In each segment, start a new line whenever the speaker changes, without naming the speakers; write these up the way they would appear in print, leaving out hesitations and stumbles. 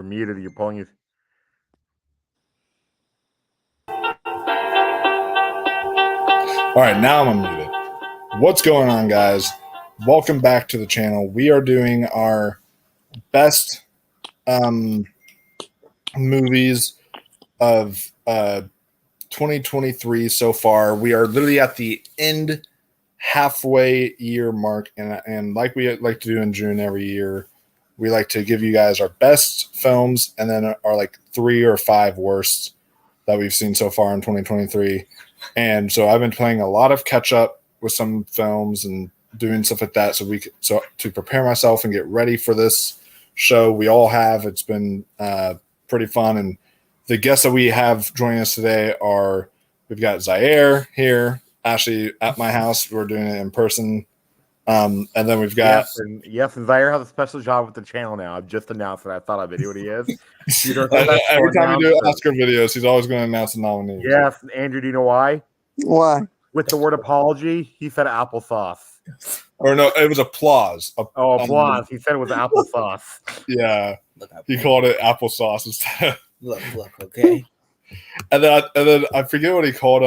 You're muted. You're pulling your.
All right, now I'm unmuted. What's going on, guys? Welcome back to the channel. We are doing our best movies of 2023 so far. We are literally at the end halfway year mark, and like we like to do in June every year, we like to give you guys our best films and then our like 3 or 5 worst that we've seen so far in 2023. And so I've been playing a lot of catch up with some films and doing stuff like that so to prepare myself and get ready for this show. We all have. It's been pretty fun, and the guests that we have joining us today are, we've got Zaire here, actually at my house. We're doing it in person. And then we've got
yes, and Zaire has a special job with the channel now. I've just announced that. I thought I'd be what he is.
Every time we do Oscar videos, he's always going to announce the nominees.
Yes, Andrew, do you know why?
Why?
With the word apology, he said applesauce.
Or no, it was applause.
Applause. He said it was applesauce.
Yeah, he called it applesauce instead.
Look, okay.
And then I forget what he called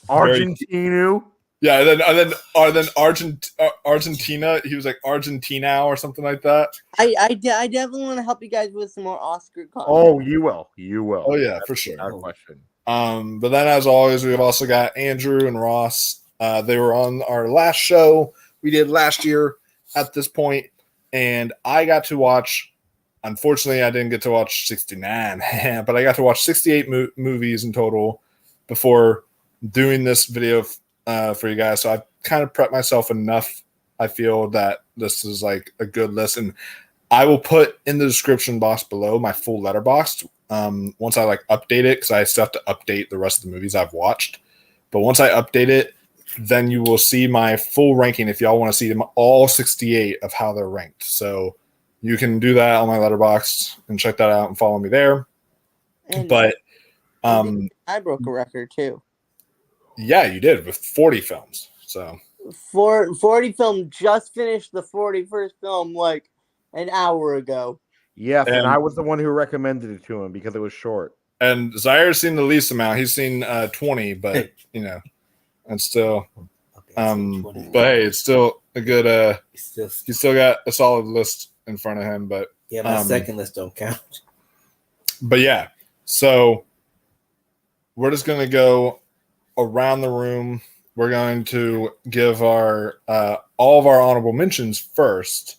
Argentino.
Yeah, and then Argentina. He was like Argentina or something like that.
I definitely want to help you guys with some more Oscar content.
Oh, you will. You will.
Oh yeah, for sure.
No question.
But then, as always, we've also got Andrew and Ross. They were on our last show we did last year at this point, and I got to watch. Unfortunately, I didn't get to watch 69, but I got to watch 68 movies in total before doing this video for you guys. So I've kind of prepped myself enough. I feel that this is like a good list, and I will put in the description box below my full Letterboxd. Once I like update it, because I still have to update the rest of the movies I've watched. But once I update it, then you will see my full ranking if y'all want to see them all 68 of how they're ranked. So you can do that on my Letterboxd and check that out and follow me there.
And
but
I broke a record too.
Yeah, you did with 40 films. So
40 film, just finished the 41st film like an hour ago.
Yes, and I was the one who recommended it to him because it was short.
And Zaire's seen the least amount. He's seen 20, but you know, and still but hey, it's still a good he's still got a solid list in front of him, but
yeah, my second list don't count.
But yeah, so we're just gonna go around the room. We're going to give our all of our honorable mentions first,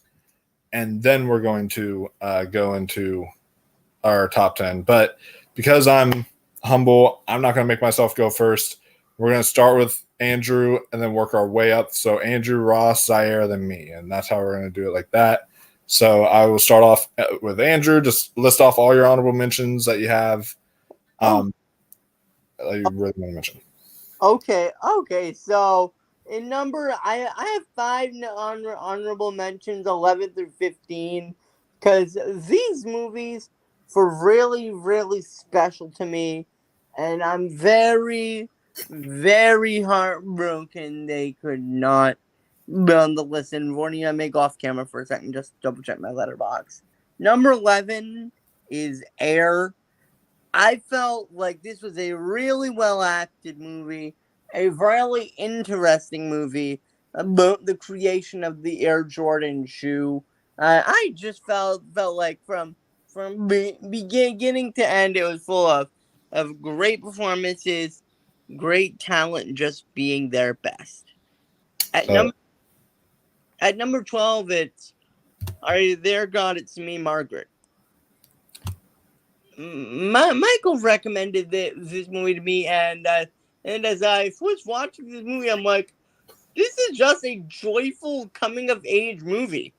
and then we're going to go into our top 10. But because I'm humble, I'm not going to make myself go first. We're going to start with Andrew and then work our way up. So Andrew, Ross, Zaire, then me, and that's how we're going to do it like that. So I will start off with Andrew. Just list off all your honorable mentions that you have. That you really want to mention.
Okay. So in number, I have 5 honorable mentions, 11 through 15, because these movies were really, really special to me, and I'm very, very heartbroken they could not be on the list. And warning, I may go off camera for a second, just double check my letterbox. Number 11 is Air. I felt like this was a really well-acted movie, a really interesting movie about the creation of the Air Jordan shoe. I just felt like from beginning to end, it was full of great performances, great talent, just being their best. At number 12, it's Are You There, God? It's Me, Margaret. Michael recommended this movie to me, and as I was watching this movie, I'm like, this is just a joyful coming of age movie.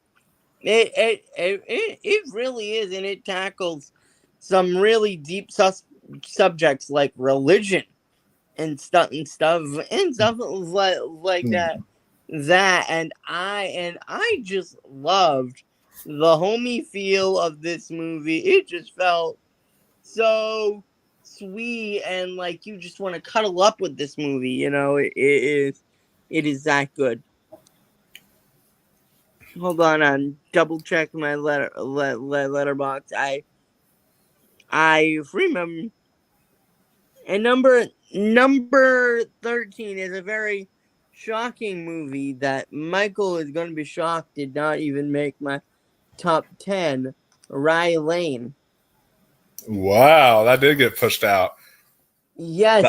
It really is, and it tackles some really deep subjects like religion and stuff like that. And I just loved the homey feel of this movie. It just felt so sweet, and like you just want to cuddle up with this movie. You know, it is that good. hold on, I'm double check my letterbox. I remember, and number 13 is a very shocking movie that Michael is going to be shocked did not even make my top 10. Rye Lane.
Wow, that did get pushed out.
Yes.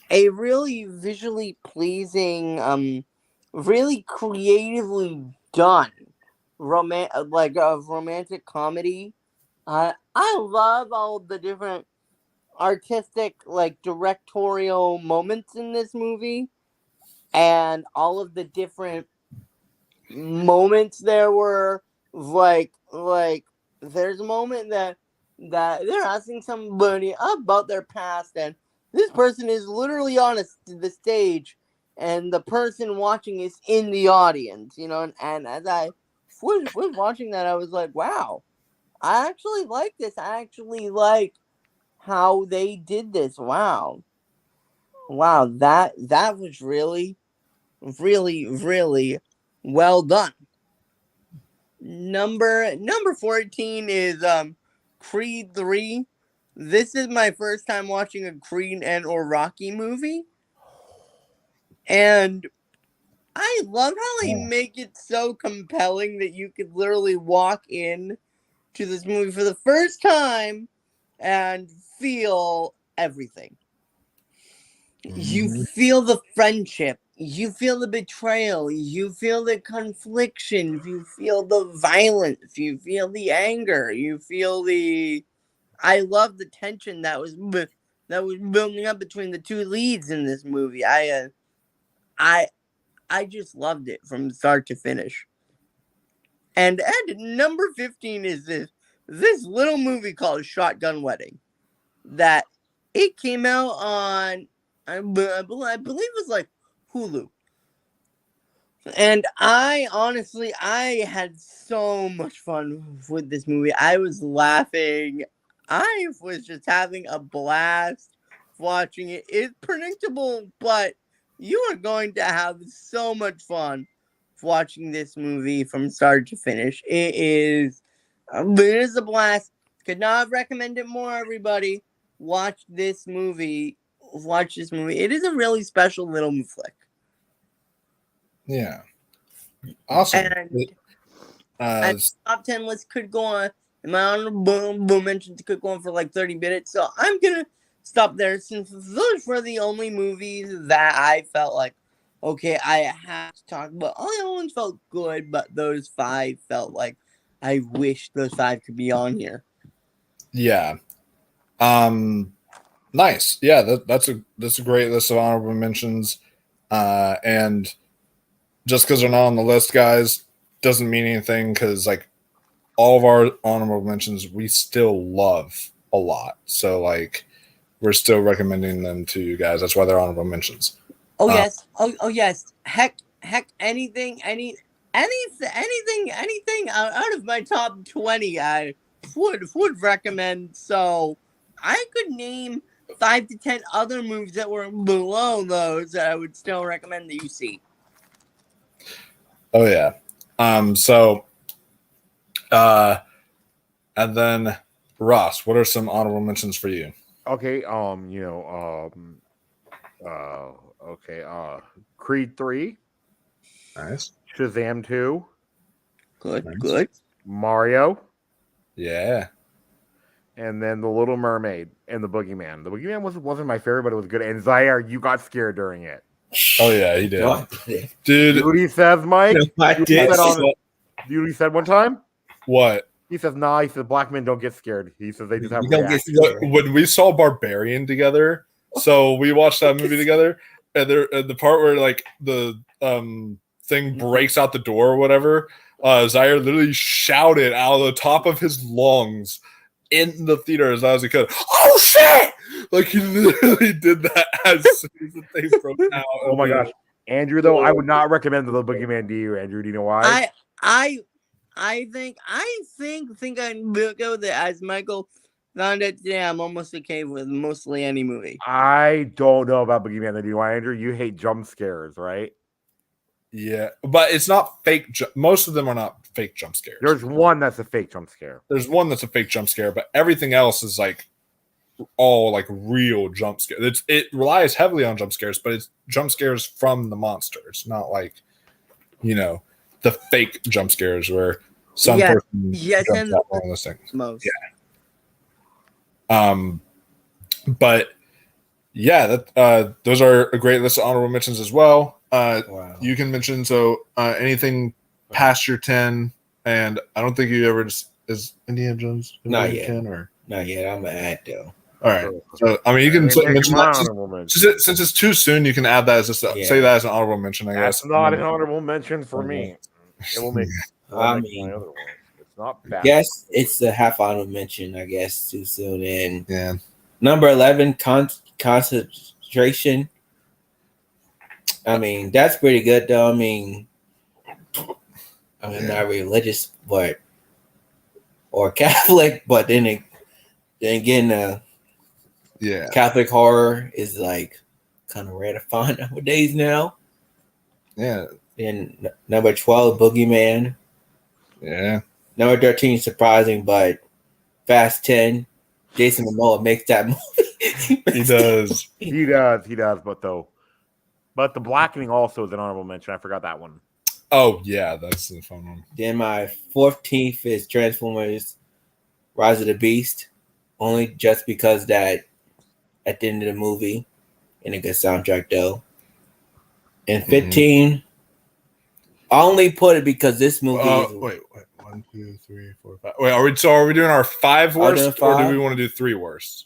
A really visually pleasing, really creatively done romantic comedy. I love all the different artistic, like, directorial moments in this movie, and all of the different moments there were like there's a moment that they're asking somebody about their past, and this person is literally on the stage, and the person watching is in the audience, and as I was watching that, I was like, wow, I actually like this. I actually like how they did this. Wow, that was really, really, really well done. Number 14 is Creed 3. This is my first time watching a Creed and or Rocky movie. And I love how they make it so compelling that you could literally walk in to this movie for the first time and feel everything. You feel the friendship, you feel the betrayal, you feel the confliction, you feel the violence, you feel the anger, you feel the. I love the tension that was building up between the two leads in this movie. I just loved it from start to finish. And number 15 is this little movie called Shotgun Wedding, that it came out on, I believe it was like Hulu. And I had so much fun with this movie. I was laughing. I was just having a blast watching it. It's predictable, but you are going to have so much fun watching this movie from start to finish. It is a blast. Could not recommend it more, everybody. Watch this movie. It is a really special little flick.
Yeah. Awesome.
And top 10 list could go on. And my honorable mentions could go on for like 30 minutes. So I'm going to stop there, since those were the only movies that I felt like, okay, I have to talk about. All the other ones felt good, but those 5 felt like I wish those 5 could be on here.
Yeah. Nice. Yeah, that's a great list of honorable mentions. And just because they're not on the list, guys, doesn't mean anything, because like all of our honorable mentions we still love a lot. So like we're still recommending them to you guys. That's why they're honorable mentions.
Oh yes. Oh yes. Heck anything out of my top 20 I would recommend. So I could name 5 to 10 other movies that were below those that I would still recommend that you see.
Oh yeah. And then Ross, what are some honorable mentions for you?
Okay, Creed 3.
Nice.
Shazam 2.
Good.
Mario.
Yeah.
And then The Little Mermaid and The Boogeyman. The Boogeyman wasn't my favorite, but it was good. And Zaire, you got scared during it.
Oh yeah, he did.
No, I didn't.
Dude.
You know what he says, Mike?
No, I did.
You know what he said one time?
What?
He says, nah, he says black men don't get scared. He says they just have
You don't get
reactions.
scared.
When we saw Barbarian together, so we watched that movie together, and the part where like the thing breaks out the door or whatever, Zaire literally shouted out of the top of his lungs in the theater as loud as he could, "Oh shit!" Like he literally did that as soon as the thing broke out.
Oh my gosh. Andrew, though, I would not recommend The Boogeyman to you, Andrew. Do you know why?
I think I'd go with it. As Michael found out today, I'm almost okay with mostly any movie.
I don't know about Boogeyman. Do you know why, Andrew? You hate jump scares, right?
Yeah, but it's not fake. Most of them are not fake jump scares.
There's one that's a fake jump scare.
There's one that's a fake jump scare, but everything else is like all like real jump scares. It relies heavily on jump scares, but it's jump scares from the monster. It's not like, the fake jump scares where some person jumps
and
out on this thing.
most.
Yeah. But yeah, that those are a great list of honorable mentions as well.
Wow.
You can mention anything past your 10, and I don't think you ever is Indiana Jones
Not yet.
10 or
Not yet. I'm gonna add though.
all right. So I mean, you can mention
my
that
honorable mention.
since it's too soon. You can add that as say that as an honorable mention. I
That's
guess
not an honorable mention for me. It will make.
I
my
mean,
other one. It's not bad.
Yes, it's a half honorable mention. I guess too soon. And
Yeah.
number 11, concentration. I mean, that's pretty good though. I mean, I'm not religious, but or Catholic, but then again,
Yeah.
Catholic horror is like kind of rare to find nowadays now.
Yeah.
And number 12, Boogeyman.
Yeah.
Number 13, surprising, but Fast 10. Jason Momoa makes that movie.
He does.
He does. But the blackening also is an honorable mention. I forgot that one.
Oh yeah, that's the fun one.
Then my 14th is Transformers Rise of the Beast. Only just because that at the end of the movie and a good soundtrack though. And 15, I only put it because this movie is
Wait. 1, 2, 3, 4, 5. Wait, are we doing our 5 worst, or do we want to do 3 worst?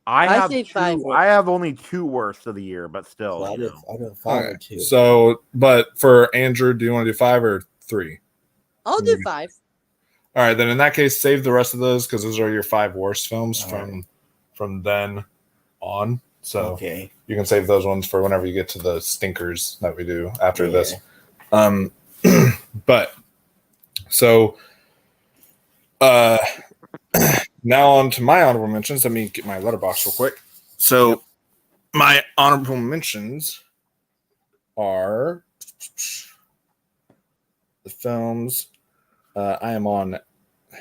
I
say 5 worst.
I have only 2 worst of the year, but still.
I
you
did
know.
5 or 2.
So, but for Andrew, do you want to do 5 or 3?
I'll do 5.
All right, then in that case, save the rest of those because those are your 5 worst films
All
from then on. So
okay.
you can save those ones for whenever you get to the stinkers that we do after this. But so now on to my honorable mentions. Let me get my letterbox real quick. So my honorable mentions are the films. I am on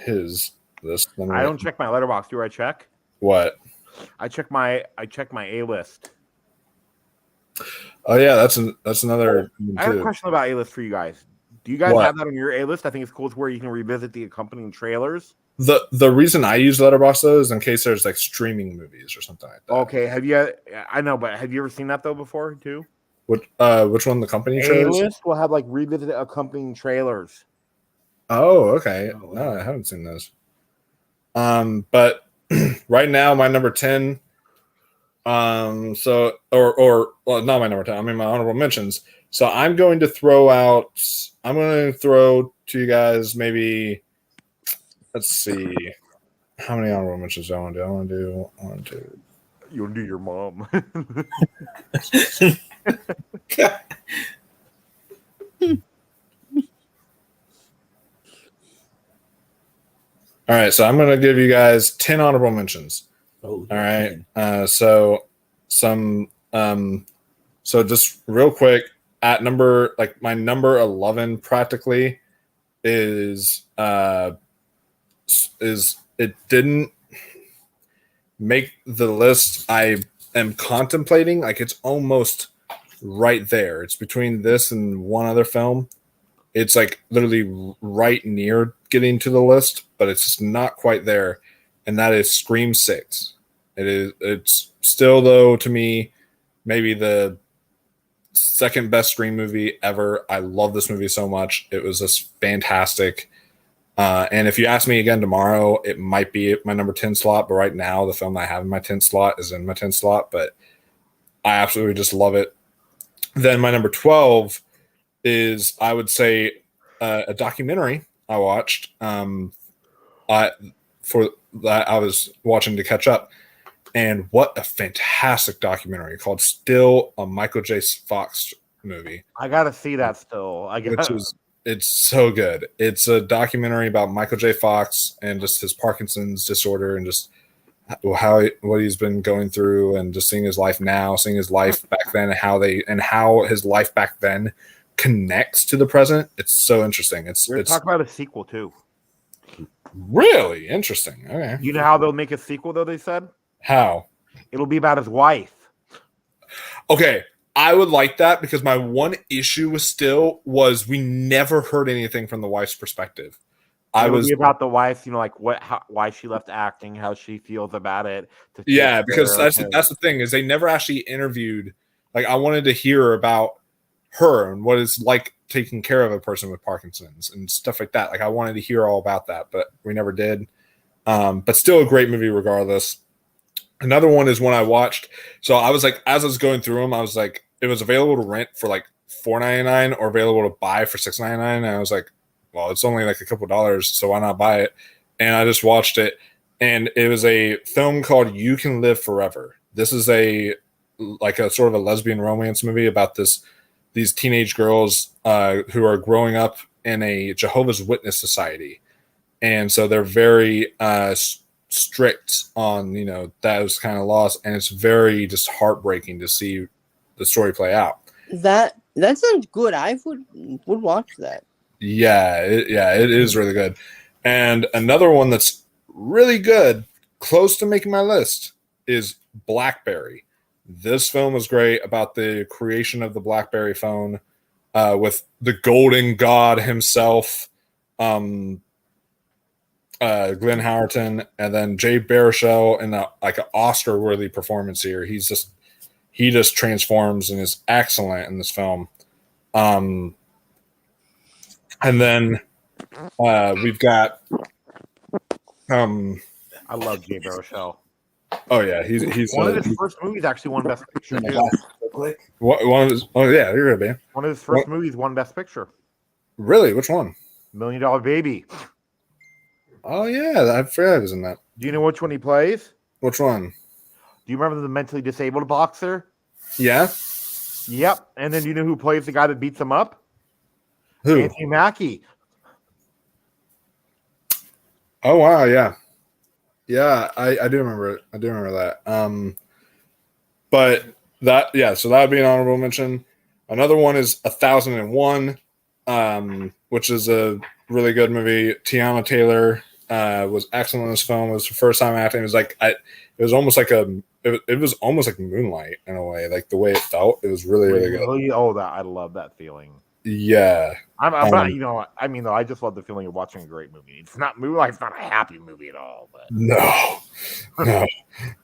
his list.
I don't check my letterbox. Do I check?
What?
I check my A list.
Oh yeah, that's another.
I have a question about A list for you guys. Do you guys
What?
have that on your A list? I think it's cool. It's where you can revisit the accompanying trailers.
The reason I use Letterboxd though is in case there's like streaming movies or something like that.
Okay, I know, but have you ever seen that though before too?
Which one the company
A
chose?
list will have like revisited accompanying trailers.
Oh, okay.
Oh, wow.
No, I haven't seen those. But right now my number 10. So or well, not my number 10. I mean my honorable mentions. So I'm going to throw to you guys maybe. Let's see. How many honorable mentions do I want to do? I want to do 1, 2.
You'll do your mom.
All right, so I'm going to give you guys 10 honorable mentions.
Oh,
All right. So just real quick at my number 11 practically is it didn't make the list I am contemplating. Like it's almost right there. It's between this and one other film. It's like literally right near getting to the list, but it's just not quite there. And that is Scream 6. It's still though to me maybe the second best Scream movie ever. I love this movie so much. It was just fantastic. And if you ask me again tomorrow, it might be my number 10 slot. But right now, the film that I have in my 10th slot is in my 10th slot. But I absolutely just love it. Then my number 12 is, I would say, a documentary I watched. For that, I was watching to catch up. And what a fantastic documentary called Still, a Michael J. Fox movie.
I gotta see that still.
It's so good. It's a documentary about Michael J. Fox and just his Parkinson's disorder and just what he's been going through and just seeing his life now, seeing his life back then, and how his life back then connects to the present. It's so interesting. It's
talking about a sequel too.
really interesting. Okay.
You know how they'll make a sequel though? They said
How?
it'll be about his wife.
Okay. I would like that because my one issue was we never heard anything from the wife's perspective.
It'll be about the wife, like why she left acting, how she feels about it.
Yeah, because that's the thing is they never actually interviewed. Like I wanted to hear about her and what it's like taking care of a person with Parkinson's and stuff like that. Like I wanted to hear all about that, but we never did. But still a great movie regardless. Another one is one I watched. So I was like, as I was going through them, I was like, it was available to rent for like $4.99 or available to buy for $6.99. And I was like, well, it's only like a couple dollars, so why not buy it? And I just watched it, and it was a film called You Can Live Forever. This is a sort of a lesbian romance movie about these teenage girls who are growing up in a Jehovah's Witness society, and so they're very strict on those kind of laws, and it's very just heartbreaking to see the story play out.
That sounds good. I would watch that.
Yeah, it is really good. And another one that's really good, close to making my list, is BlackBerry. This film was great about the creation of the BlackBerry phone with the golden god himself, Glenn Howerton, and then Jay Baruchel in an Oscar-worthy performance here. He just transforms and is excellent in this film. And then we've got
I love Jay Baruchel.
Oh yeah, he's
one of his first movies actually won Best Picture too.
One of his, oh yeah, you're good, man.
One of his first movies won Best Picture.
Really? Which one?
$1 Million Baby.
Oh yeah, I forgot he was in that.
Do you know which one he plays?
Which one?
Do you remember the mentally disabled boxer?
Yeah.
Yep. And then do you know who plays the guy that beats him up?
Who?
Anthony Mackie.
Oh wow, yeah. Yeah, I do remember it. I do remember that. But that, yeah, so that would be an honorable mention. Another one is 1001, which is a really good movie. Tiana Taylor was excellent in this film. It was her first time acting. It was like it was almost like Moonlight in a way, like the way it felt. It was really, really good.
Oh, I love that feeling.
Yeah.
I'm not, I just love the feeling of watching a great movie. It's not Moonlight, it's not a happy movie at all. But
No.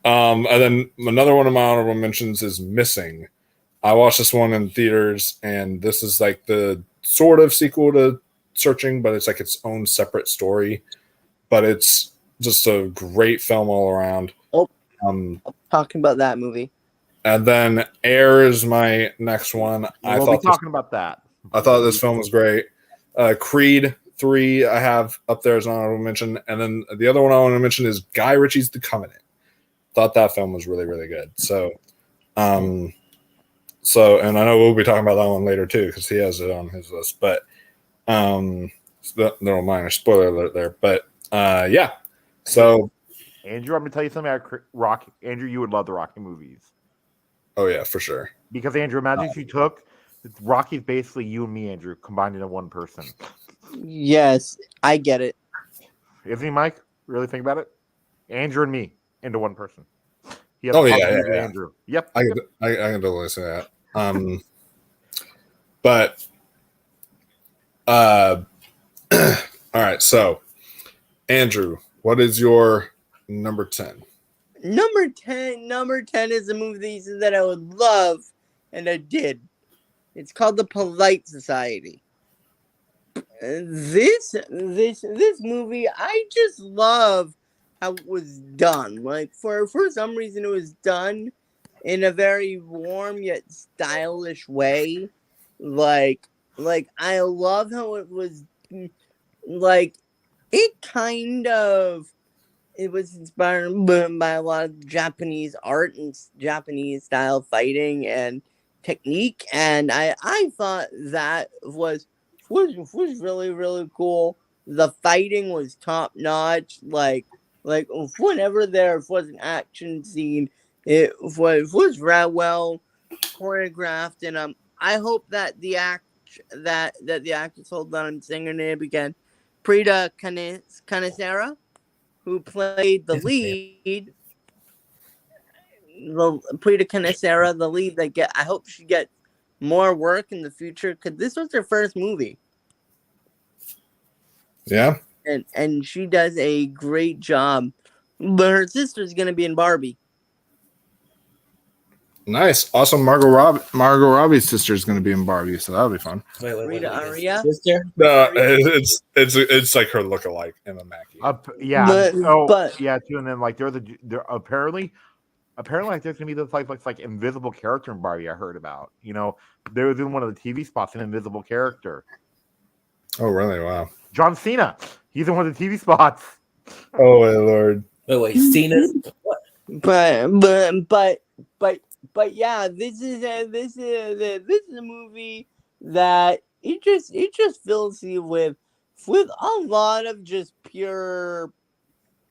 And then another one of my honorable mentions is Missing. I watched this one in theaters, and this is like the sort of sequel to Searching, but it's like its own separate story. But it's just a great film all around.
Oh, talking about that movie.
And then Air is my next one.
We'll be talking about that.
I thought this film was great. Creed 3 I have up there as an honorable mention. And then the other one I want to mention is Guy Ritchie's The Covenant. Thought that film was really, really good. So, and I know we'll be talking about that one later too, because he has it on his list. But no minor spoiler alert there. But yeah. So
Andrew, I'm gonna tell you something about Rocky. Andrew, you would love the Rocky movies.
Oh yeah, for sure.
Because Andrew, imagine if you took Rocky's basically you and me, Andrew, combined into one person.
Yes, I get it.
Isn't he, Mike? Really think about it? Andrew and me into one person.
Oh yeah.
Andrew. Yep.
I can totally say that. But all right. So, Andrew, what is your number 10?
Number 10 is a movie that I would love, and I did. It's called The Polite Society. This movie, I just love how it was done. Like for some reason, it was done in a very warm yet stylish way. Like I love how it was. Like it was inspired by a lot of Japanese art and Japanese style fighting and technique, and I thought that was really, really cool. The fighting was top notch. Like whenever there was an action scene, it was well choreographed, and I hope that the that the actress, hold on, I'm saying her name again, Prita Canessera, who played the lead. Prita Canessera, the lead. I hope she gets more work in the future because this was her first movie.
Yeah.
And she does a great job. But her sister's gonna be in Barbie.
Nice. Also, Margot Robbie's sister is going to be in Barbie, so that'll be fun.
Wait.
Rita
his
Aria?
sister?
No, it's like her lookalike, Emma Mackey.
Yeah.
But
yeah, too. And then like there apparently like there's gonna be this like invisible character in Barbie I heard about. You know, they was in one of the TV spots, an invisible character.
Oh, really? Wow.
John Cena. He's in one of the TV spots.
Oh, my Lord.
Wait, Cena's what?
But yeah, this is a movie that it just fills you with a lot of just pure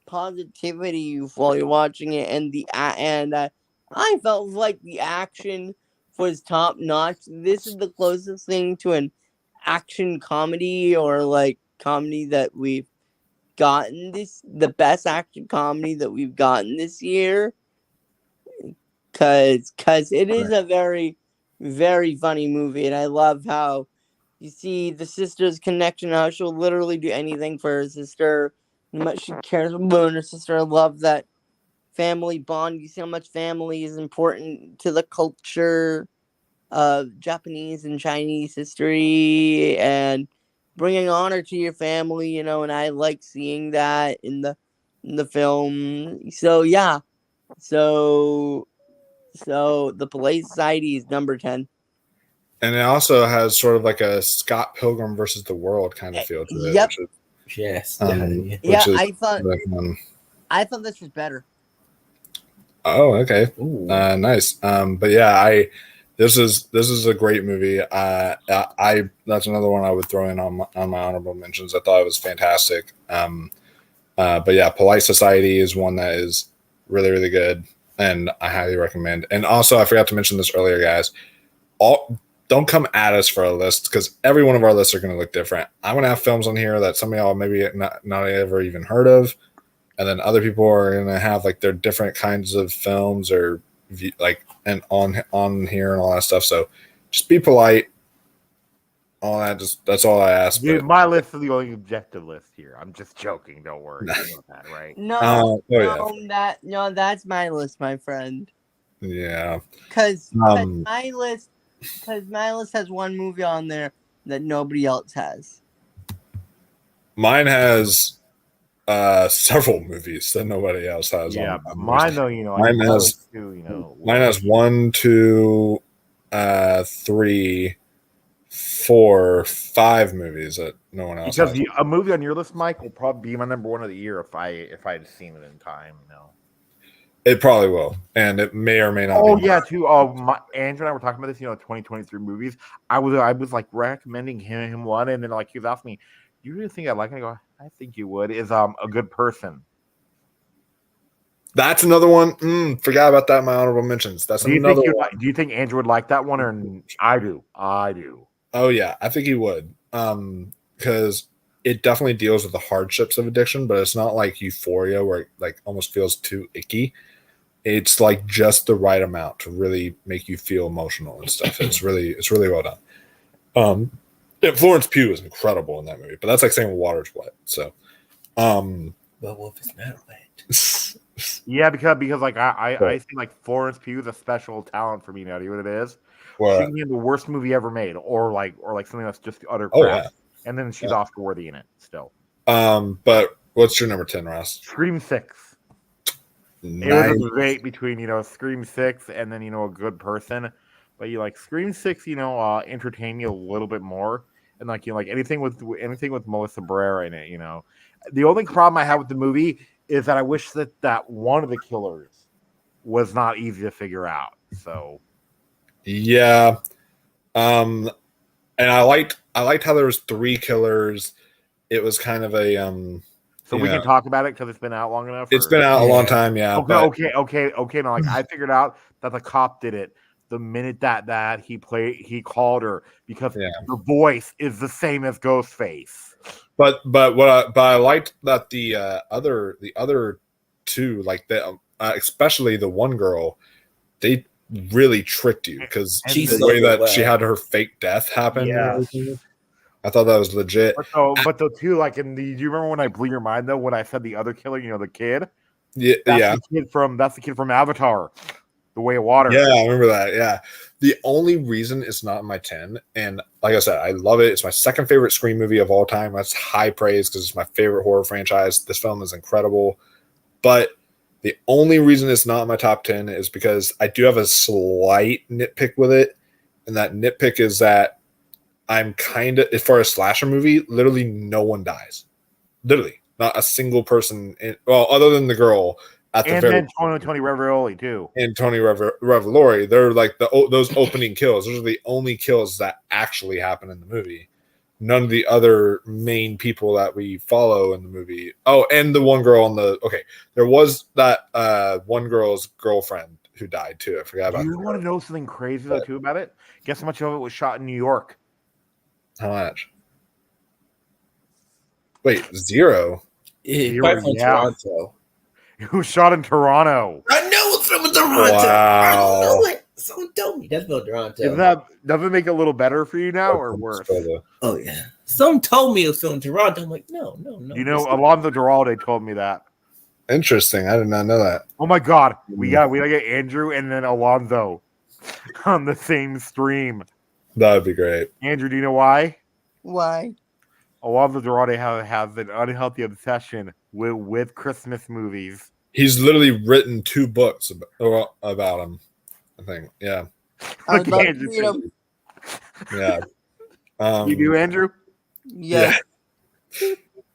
positivity while you're watching it, and I felt like the action was top notch. This is the closest thing to an action comedy or like comedy that we've gotten the best action comedy that we've gotten this year. Cause it is a very, very funny movie, and I love how you see the sister's connection, how she'll literally do anything for her sister, how much she cares about her sister. I love that family bond. You see how much family is important to the culture of Japanese and Chinese history, and bringing honor to your family, and I like seeing that in the film. So yeah, so the Polite Society is number 10.
And it also has sort of like a Scott Pilgrim versus the World kind of feel to it.
Yep.
Yes.
I thought this was better.
Oh, okay. Nice. But yeah, this is a great movie. That's another one I would throw in on my honorable mentions. I thought it was fantastic. But yeah, Polite Society is one that is really, really good, and I highly recommend. And also, I forgot to mention this earlier, guys. Don't come at us for a list because every one of our lists are going to look different. I'm going to have films on here that some of y'all maybe not ever even heard of, and then other people are going to have like their different kinds of films or like and on here and all that stuff. So just be polite. All that, that's all I ask.
Dude, my list is the only objective list here. I'm just joking. Don't worry about that, right?
No, that's my list, my friend.
Yeah,
because my list has one movie on there that nobody else has.
Mine has several movies that nobody else has.
Yeah,
on
mine though, mine has two,
mine has 1, 2, 3, 4, 5 movies that no one else
because
has.
A movie on your list, Mike, will probably be my number one of the year if I had seen it in time.
It probably will, and it may or may not.
Oh yeah, too. Andrew and I were talking about this. 2023 movies. I was like recommending him one, and then like he was asking me, "Do you really think I like it?" I go, "I think you would." Is A Good Person.
That's another one. Forgot about that in my honorable mentions. That's another one.
Do you think Andrew would like that one, or I do? I do.
Oh yeah, I think he would. Because it definitely deals with the hardships of addiction, but it's not like Euphoria where it like almost feels too icky. It's like just the right amount to really make you feel emotional and stuff. It's really well done. And Florence Pugh is incredible in that movie, but that's like saying water's wet. So,
well, wolf is not wet.
Yeah, because like I think like Florence Pugh is a special talent for me now. Do you know what it is?
Well,
she can be in the worst movie ever made, or like something that's just utter crap.
Oh, yeah.
And then she's Oscar worthy in it still.
But what's your number 10, Ross?
Scream 6.
Nice.
It was a debate between Scream 6 and then A Good Person, but Scream 6 entertain you a little bit more, and like anything with Melissa Barrera in it. The only problem I have with the movie is that I wish that one of the killers was not easy to figure out. So
yeah, and I liked how there was 3 killers. It was kind of a
So we can talk about it because it's been out long enough.
It's been out a long time, yeah.
Okay. No, I figured out that the cop did it the minute that he called her because
Yeah.
the voice is the same as Ghostface.
But I liked that the other two, like especially the one girl, they really tricked you because
And
She
the
sold
way
it
that
well.
she had her fake death happen. and
Yeah.
everything, I thought that was legit.
But though too, like do you remember when I blew your mind though when I said the other killer, the kid?
Yeah,
That's the kid from Avatar, The Way of Water.
yeah, I remember that. Yeah, the only reason it's not in my 10, and like I said, I love it. It's my second favorite Scream movie of all time. That's high praise because it's my favorite horror franchise. This film is incredible, but the only reason it's not in my top 10 is because I do have a slight nitpick with it, and that nitpick is that I'm kind of, for a slasher movie, literally no one dies. Literally, not a single person. Other than the girl at the
And
very
then Tony Revolori too.
and Tony Revolori. They're like those opening kills. Those are the only kills that actually happen in the movie. None of the other main people that we follow in the movie. Oh, and the one girl there was that one girl's girlfriend who died too. I forgot about
Do you
that.
want to know something crazy though too about it? Guess how much of it was shot in New York?
How much? Wait, 0.
It's
Zero,
probably from
yeah.
Toronto.
It was shot in Toronto.
I know it's from Toronto.
Wow.
I know it. Someone told me that's from Toronto.
Does it make it a little better for you now or worse?
Oh yeah. Someone told me it was from Toronto. I'm like, no.
Alonzo Duralde told me that.
Interesting. I did not know that.
Oh my god, we gotta get Andrew and then Alonzo on the same stream.
That would be great.
Andrew, do you know why?
Why?
Alonzo Duralde has an unhealthy obsession with Christmas movies.
He's literally written 2 books about him. I think. Yeah.
I'd love to
Andrew
read 'em.
Yeah.
You do, Andrew?
Yeah.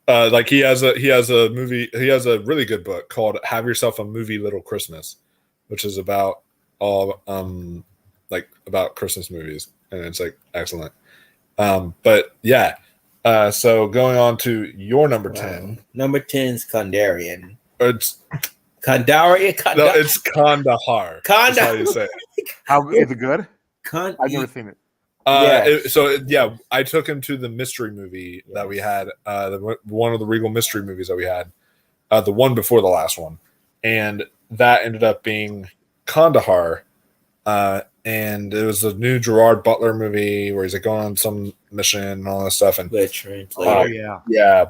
Like he has a really good book called Have Yourself a Movie Little Christmas, which is about all about Christmas movies, and it's like excellent. But yeah, so going on to your number 10.
Number 10 is Kandarian.
It's
Kandarian.
no, it's Kandahar. That's how you say it.
How is it good?
Kandahar.
I've never seen it.
I took him to the mystery movie that we had, one of the Regal mystery movies that we had, the one before the last one, and that ended up being Kandahar, and it was a new Gerard Butler movie where he's like going on some mission and all that stuff, and
Oh yeah.
yeah,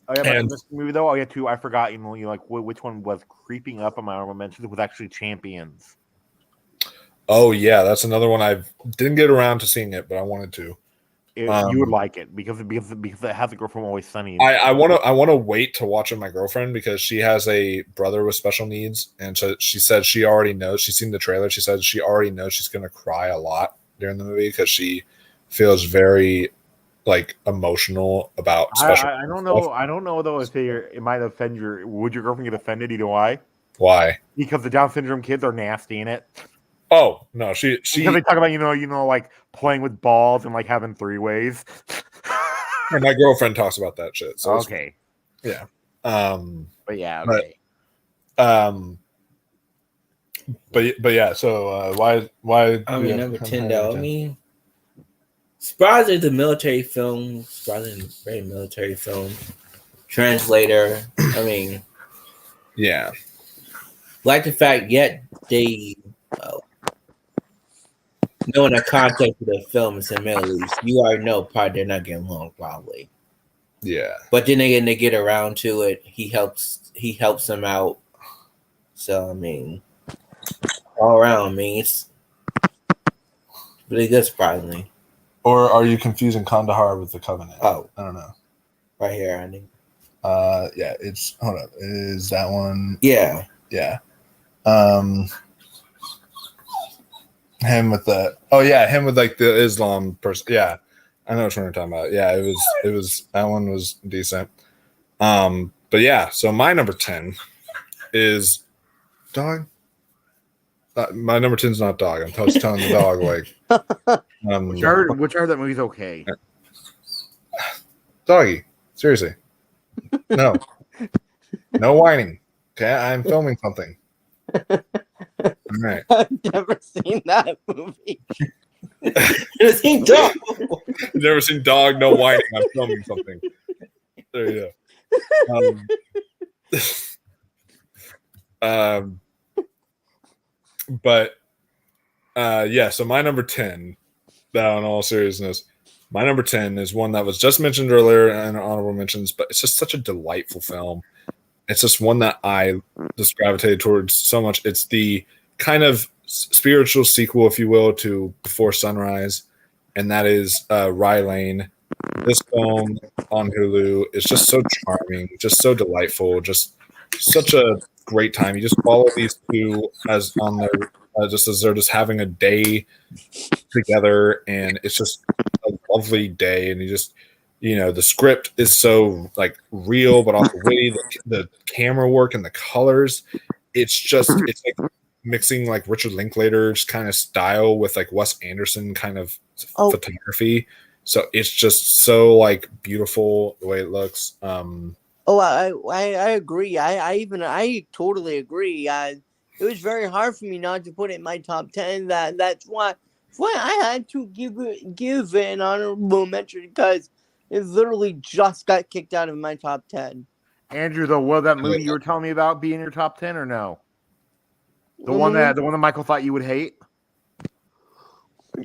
Oh yeah, but
And-
this movie though, I forgot. Which one was creeping up on my honorable mentions? It was actually Champions.
oh yeah, that's another one I didn't get around to seeing it, but I wanted to.
You would like it because it has a girl from Always Sunny.
I want to wait to watch it with my girlfriend because she has a brother with special needs, and so she said she already knows. She's seen the trailer. She said she already knows she's going to cry a lot during the movie because she feels very emotional about special.
I don't know. I don't know though if it might offend Would your girlfriend get offended? You know why?
Why?
Because the Down syndrome kids are nasty in it.
Oh no, she
Because they talk about like playing with balls and like having 3-ways.
and my girlfriend talks about that shit. So it's-
Okay,
but
yeah,
but-
okay.
but yeah. So why?
I mean, number 10 though. I mean, Surprise is a military film. Surprise is a very military film. Translator. I mean,
yeah.
like the fact yet they knowing the context of the film is in the Middle East, you already know probably they're not getting along probably.
Yeah.
But then they get around to it. He helps them out. So I mean, all around, I mean, it's really good, surprisingly.
Or are you confusing Kandahar with the Covenant?
Oh,
I don't know.
right here, I think.
Yeah, it's hold up. Is that one?
Yeah.
Yeah. Him with the him with like the Islam person. Yeah. I know what you're talking about. Yeah, it was that one was decent. But yeah, so my number 10 is dog. My number 10 is not dog. I'm just telling the dog
Which are that movie's okay?
doggy. Seriously. No. No whining. Okay, I'm filming something. All right.
I've never seen that movie.
You've seen Dog.
You've never seen Dog, no whining. I'm filming something. There you go. But yeah, so my number 10, now in all seriousness, my number 10 is one that was just mentioned earlier in honorable mentions, but it's just such a delightful film. It's just one that I just gravitated towards so much. It's the kind of spiritual sequel, if you will, to Before Sunrise, and that is Rye Lane. This film on Hulu is just so charming, just so delightful, just such a great time. You just follow these two as on their just as they're just having a day together, and it's just a lovely day. And you just, the script is so like real, but also witty. The camera work and the colors, it's like mixing like Richard Linklater's kind of style with like Wes Anderson kind of photography. So it's just so like beautiful the way it looks.
I agree. I totally agree. It was very hard for me not to put it in my top 10. That's why I had to give it an honorable mention, because it literally just got kicked out of my top 10.
Andrew, though, will that movie you were telling me about be in your top 10 or no? The one that Michael thought you would hate?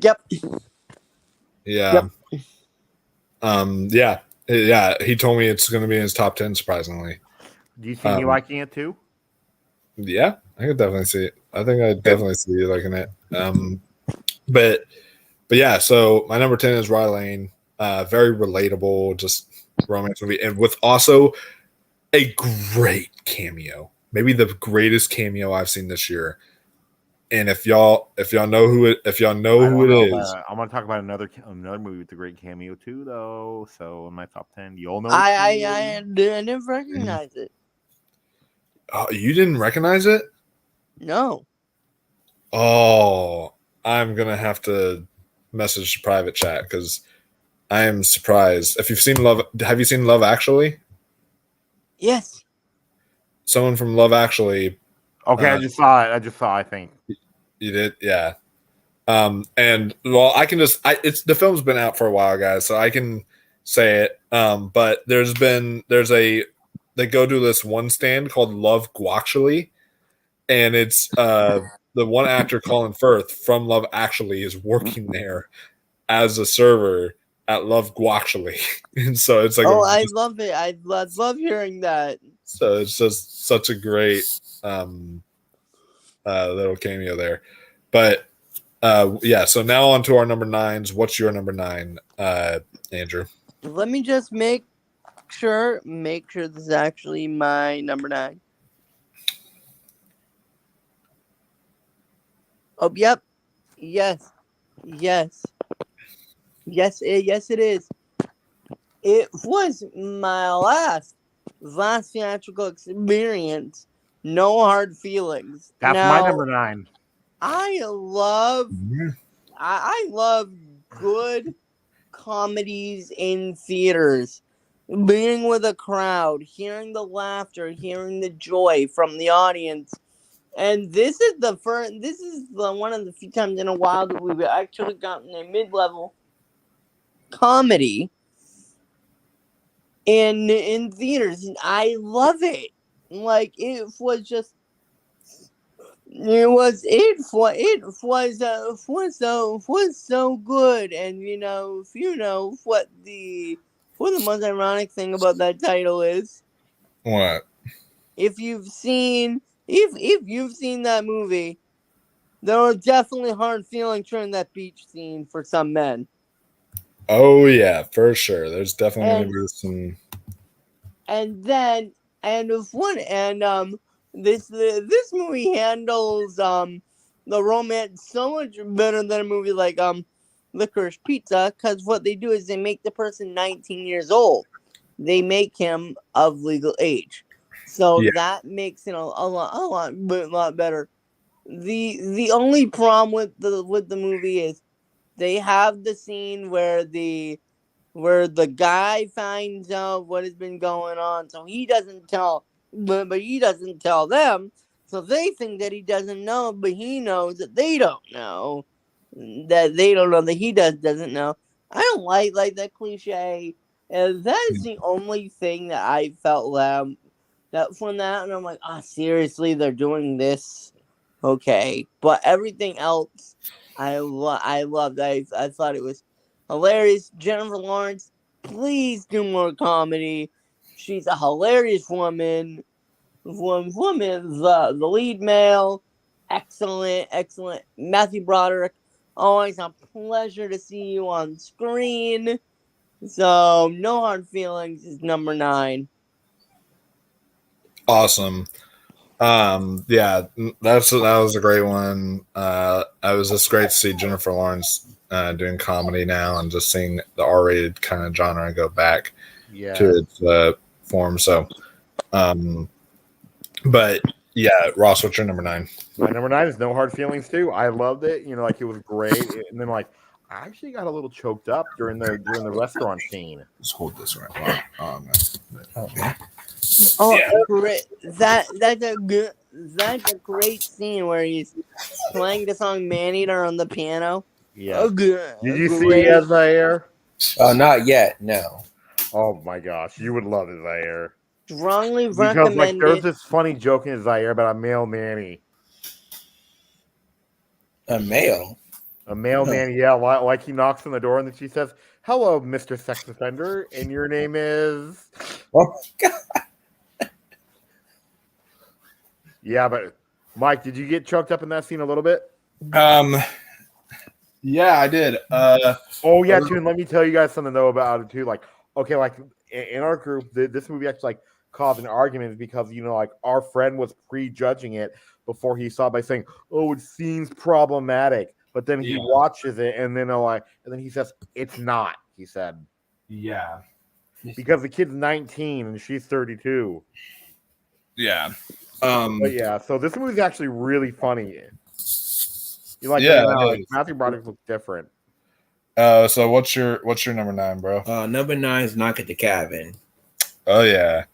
Yep.
Yeah. Yep. Yeah. He told me it's going to be in his top 10, surprisingly.
Do you see me liking it too?
Yeah, I could definitely see it. I think I definitely see you liking it. But yeah, so my number 10 is Rye Lane. Very relatable, just romance movie, and with also a great cameo. Maybe the greatest cameo I've seen this year. And if y'all know who it is,
I'm gonna talk about another movie with a great cameo too, though. So in my top 10, you'll know.
I didn't recognize it.
Oh, you didn't recognize it?
No.
Oh, I'm gonna have to message the private chat because I am surprised. If you've seen have you seen Love Actually?
Yes.
Someone from Love Actually.
Okay, I just saw it. I think
you did, yeah. And well, I can just the film's been out for a while, guys, so I can say it. But they go to this one stand called Love Guactually, and it's the one actor, Colin Firth from Love Actually, is working there as a server at Love Guactually, and so it's like
I love it. I love hearing that.
So it's just such a great little cameo there. But yeah, so now on to our number 9s. What's your number 9, Andrew?
Let me just make sure this is actually my number 9. Oh, yep. Yes, it is. It was my last theatrical experience. No hard feelings.
That's my number 9.
I love good comedies in theaters. Being with a crowd, hearing the laughter, hearing the joy from the audience. And this is one of the few times in a while that we've actually gotten a mid-level comedy in theaters, and I love it. Like, it was so good. And if you know what the most ironic thing about that title is,
what?
If you've seen that movie, there are definitely hard feelings during that beach scene for some men.
Oh yeah, for sure. There's definitely some.
This movie handles the romance so much better than a movie like Licorice Pizza, because what they do is they make the person 19 years old. They make him of legal age, so that makes it a lot better. The only problem with the movie is they have the scene where the guy finds out what has been going on, so he doesn't tell, but he doesn't tell them. So they think that he doesn't know, but he knows that they don't know. That they don't know that he doesn't know. I don't like that cliche. And that is the only thing that I felt that from that, and I'm like, seriously, they're doing this, okay. But everything else, I loved. I thought it was hilarious. Jennifer Lawrence, please do more comedy. She's a hilarious woman. The lead male, excellent. Matthew Broderick, always a pleasure to see you on screen. So No Hard Feelings is number 9.
Awesome. Yeah, that was a great one. I was just great to see Jennifer Lawrence doing comedy now, and just seeing the R-rated kind of genre go back to its form. So, but yeah, Ross, what's your number 9?
My number 9 is No Hard Feelings too. I loved it. You know, like it was great. And then like I actually got a little choked up during the restaurant scene.
Just hold this right. Okay.
Oh,
Yeah.
great! That's a great scene where he's playing the song "Man Eater" on the piano.
Yeah.
Oh, good.
Did you see Zaire?
Not yet. No.
Oh my gosh, you would love Zaire.
Strongly
Because like
recommended.
there's this funny joke in Zaire about a male nanny.
A male.
A male nanny, yeah, like he knocks on the door and then she says, "Hello, Mr. Sex Offender, and your name is."
Oh my God.
Yeah, but Mike, did you get choked up in that scene a little bit?
Yeah, I did.
Oh yeah, too. And let me tell you guys something though about it too. Like, okay, like in our group, this movie actually like caused an argument because like our friend was prejudging it before he saw it by saying, "Oh, it seems problematic," but then he watches it and then he says, "It's not." He said,
Yeah.
because the kid's 19 and she's 32.
Yeah.
But yeah, so this movie's actually really funny. You like Matthew Broderick looks different.
So what's your number 9, bro?
Number 9 is Knock at the Cabin.
Oh yeah.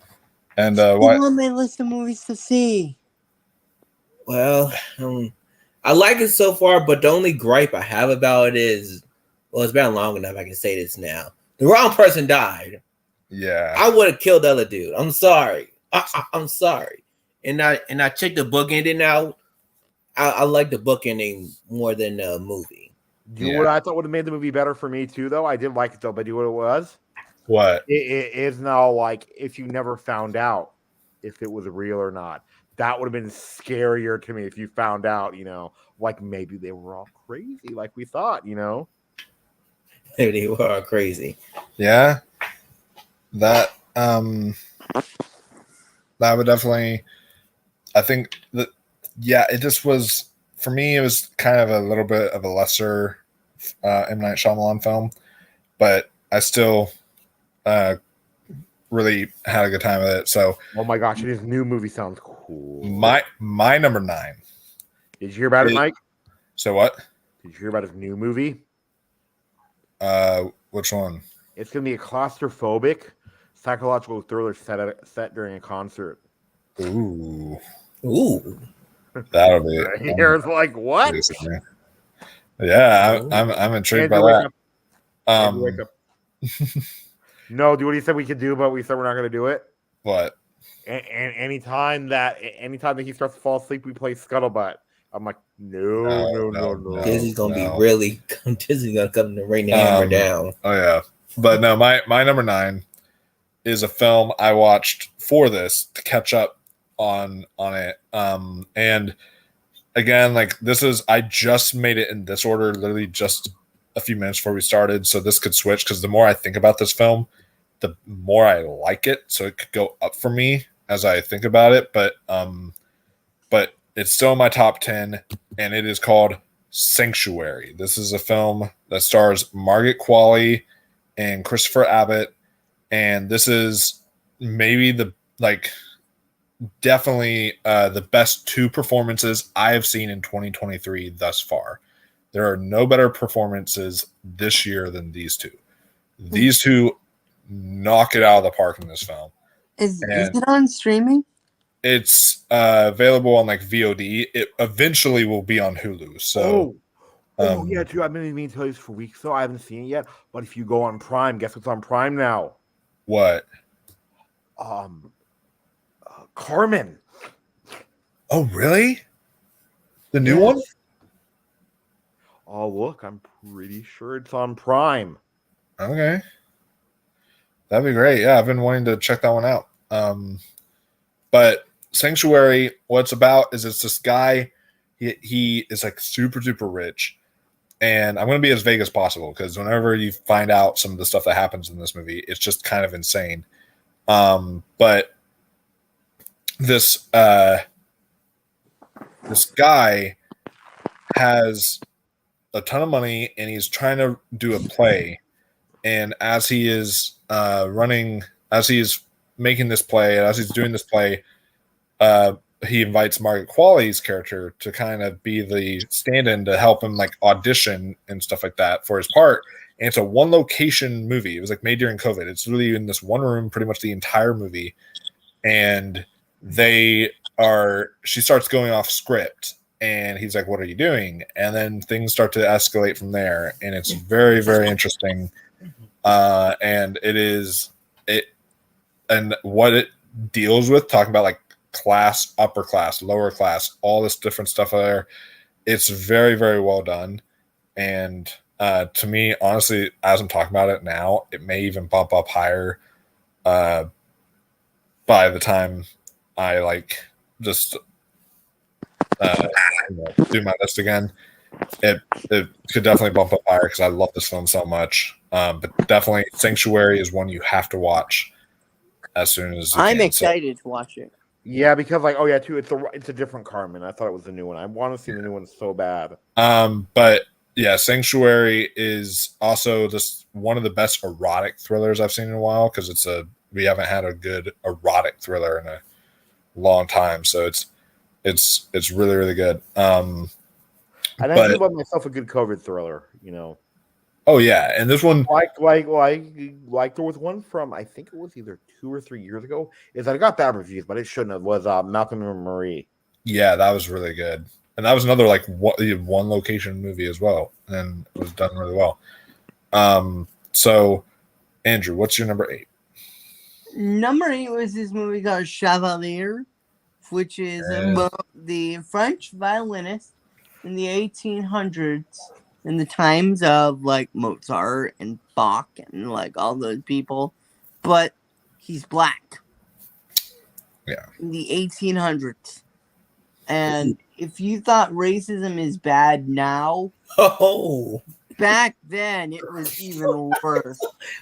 And
What on my list of movies to see?
Well, I like it so far, but the only gripe I have about it is, well, it's been long enough. I can say this now. The wrong person died.
Yeah.
I would have killed the other dude. I'm sorry. I'm sorry. And I checked the book ending out. I like the book ending more than the movie.
You know what I thought would have made the movie better for me too, though? I did like it though, but do you know what it was?
What?
It is now like if you never found out if it was real or not. That would have been scarier to me if you found out, like maybe they were all crazy like we thought,
Maybe they were all crazy.
Yeah. That would definitely, I think that, it just was, for me, it was kind of a little bit of a lesser M. Night Shyamalan film, but I still really had a good time with it. So,
oh my gosh, his new movie sounds cool.
My number 9.
Did you hear about it, Mike?
So what?
Did you hear about his new movie?
Which one?
It's gonna be a claustrophobic psychological thriller set during a concert.
Ooh.
That'll be. Here's like what?
Yeah, I'm intrigued by that.
Wake up. No, do what he said we could do, but we said we're not going to do it.
What?
And anytime that he starts to fall asleep, we play Scuttlebutt. I'm like, no.
Disney's gonna be really. Disney's gonna come to rain the hammer down.
Oh yeah, but no, my number 9 is a film I watched for this to catch up on it. And again, like I just made it in this order, literally just a few minutes before we started, so this could switch because the more I think about this film, the more I like it. So it could go up for me as I think about it, but it's still in my top 10, and it is called Sanctuary. This is a film that stars Margaret Qualley and Christopher Abbott, and this is maybe definitely the best 2 performances I have seen in 2023 thus far. There are no better performances this year than these 2. These 2 knock it out of the park in this film.
Is it on streaming?
It's available on like VOD. It eventually will be on Hulu. So,
yeah, too. I've been meaning to tell you this for weeks, so I haven't seen it yet. But if you go on Prime, guess what's on Prime now?
what?
Carmen.
Oh, really? The new
Yes.
one?
Oh, look, I'm pretty sure it's on Prime.
Okay. That'd be great. Yeah, I've been wanting to check that one out. But Sanctuary, what it's about is it's this guy. He is like super duper rich, and I'm going to be as vague as possible because whenever you find out some of the stuff that happens in this movie, it's just kind of insane. But this guy has a ton of money, and he's trying to do a play. And as he is as he is making this play, and as he's doing this play, he invites Margaret Qualley's character to kind of be the stand-in to help him like audition and stuff like that for his part. And it's a one location movie. It was like made during COVID. It's really in this one room, pretty much the entire movie. And she starts going off script, and he's like, "What are you doing?" And then things start to escalate from there. And it's very, very interesting. And and what it deals with, talking about like class, upper class, lower class, all this different stuff there. It's very, very well done. And to me, honestly, as I'm talking about it now, it may even bump up higher by the time I like just do my list again. It could definitely bump up higher because I love this film so much. But definitely, Sanctuary is one you have to watch as soon as you
I'm
can.
excited to watch it.
Yeah, because like, oh yeah, too. It's a different Carmen. I thought it was the new one. I want to see the new one so bad.
But yeah, Sanctuary is also just one of the best erotic thrillers I've seen in a while because we haven't had a good erotic thriller in a long time. So it's really, really good.
And I do love myself a good COVID thriller, you know.
Oh yeah, and this one,
Like there was one from I think it was either 2 or 3 years ago. Is that it got bad reviews, but it shouldn't have. Was Malcolm and Marie?
yeah, that was really good, and that was another like one location movie as well, and it was done really well. So Andrew, what's your number 8?
Number 8 was this movie called Chevalier, which is about the French violinist in the 1800s, in the times of like Mozart and Bach and like all those people, but he's black.
Yeah.
In the 1800s. And if you thought racism is bad now, back then it was even worse.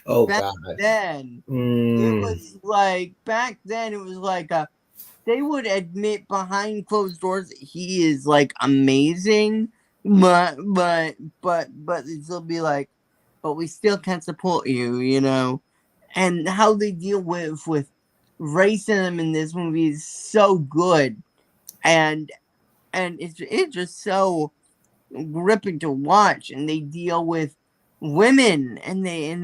Back then it was like they would admit behind closed doors that he is like amazing, but it'll be like, but we still can't support you, you know. And how they deal with racism in this movie is so good, and it's just so gripping to watch. And they deal with women, and they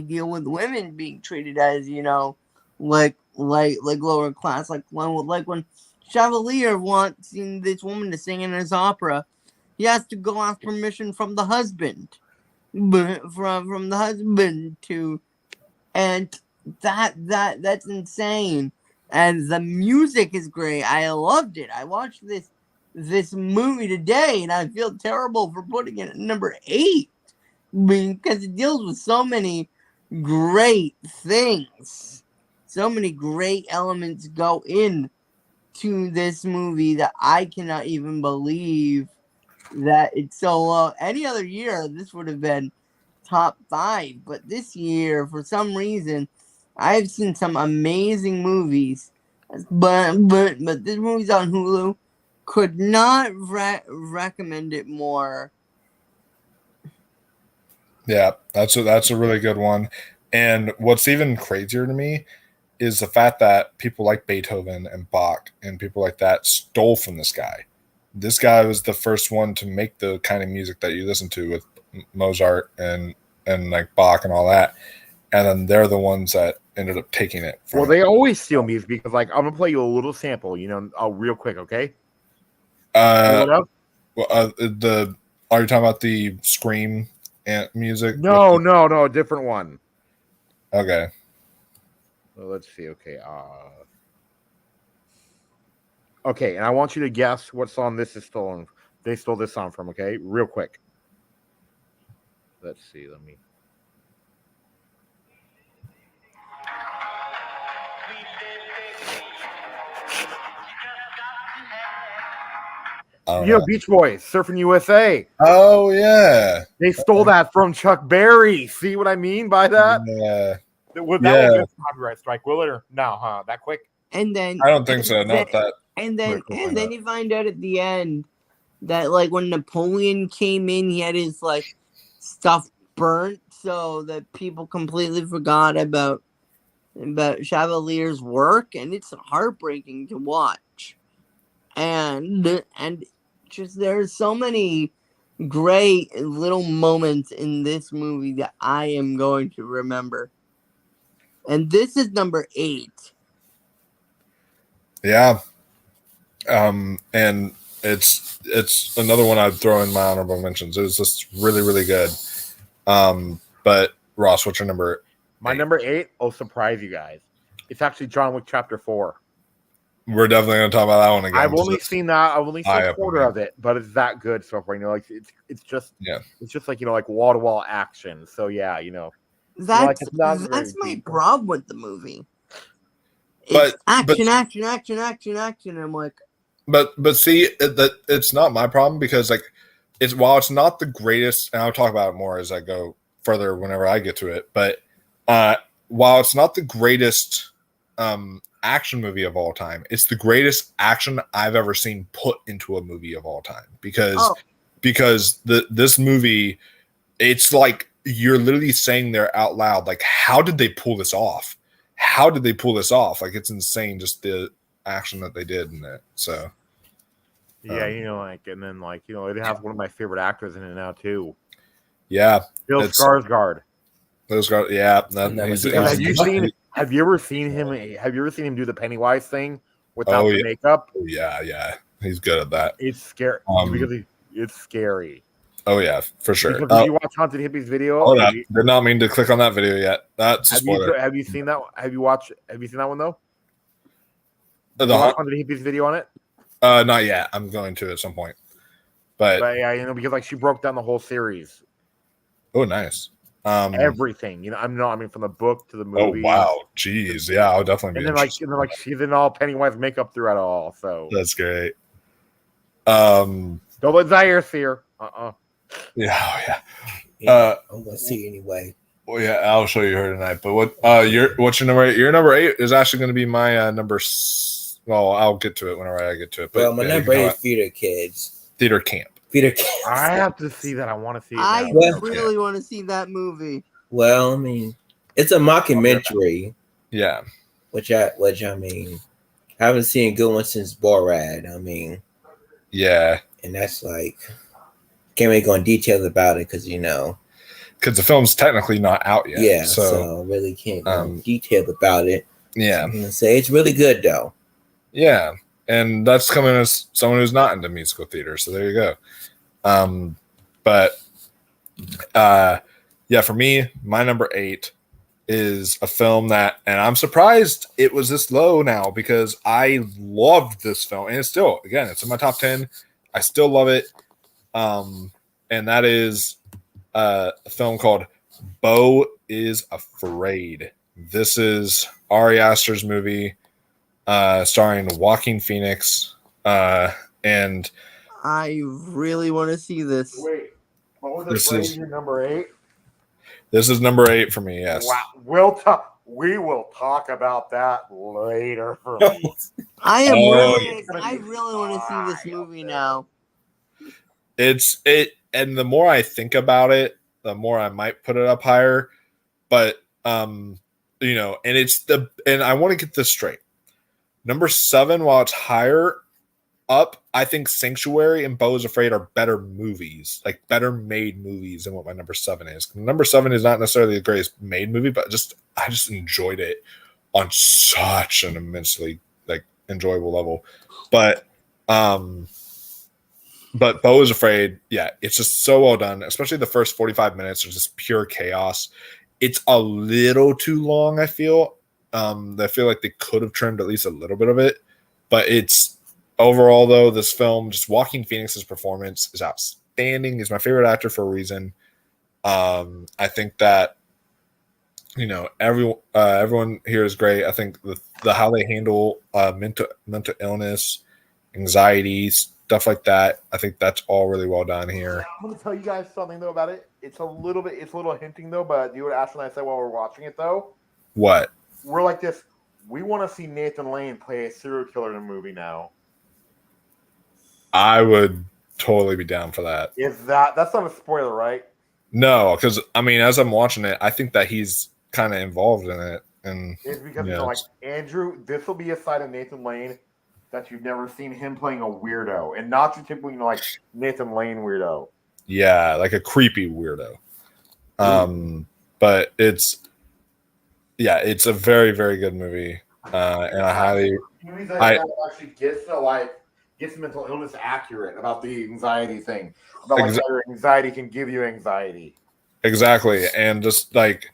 deal with women being treated as, you know, like lower class, like when Chevalier wants this woman to sing in his opera, he has to go ask permission from the husband, but from the husband to, and that's insane. And the music is great. I loved it. I watched this movie today, and I feel terrible for putting it at number 8 because it deals with so many great things. So many great elements go in to this movie that I cannot even believe that it's so low. Any other year, this would have been top 5. But this year, for some reason, I've seen some amazing movies. But this movie's on Hulu. Could not recommend it more.
Yeah, that's a really good one. And what's even crazier to me is the fact that people like Beethoven and Bach and people like that stole from this guy. This guy was the first one to make the kind of music that you listen to with Mozart and like Bach and all that. And then they're the ones that ended up taking it. From
Well, they always steal music because, like, I'm gonna play you a little sample, real quick, okay?
uh,
Pull it up.
well, are you talking about the Scream music?
No, a different one.
Okay.
Well, let's see. Okay. Okay, and I want you to guess what song this is stolen. They stole this song from. Okay, real quick. Let's see. Let me.
I don't know.
Beach Boys, Surfing USA.
Oh yeah.
They stole that from Chuck Berry. See what I mean by that?
Yeah.
That
Yeah.
will get a copyright strike, will it? Or no, huh? That quick?
And then
I don't think so. Not that.
And then
quick.
and then you find out at the end that like when Napoleon came in, he had his like stuff burnt so that people completely forgot about Chevalier's work, and it's heartbreaking to watch. And just there's so many great little moments in this movie that I am going to remember. And this is number 8.
Yeah. And it's another one I'd throw in my honorable mentions. It was just really, really good. But Ross, what's your number?
My number 8 will surprise you guys. It's actually John Wick Chapter 4.
We're definitely going to talk about that one again.
I've only seen that. I've only seen a quarter
eye-opening.
of it, but it's that good so far. Like it's just
Yeah.
It's just like like wall to wall action. So yeah,
That's
it's not very
that's my
deep.
problem with the movie.
But-
It's action. I'm like,
But see that it's not my problem because like while it's not the greatest, and I'll talk about it more as I go further whenever I get to it. But while it's not the greatest action movie of all time, it's the greatest action I've ever seen put into a movie of all time because this movie, it's like you're literally saying there out loud, like, how did they pull this off? How did they pull this off? Like, it's insane, just the action that they did in it. So
Yeah, and then it has one of my favorite actors in it now too.
yeah,
Bill Skarsgård.
those guys. Yeah,
never
he's-
seen
he's-
Have you ever seen him? Have you ever seen him do the Pennywise thing without
Oh,
the
yeah.
makeup?
yeah, he's good at that.
It's scary because it's scary.
Oh yeah, for sure.
Because if you watch Haunted Hippies video,
Hold on. Did not mean to click on that video yet. That's a spoiler.
have you seen that? Have you seen that one though?
The
Did you watch
haunt-
Haunted Hippies video on it?
not yet. I'm going to at some point. But
Yeah, because she broke down the whole series,
oh, nice.
everything. I mean, from the book to the
Oh
movie.
wow, jeez, yeah, I'll definitely be
And
interested.
then she's in all Pennywise makeup throughout it all. So
That's great.
don't let Zaire see her.
Yeah, oh, yeah.
Yeah, I'm gonna see anyway.
Well, yeah, I'll show you her tonight. But what's your number 8? Your number 8 is actually going to be my number. Well, I'll get to it whenever I get to it. But
Well, my
yeah,
number
you know
8 is Theater Kids.
Theater Camp.
Theater Kids.
I have to see that. I want to see it.
I
now.
really want to see that movie.
Well, I mean, it's a mockumentary,
Yeah,
which I mean, I haven't seen a good one since Borat. I mean,
yeah.
and that's like, can't really go in details about it because
Because the film's technically not out yet.
yeah,
So
so I really can't go in detail about it.
yeah,
I'm gonna say it's really good though.
yeah. And that's coming as someone who's not into musical theater. So there you go. But yeah, for me, my number 8 is a film that, and I'm surprised it was this low now because I loved this film, and it's still, again, it's in my top 10. I still love it, and that is a film called Beau is Afraid. This is Ari Aster's movie, starring Joaquin Phoenix, and
I really want to see this.
Wait, what was
This is-
your number 8?
this is number 8 for me. Yes.
Wow, we will talk about that later. For me.
I
Oh,
really want to see this movie now.
And the more I think about it, the more I might put it up higher. But and I want to get this straight. Number 7, while it's higher, up, I think Sanctuary and Beau is Afraid are better movies, like better made movies than what my number 7 is. Number 7 is not necessarily the greatest made movie, but I just enjoyed it on such an immensely like enjoyable level. But Beau is Afraid, yeah, it's just so well done, especially the first 45 minutes are just pure chaos. It's a little too long, I feel. I feel like they could have trimmed at least a little bit of it, but it's overall though, this film, just Joaquin Phoenix's performance is outstanding. He's my favorite actor for a reason. I think that everyone here is great. I think the how they handle mental illness, anxiety, stuff like that. I think that's all really well done here.
I'm gonna tell you guys something though about it. It's a little hinting though, but you would ask what I said while we're watching it though.
What?
We're like this. We want to see Nathan Lane play a serial killer in a movie now.
I would totally be down for that.
That's not a spoiler, right?
No, because I mean, as I'm watching it, I think that he's kind of involved in it, and
It's because like Andrew, this will be a side of Nathan Lane that you've never seen him playing a weirdo, and not your typical, like Nathan Lane weirdo.
Yeah, like a creepy weirdo. But it's a very, very good movie, and I highly.
Movies that actually gets mental illness accurate about the anxiety thing, about like how your anxiety can give you anxiety.
Exactly, and just like,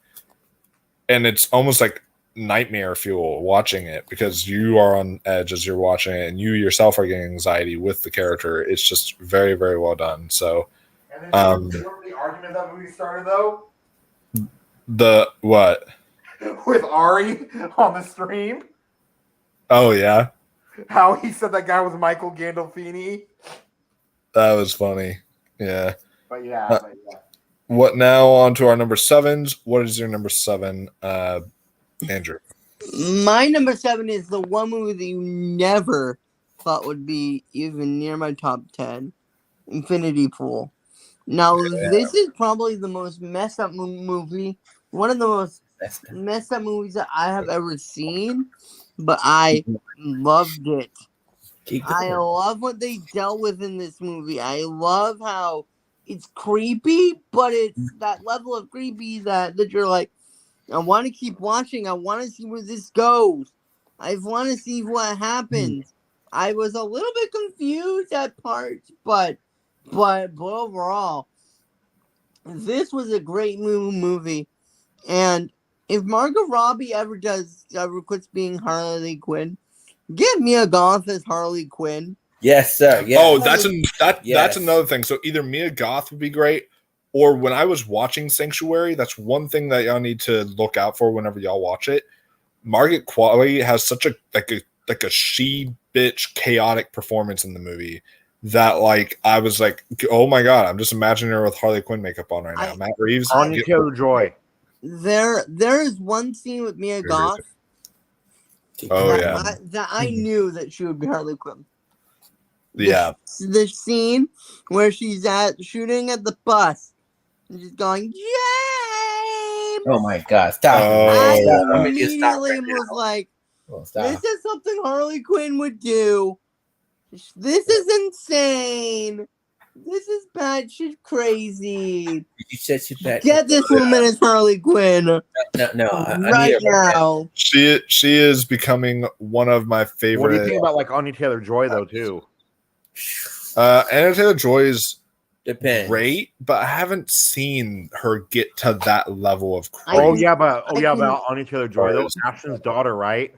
and it's almost like nightmare fuel watching it because you are on edge as you're watching it, and you yourself are getting anxiety with the character. It's just very, very well done. So,
and then the argument that movie started though.
The what?
With Ari on the stream.
Oh yeah.
How he said that guy was Michael Gandolfini.
That was funny. Yeah.
But yeah.
What now on to our number 7s? What is your number 7, Andrew?
My number 7 is the one movie that you never thought would be even near my top 10, Infinity Pool. Now, This is probably the most messed up movie, one of the most messed up movies that I have ever seen, but I loved it. I love what they dealt with in this movie. I love how it's creepy, but it's that level of creepy that you're like, I want to keep watching. I want to see where this goes. I want to see what happens. I was a little bit confused at parts, but overall, this was a great movie. And if Margot Robbie ever quits being Harley Quinn, get Mia Goth as Harley Quinn.
Yes, sir. Yes.
Oh, that's another thing. So either Mia Goth would be great, or when I was watching Sanctuary, that's one thing that y'all need to look out for whenever y'all watch it. Margaret Qualley has such a she bitch chaotic performance in the movie that like I was like, oh my god, I'm just imagining her with Harley Quinn makeup on right now. Matt Reeves,
Anya Taylor-Joy.
There is one scene with Mia Goth.
Oh
that I knew that she would be Harley Quinn.
Yeah.
The scene where she's shooting at the bus and she's going, James!
Oh my god, stop.
I immediately was like, this is something Harley Quinn would do. This is insane. This is batshit crazy.
You said she's bad.
Get this woman as Harley Quinn.
No.
Right now.
She is becoming one of my favorite.
What do you think about like Anya Taylor-Joy though too?
Anya Taylor-Joy is
Depends.
great, but I haven't seen her get to that level of crazy.
About Anya Taylor-Joy though. Ashton's daughter, right?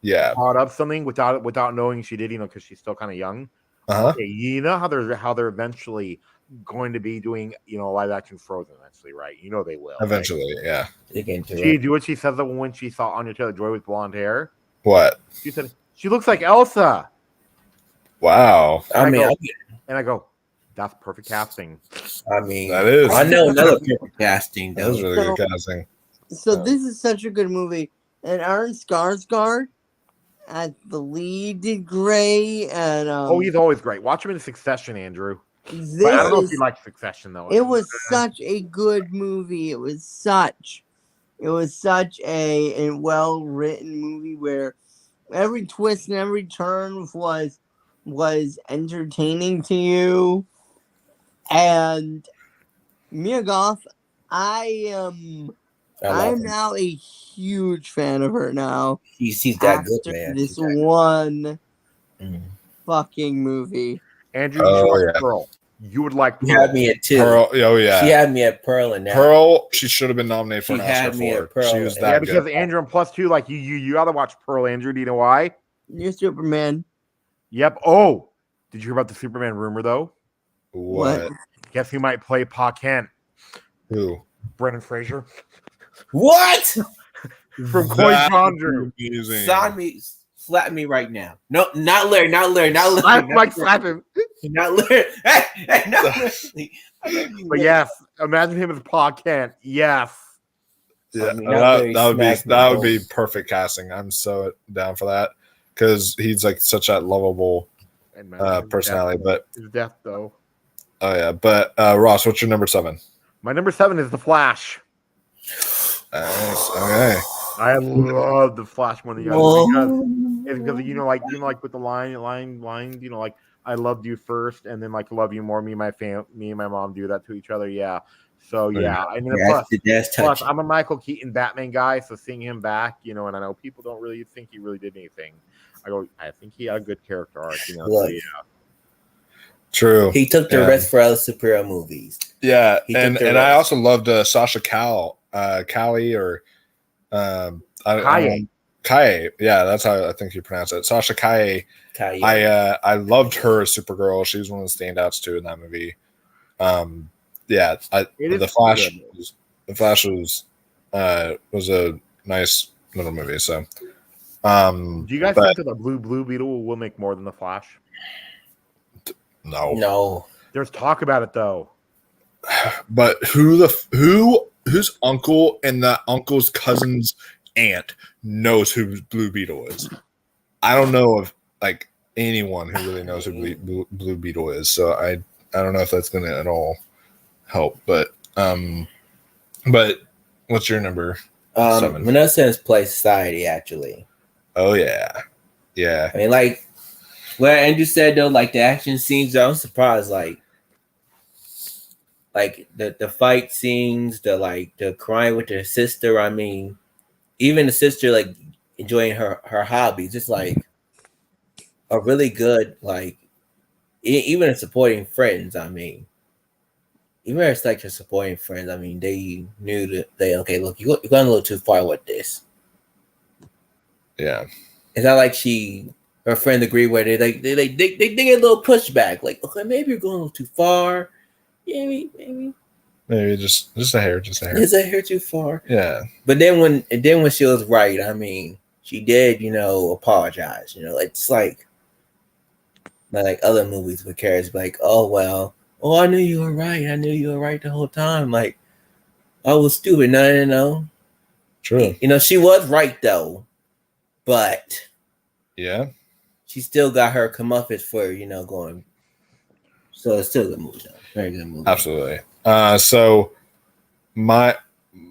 Yeah.
Brought up something without knowing she did, because she's still kind of young. Okay, you know how they're eventually going to be doing live action Frozen eventually, right? You know they will.
Eventually,
right?
Yeah.
She do what she says when she saw Anya Taylor-Joy with blonde hair.
What?
She said she looks like Elsa.
Wow.
I go, that's perfect casting.
I mean,
that is.
I know another perfect casting.
That was really good casting.
So this is such a good movie, and Aaron Skarsgård as the lead did great, and
he's always great. Watch him in Succession, Andrew. I don't know if you like Succession though.
It was such a good movie. It was such a well written movie where every twist and every turn was was entertaining to you. And Mia Goth, I'm
love her.
now a huge fan of her now.
She's that good,
After
man.
this
She's that good.
one
Mm.
fucking movie.
Andrew, you should
Oh,
watch
yeah.
Pearl. You would like
She
Pearl.
had me at 2.
Pearl, oh yeah,
She had me at Pearl and that.
Pearl. She should have been nominated for
She
an
had
Oscar
me
for.
at Pearl.
She was
Yeah,
that
Yeah, because
good.
Andrew, and plus two, like you gotta watch Pearl, Andrew. Do you know why?
You're Superman.
Yep. Oh, did you hear about the Superman rumor though?
What?
Guess who might play Pa Kent?
Who?
Brendan Fraser
What?
from Coy
That
Conjure.
would be amazing.
Sign me, slap me right now. No, not Larry, not Larry, not Larry.
Slap,
not
like
Larry,
slap him.
not Larry. Hey, not Larry. I love you,
But
Larry.
yes, imagine him as Pa Kent. Yes.
Yeah,
I mean, not very
that would be
smack
that
me,
would be
boom.
perfect casting. I'm so down for that because he's like such a lovable
And man, his
personality.
death,
But
his death though.
oh yeah, but Ross, what's your number 7?
My number 7 is The Flash.
Nice. Okay.
I love The Flash more than the others because it's because like with the line, like I loved you first, and then like love you more. Me and my mom do that to each other. Yeah. So yeah, I mean,
That's
plus
touching.
I'm a Michael Keaton Batman guy, so seeing him back, and I know people don't really think he really did anything. I think he had a good character arc. So
Look.
yeah.
True.
He took the
Yeah.
rest for other superhero movies.
Yeah,
He took
and
the
I
rest.
also loved Sasha Callie or
Kaye.
Kaye. Yeah, that's how I think you pronounce it. Sasha Kaye.
Kanye.
I loved her as Supergirl. She was one of the standouts too in that movie. Yeah,
It is
the Flash.
good.
The Flash was a nice little movie. So,
Do you guys
but
think that the Blue Beetle will make more than the Flash?
no.
No.
There's talk about it though.
But whose uncle and that uncle's cousin's aunt knows who Blue Beetle is? I don't know of like anyone who really knows who Blue Beetle is. So I don't know if that's going to at all help. But what's your number? 7.
Vanessa has played Society, actually.
Oh yeah, yeah.
I mean, like what Andrew said though, like the action scenes, I'm surprised, like the fight scenes, the crying with her sister. I mean, even the sister like enjoying her hobbies. It's like a really good like even her supporting friends. I mean, even her like her supporting friends. I mean, they knew that okay, look, you're going a little too far with this.
Yeah.
It's not like her friend agreed with it. Like they get a little pushback. Like, okay, maybe you're going a little too far. Yeah, maybe
Just a hair,
is that here too far?
Yeah.
But then when she was right, I mean, she did, apologize. It's like not like other movies with characters like, oh well, I knew you were right. I knew you were right the whole time. Like, I was stupid. No.
True.
She was right though, but
Yeah.
she still got her comeuppance for going. So it's still a good movie though. Very good movie.
Absolutely. So my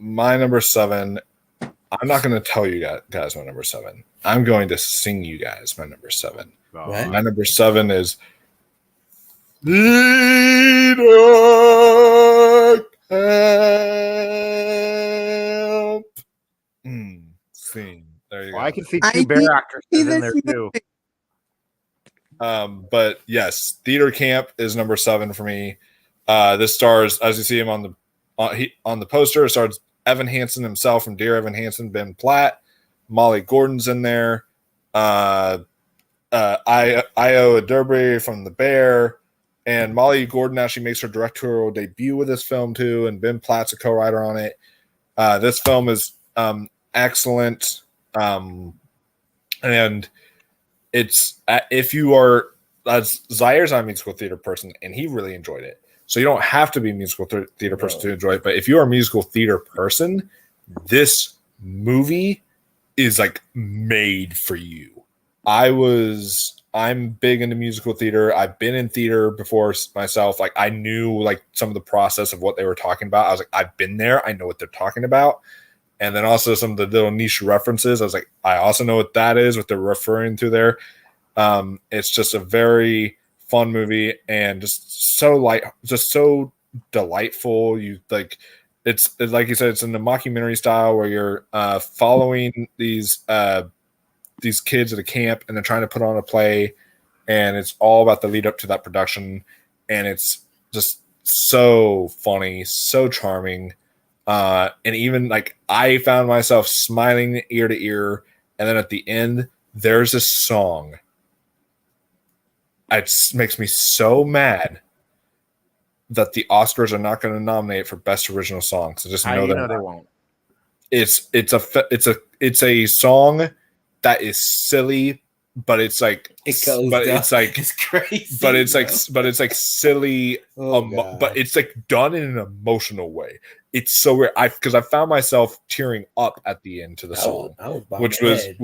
number 7, I'm not going to tell you guys my number 7. I'm going to sing you guys my number 7.
What?
My number 7 is Peter Camp. Sing. There you go.
Well, I can see
I
two bear
did see
actresses in
this
there too.
But yes, Theater Camp is number 7 for me. This stars, as you see him on the poster, it stars Evan Hansen himself from Dear Evan Hansen, Ben Platt, Molly Gordon's in there, Io Adobre from The Bear, and Molly Gordon actually makes her directorial debut with this film too, and Ben Platt's a co-writer on it. This film is excellent, and it's if you are Zaire's not a musical theater person, and he really enjoyed it. So you don't have to be a musical theater person to enjoy it. But if you are a musical theater person, this movie is like made for you. I'm big into musical theater. I've been in theater before myself. Like I knew like some of the process of what they were talking about. I was like, I've been there. I know what they're talking about. And then also some of the little niche references. I was like, I also know what that is, what they're referring to there. It's just a very fun movie and just so delightful. You like it's like you said, it's in the mockumentary style where you're following these kids at a camp and they're trying to put on a play, and it's all about the lead up to that production, and it's just so funny, so charming. And even like I found myself smiling ear to ear, and then at the end there's a song. It makes me so mad that the Oscars are not going to nominate for Best Original Song. So just
How
know
do you
that
know they won't?
it's a song that is silly, but it's like
It goes.
but
down.
it's like
It's crazy.
but it's
bro.
like but it's like silly,
Oh, God.
but it's like done in an emotional way. It's so weird. Because I found myself tearing up at the end to the song,
I was bobbing
which
my
was
head.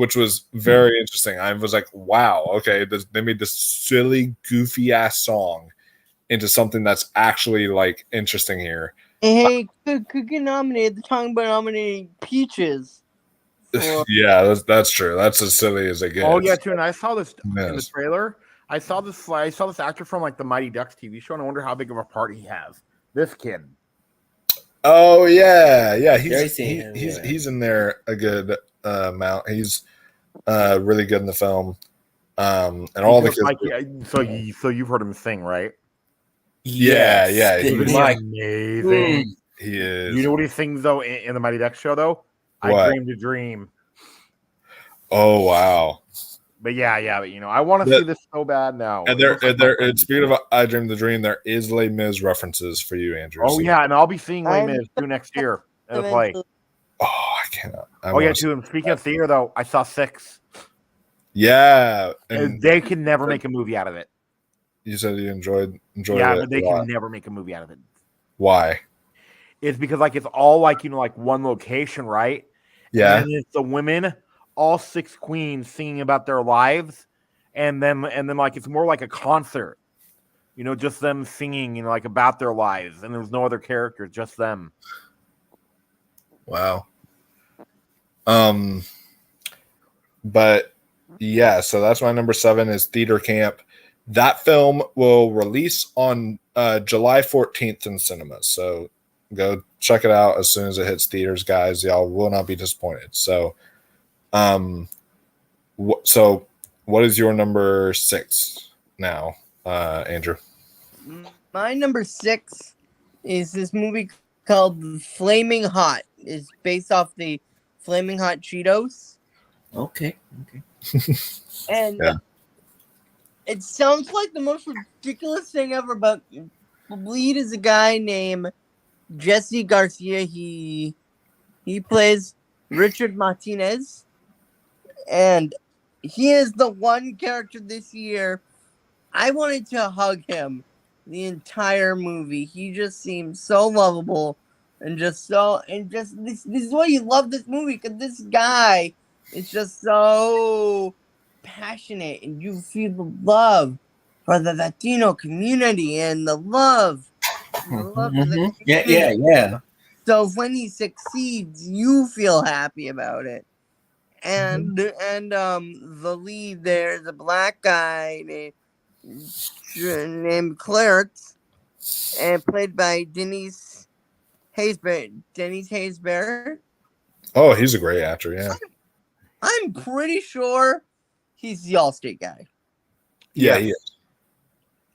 very interesting. I was like, wow, okay, they made this silly, goofy ass song into something that's actually like interesting here.
Hey, could get nominated. The talking about nominating Peaches. For,
Yeah, that's true. That's as silly as it gets.
Oh yeah, too. And I saw this in the
Yes.
trailer. I saw this actor from like the Mighty Ducks TV show, and I wonder how big of a part he has. This kid.
Oh yeah.
Jerry seen him, yeah.
He's in there a good amount. He's really good in the film. And all the kids.
So you've heard him sing, right?
Yeah, yeah,
Did
Isn't he
Mike-
amazing?
He is.
You know what he sings though in the Mighty Ducks show though?
What?
I dreamed a dream.
Oh wow.
But yeah, but I want to
The-
see this so bad now.
And
It looks like my friend.
speaking of I Dream the Dream, there is Les Mis references for you, Andrew.
Oh
So-
yeah, and I'll be seeing Les
I'm-
Mis too next year at a play.
Oh, I cannot.
Oh yeah, too. And speaking of theater though, I saw 6.
Yeah.
And
And
they can never make a movie out of it.
you said you enjoyed
Yeah,
it.
but they
a lot.
can never make a movie out of it.
Why?
It's because like it's all like like one location, right?
Yeah.
And it's the women, all 6 queens singing about their lives, and then like it's more like a concert. Just them singing, like about their lives, and there's no other characters, just them.
Wow. But yeah, so that's my number 7 is Theater Camp. That film will release on July 14th in cinemas. So go check it out as soon as it hits theaters, guys. Y'all will not be disappointed. So, what is your number 6 now, Andrew?
my number 6 is this movie called Flaming Hot. It's based off the Flaming Hot Cheetos.
Okay.
And
Yeah.
it sounds like the most ridiculous thing ever, but the lead is a guy named Jesse Garcia. He plays Richard Martinez, and he is the one character this year I wanted to hug him the entire movie. He just seems so lovable and just this is why you love this movie, because this guy is just so passionate, and you feel the love for the Latino community and the love for the community.
Yeah.
So when he succeeds, you feel happy about it. And the lead there is a black guy named Clarence, and played by Denise Haysbert.
Oh, he's a great actor. Yeah.
I'm pretty sure he's the Allstate guy.
Yeah. He is.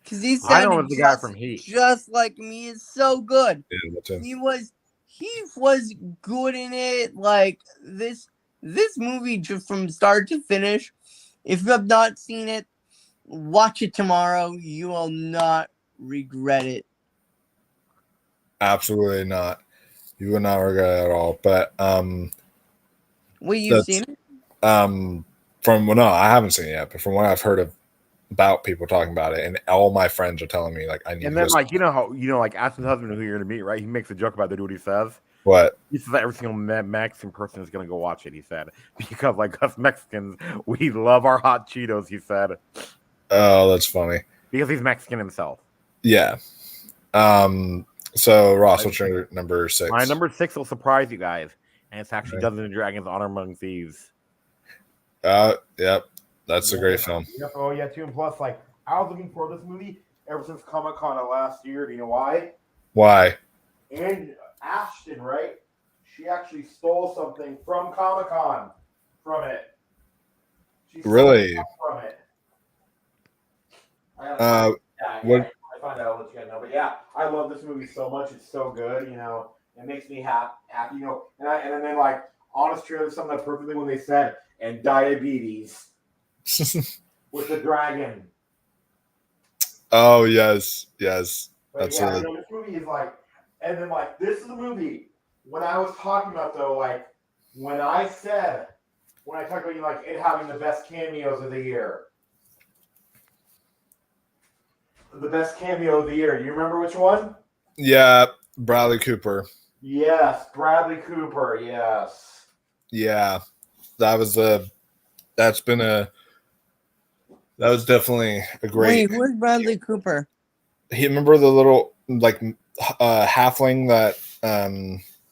Because he
I know
sounded
the guy from Heat.
just like me. It's so good.
Yeah, that's him.
He was good in it. Like this movie, just from start to finish. If you have not seen it, watch it tomorrow. You will not regret it.
Absolutely not. You would not regret it at all. But
Wait, you've
That's-
seen it?
no, I haven't seen it yet, but from what I've heard about people talking about it, and all my friends are telling me like I need
And
to
then
listen.
like like Aston's husband, who you're gonna meet, right? He makes a joke about what he says.
What?
He says that every single Mexican person is gonna go watch it. He said because like us Mexicans, we love our hot Cheetos. He said
Oh, that's funny.
because he's Mexican himself.
Yeah. So Ross, what's your number 6?
My number 6 will surprise you guys, and it's actually
Okay.
Dungeons and Dragons: Honor Among Thieves.
Yep. That's a great film.
Yep. Oh yeah, too. And plus, like, I was looking for this movie ever since Comic Con of last year. Do you know why?
Why?
And Ashton, right? She actually stole something from Comic Con from it. She stole
Really?
stuff from it.
What?
I find out. I'll let you guys know. But yeah, I love this movie so much. It's so good. You know, it makes me happy. You know, and then like honest truth, summed up perfectly when they said and diabetes with the dragon.
Oh yes, yes.
But
That's
yeah,
it.
you know, this movie is like, and then like this is the movie when I was talking about though, like when I talked about you know, like it having the best cameos of the year. The best cameo of the year. You remember which one?
Yeah, Bradley Cooper.
Yes, Bradley Cooper. Yes.
Yeah, that was definitely a great.
Wait, where's Bradley Cooper?
He remember the little like halfling that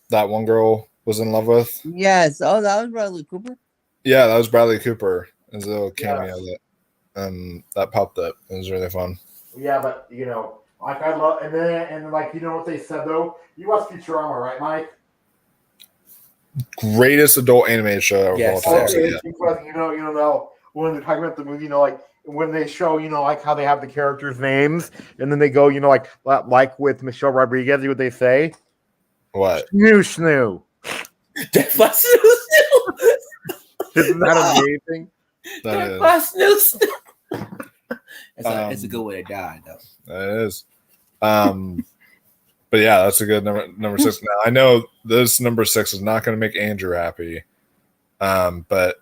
that one girl was in love with.
Yes. Oh, that was Bradley Cooper.
Yeah, that was Bradley Cooper. As a little cameo
Yes.
that popped up. It was really fun.
Yeah, but you know, like I love, and then like you know what they said though. You watched Futurama, right, Mike?
Greatest adult animated show of
Yes,
all time.
sir.
Yeah.
Because you know when they're talking about the movie, you know, like when they show, you know, like how they have the characters' names, and then they go, you know, like with Michelle Rodriguez, what they say?
What?
Snoo.
That's my
Isn't that amazing?
That is.
my snooze. It's a good way to die, though.
That is. But yeah, that's a good number 6. Now I know this number 6 is not going to make Andrew happy. But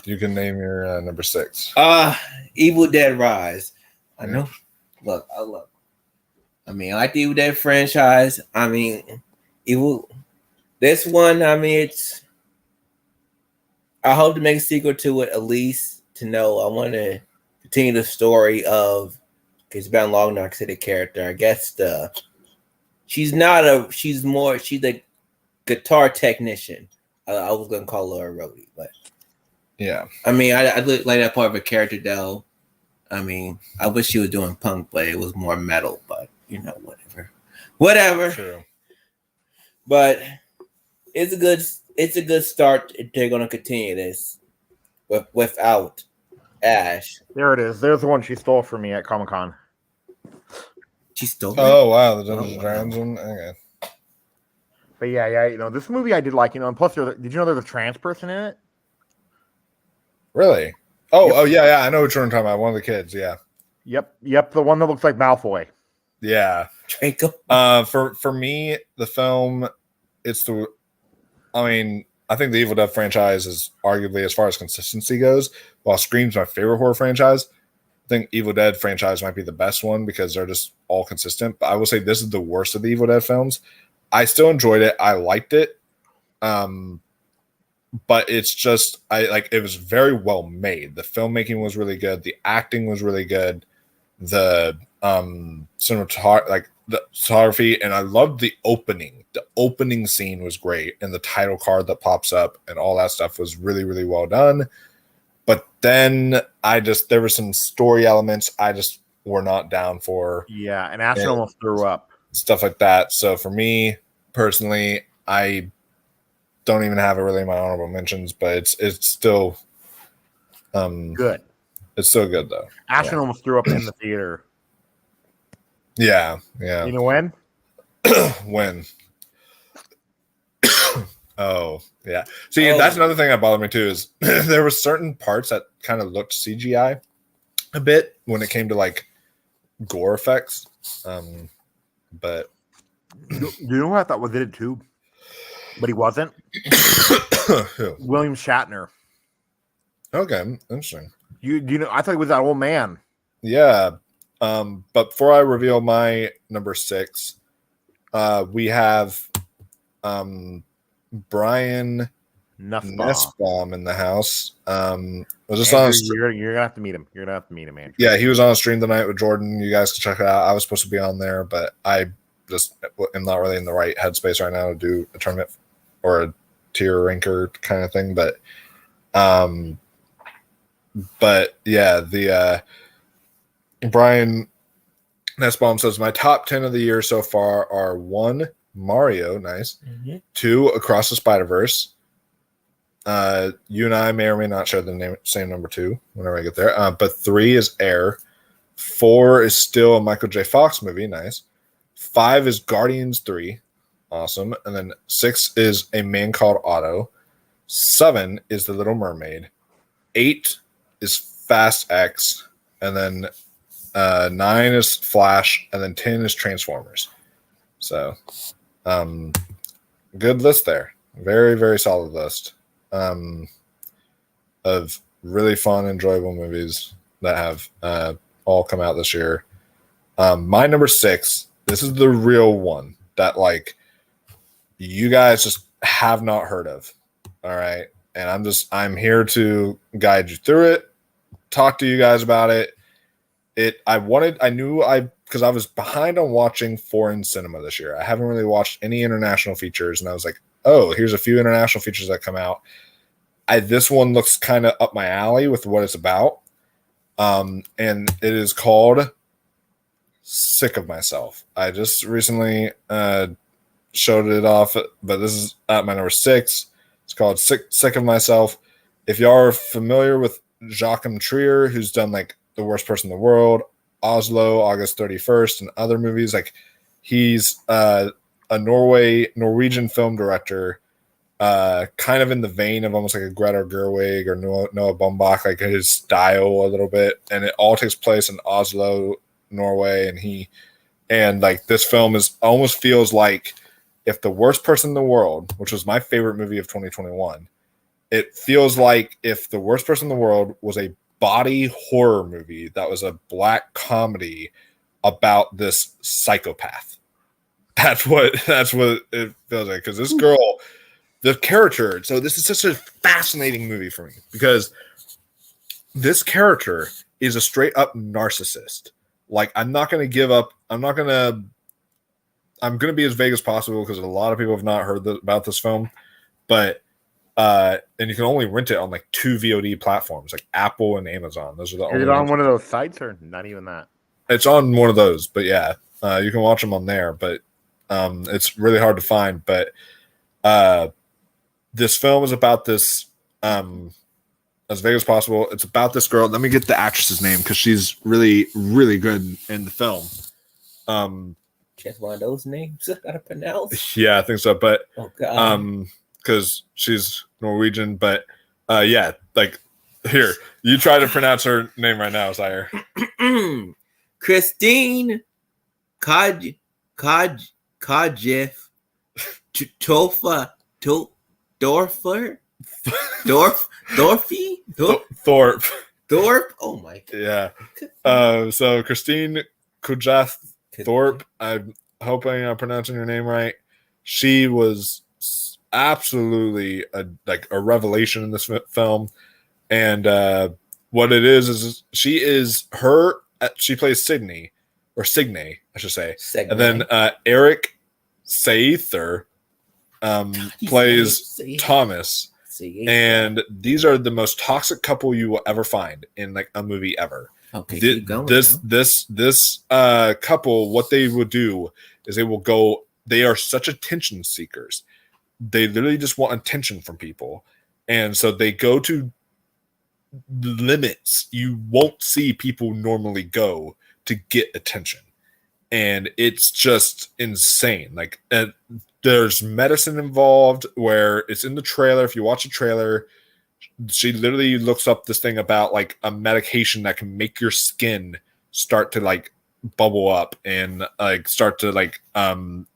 you can name your number 6.
Evil Dead Rise. I know. Look. I mean, I like the Evil Dead franchise. I mean, this one, I mean, it's. I hope to make a sequel to it, at least to know. I want to continue the story of. It's been long enough to see the character. I guess she's a guitar technician. I was gonna call her a roadie, but
Yeah.
I mean, I like that part of a character though. I mean, I wish she was doing punk, but it was more metal. But you know, whatever.
True.
But it's a good start. If they're gonna continue this without Ash.
There it is. There's the one she stole from me at Comic Con.
She stole.
Oh wow, the Dungeons and Dragons one. Okay.
But yeah, you know, this movie I did like, you know, and plus, did you know there's a trans person in it?
Really? Oh yeah. I know what you're talking about. One of the kids. Yeah.
Yep, the one that looks like Malfoy.
Yeah.
Draco.
For me, the film, I think the Evil Dead franchise is arguably, as far as consistency goes, while Scream's my favorite horror franchise, I think Evil Dead franchise might be the best one because they're just all consistent. But I will say this is the worst of the Evil Dead films. I still enjoyed it. I liked it. But it's just it was very well made. The filmmaking was really good. The acting was really good. The cinematography, and I loved the opening. The opening scene was great, and the title card that pops up and all that stuff was really, really well done. But then there were some story elements I just were not down for.
Yeah, and Ashton almost threw up.
Stuff like that. So for me personally, I don't even have it really in my honorable mentions, but it's still
Good.
It's still good though.
Ashton almost threw up in the theater.
Yeah.
You know when?
When? Oh, yeah. See, that's another thing that bothered me too is there were certain parts that kind of looked CGI a bit when it came to like gore effects. But
you know what I thought was it too? But he wasn't. William Shatner.
Okay, interesting.
You know, I thought he was that old man.
Yeah. But before I reveal my number 6, we have Brian Nussbaum in the house. Was this on?
You're gonna have to meet him. You're gonna have to meet him, Andrew.
Yeah, he was on a stream tonight with Jordan. You guys can check it out. I was supposed to be on there, but I just am not really in the right headspace right now to do a tournament or a tier ranker kind of thing. But but yeah, the Brian Nussbaum says my top 10 of the year so far are 1, Mario, nice. 2, Across the Spider-Verse. You and I may or may not share the same number 2 whenever I get there. But 3 is Air. 4 is still a Michael J. Fox movie, nice. 5 is Guardians 3, awesome. And then 6 is A Man Called Otto. 7 is The Little Mermaid. 8 is Fast X. And then 9 is Flash. And then 10 is Transformers. So, good list there. Very, very solid list of really fun, enjoyable movies that have all come out this year. My number 6, this is the real one that like you guys just have not heard of. All right. And I'm here to guide you through it, talk to you guys about it. Because I was behind on watching foreign cinema this year. I haven't really watched any international features, and I was like, oh, here's a few international features that come out. This one looks kind of up my alley with what it's about. And it is called Sick of Myself. I just recently showed it off, but this is at my number 6. It's called Sick of Myself. If y'all are familiar with Joachim Trier, who's done like The Worst Person in the World, Oslo, August 31st, and other movies, like he's a Norwegian film director, kind of in the vein of almost like a Greta Gerwig or Noah Baumbach, like his style a little bit, and it all takes place in Oslo, Norway, and like this film almost feels like if The Worst Person in the World, which was my favorite movie of 2021, it feels like if The Worst Person in the World was a body horror movie that was a black comedy about this psychopath. That's what it feels like, because this girl, the character, so this is such a fascinating movie for me because this character is a straight up narcissist. Like, I'm not going to give up. I'm going to be as vague as possible because a lot of people have not heard about this film, but and you can only rent it on like 2 VOD platforms, like Apple and Amazon. Those are the only.
Is it on one of those sites or not even that?
It's on one of those, but yeah, you can watch them on there. But it's really hard to find. But this film is about this. As vague as possible, it's about this girl. Let me get the actress's name because she's really, really good in the film.
Just one of those names I gotta pronounce.
Yeah, I think so. But
Oh god.
because she's Norwegian, but yeah, like here, you try to pronounce her name right now, Sire.
Christine Kajif Tofa Dorfler Dorfy
Thorpe.
Thorpe. Oh my god.
Yeah. So Christine Kujath Thorpe. I'm hoping I'm pronouncing her name right. She was absolutely a revelation in this film, and what it is she plays Signe, I should say,
Segway.
and then Eric Seither plays Thomas, and these are the most toxic couple you will ever find in like a movie ever.
Okay, keep going.
This couple, what they will do is they are such attention seekers. They literally just want attention from people. And so they go to limits you won't see people normally go to get attention. And it's just insane. Like, there's medicine involved where it's in the trailer. If you watch the trailer, she literally looks up this thing about like a medication that can make your skin start to like bubble up and like start to like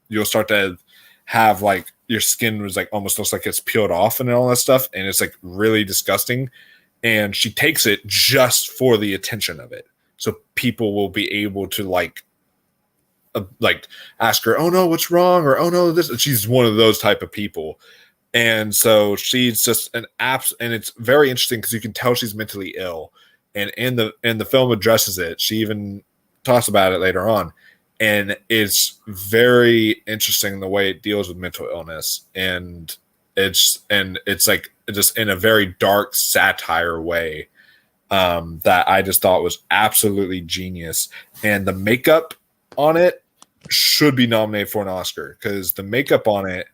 you'll start to have like your skin was like almost looks like it's peeled off and all that stuff, and it's like really disgusting. And she takes it just for the attention of it, so people will be able to like ask her, oh no, what's wrong, or oh no, this. And she's one of those type of people. And so she's just an and it's very interesting because you can tell she's mentally ill. And in the film addresses it. She even talks about it later on. And it's very interesting the way it deals with mental illness. And it's like just in a very dark satire way. that I just thought was absolutely genius. And the makeup on it should be nominated for an Oscar because the makeup on it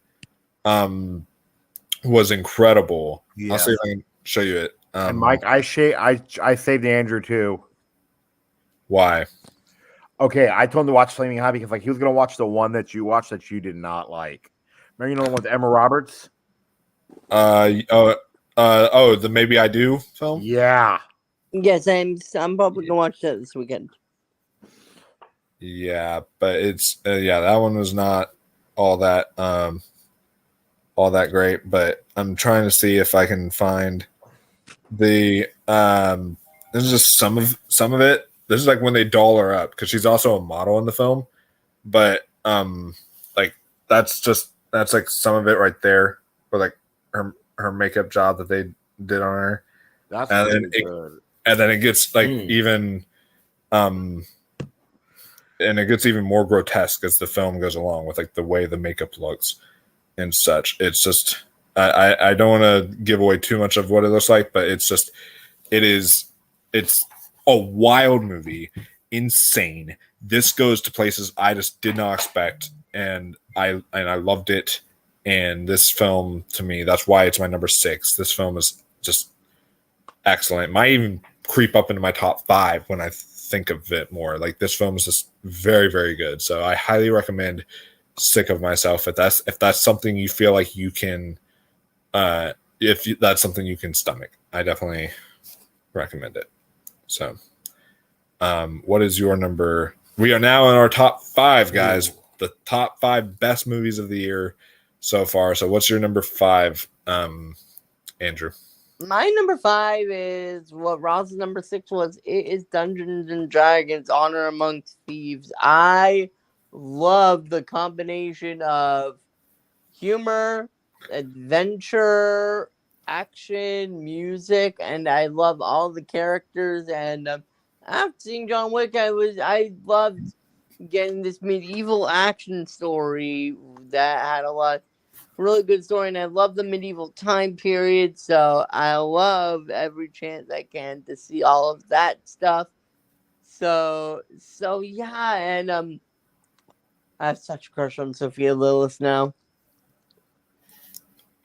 was incredible.
Yeah.
I'll see if I can show you it.
And Mike, I saved Andrew too.
Why?
Okay, I told him to watch Flaming Hot because like he was gonna watch the one that you watched that you did not like. Remember, you know, the one with Emma Roberts?
The Maybe I Do film.
Yeah.
Yes, I'm probably gonna watch that this weekend.
Yeah, but it's that one was not all that great. But I'm trying to see if I can find the this is just some of it. This is like when they doll her up because she's also a model in the film. But like that's like some of it right there, or like her makeup job that they did on her.
That's
And
really
then
good.
And then it gets like even and it gets even more grotesque as the film goes along with like the way the makeup looks and such. It's just I don't want to give away too much of what it looks like, but it's a wild movie, insane. This goes to places I just did not expect, and I loved it. And this film, to me, that's why it's my number 6. This film is just excellent. It might even creep up into my top 5 when I think of it more. Like this film is just very, very good. So I highly recommend Sick of Myself if that's something you feel like you can that's something you can stomach. I definitely recommend it. So what is your number? We are now in our top 5, guys. The top 5 best movies of the year so far. So what's your number 5, Andrew?
My number 5 is what Ross's number 6 was. It is Dungeons and Dragons: Honor Amongst Thieves. I love the combination of humor, adventure, action, music, and I love all the characters. And after seeing John Wick, I loved getting this medieval action story that had a lot. Really good story, and I love the medieval time period, so I love every chance I can to see all of that stuff. So yeah, and I have such a crush on Sophia Lillis now.